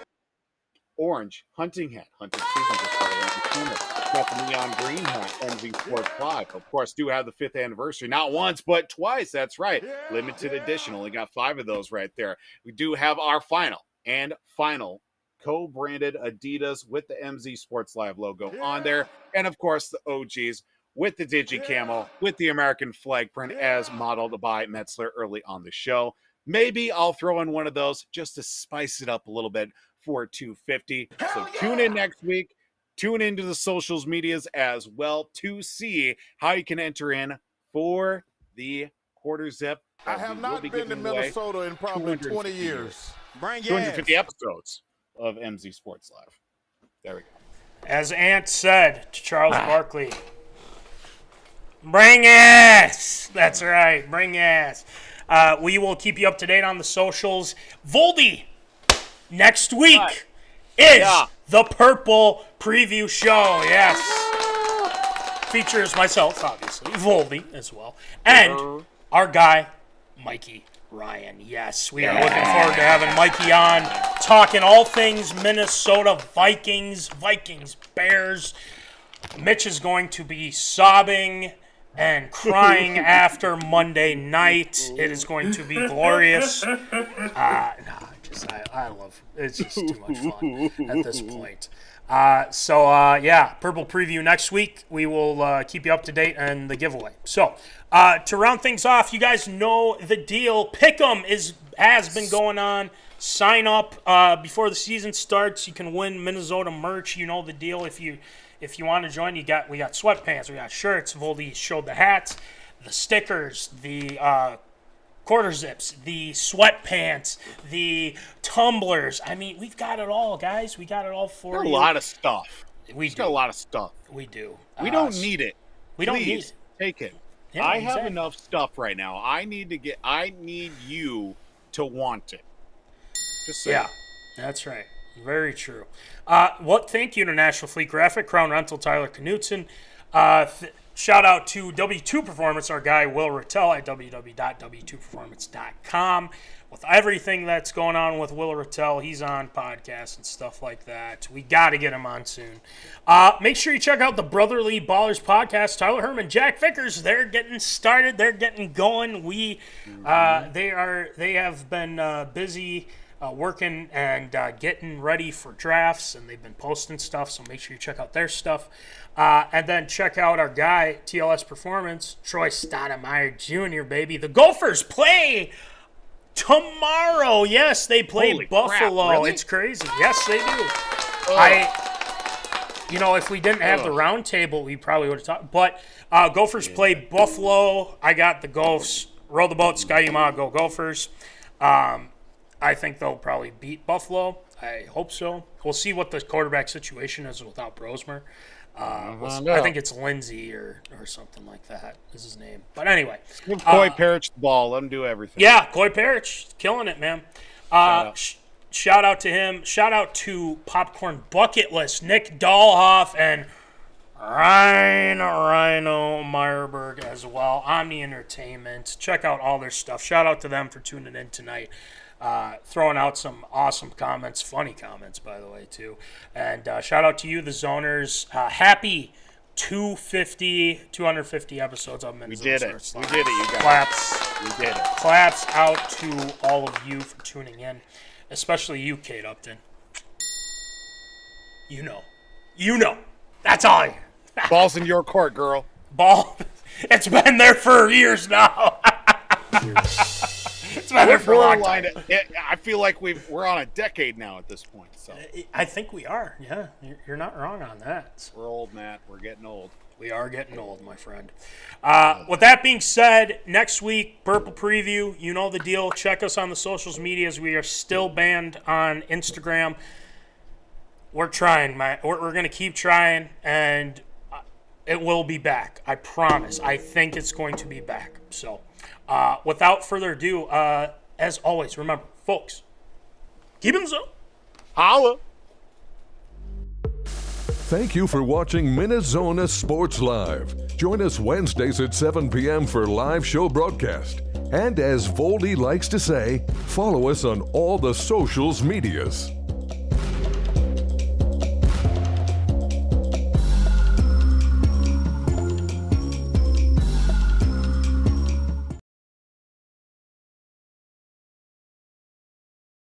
Speaker 1: orange hunting hat. Hunting season just started around the corner. Got the neon green hat, MZ Sports 5. Of course, do have the 5th anniversary. Not once, but twice. That's right. Limited edition. Only got 5 of those right there. We do have our final co-branded Adidas with the MZ Sports Live logo on there. And, of course, the OGs with the Digi Camo, with the American flag print as modeled by Metzler early on the show. Maybe I'll throw in one of those just to spice it up a little bit for 250. So tune in next week. Tune into the socials medias as well to see how you can enter in for the quarter zip.
Speaker 9: I have not been to Minnesota in probably 20 years.
Speaker 1: 250 episodes of MZ Sports Live. There we go.
Speaker 2: As Ant said to Charles Barkley, bring ass. That's right, bring ass. We will keep you up to date on the socials. Voldy, next week is the Purple Preview Show. Yes. Features myself, obviously, Voldy as well, and our guy, Mikey Ryan. Yes, we are looking forward to having Mikey on, talking all things Minnesota Vikings, Bears. Mitch is going to be sobbing and crying after Monday night. It is going to be glorious. I love it. It's just too much fun at this point. Purple Preview next week. We will keep you up to date on the giveaway. So, to round things off, you guys know the deal. Pick'em has been going on. Sign up before the season starts. You can win MinneZona merch. You know the deal. If you want to join, we got sweatpants, we got shirts. Voldy showed the hats, the stickers, the quarter zips, the sweatpants, the tumblers. I mean, we've got it all, guys. We got it all for you.
Speaker 1: A lot of stuff.
Speaker 2: We
Speaker 1: got a lot of stuff.
Speaker 2: We do.
Speaker 1: We don't need it.
Speaker 2: We don't need it.
Speaker 1: Take it.
Speaker 2: Yeah,
Speaker 1: I have enough stuff right now. I need you to want it. Just saying.
Speaker 2: Yeah, that's right. Very true. Thank you to National Fleet Graphic, Crown Rental, Tyler Knutson. Shout out to W2 Performance, our guy Will Rattel at www.w2performance.com. With everything that's going on with Will Rattel, he's on podcasts and stuff like that. We got to get him on soon. Make sure you check out the Brotherly Ballers podcast. Tyler Herman, Jack Vickers, they're getting started. They're getting going. They have been busy working and getting ready for drafts, and they've been posting stuff, so make sure you check out their stuff. And then check out our guy, TLS Performance, Troy Stoudemire Jr., baby. The Gophers play tomorrow. Yes, they play Buffalo.
Speaker 1: Crap, really?
Speaker 2: It's crazy. Yes, they do. If we didn't have the round table, we probably would have talked. But Gophers play Buffalo. I got the Gophs. Row the boat, Sky Yuma, go Gophers. I think they'll probably beat Buffalo. I hope so. We'll see what the quarterback situation is without Brosmer. I think it's Lindsey or something like that is his name. But anyway.
Speaker 1: Give Coy Parrish the ball. Let him do everything.
Speaker 2: Yeah, Coy Parrish, killing it, man. Shout out to him. Shout out to Popcorn Bucket List, Nick Dahlhoff, and Rhino Meyerberg as well. Omni Entertainment. Check out all their stuff. Shout out to them for tuning in tonight. Throwing out some awesome comments, funny comments, by the way, too. And shout out to you, the Zoners. Happy 250 episodes of MinneZona.
Speaker 1: We did it.
Speaker 2: Sports
Speaker 1: We
Speaker 2: Live.
Speaker 1: did it, you guys.
Speaker 2: Claps.
Speaker 1: We did it.
Speaker 2: Claps out to all of you for tuning in, especially you, Kate Upton. You know. That's all.
Speaker 1: Ball's in your court, girl.
Speaker 2: Ball. It's been there for years now. It's been there for a long time.
Speaker 1: I feel like we're on a decade now at this point. So
Speaker 2: I think we are. Yeah, you're not wrong on that.
Speaker 1: we're old, Matt. We're getting old.
Speaker 2: We are getting old, my friend. With that being said, next week, Purple Preview, you know the deal. Check us on the socials medias. We are still banned on Instagram. We're trying, man. We're going to keep trying, and it will be back. I promise. I think it's going to be back. So, without further ado, as always, remember, folks, keep it so.
Speaker 1: Holla.
Speaker 4: Thank you for watching MinneZona Sports Live. Join us Wednesdays at 7 p.m. for live show broadcast. And as Voldy likes to say, follow us on all the socials medias.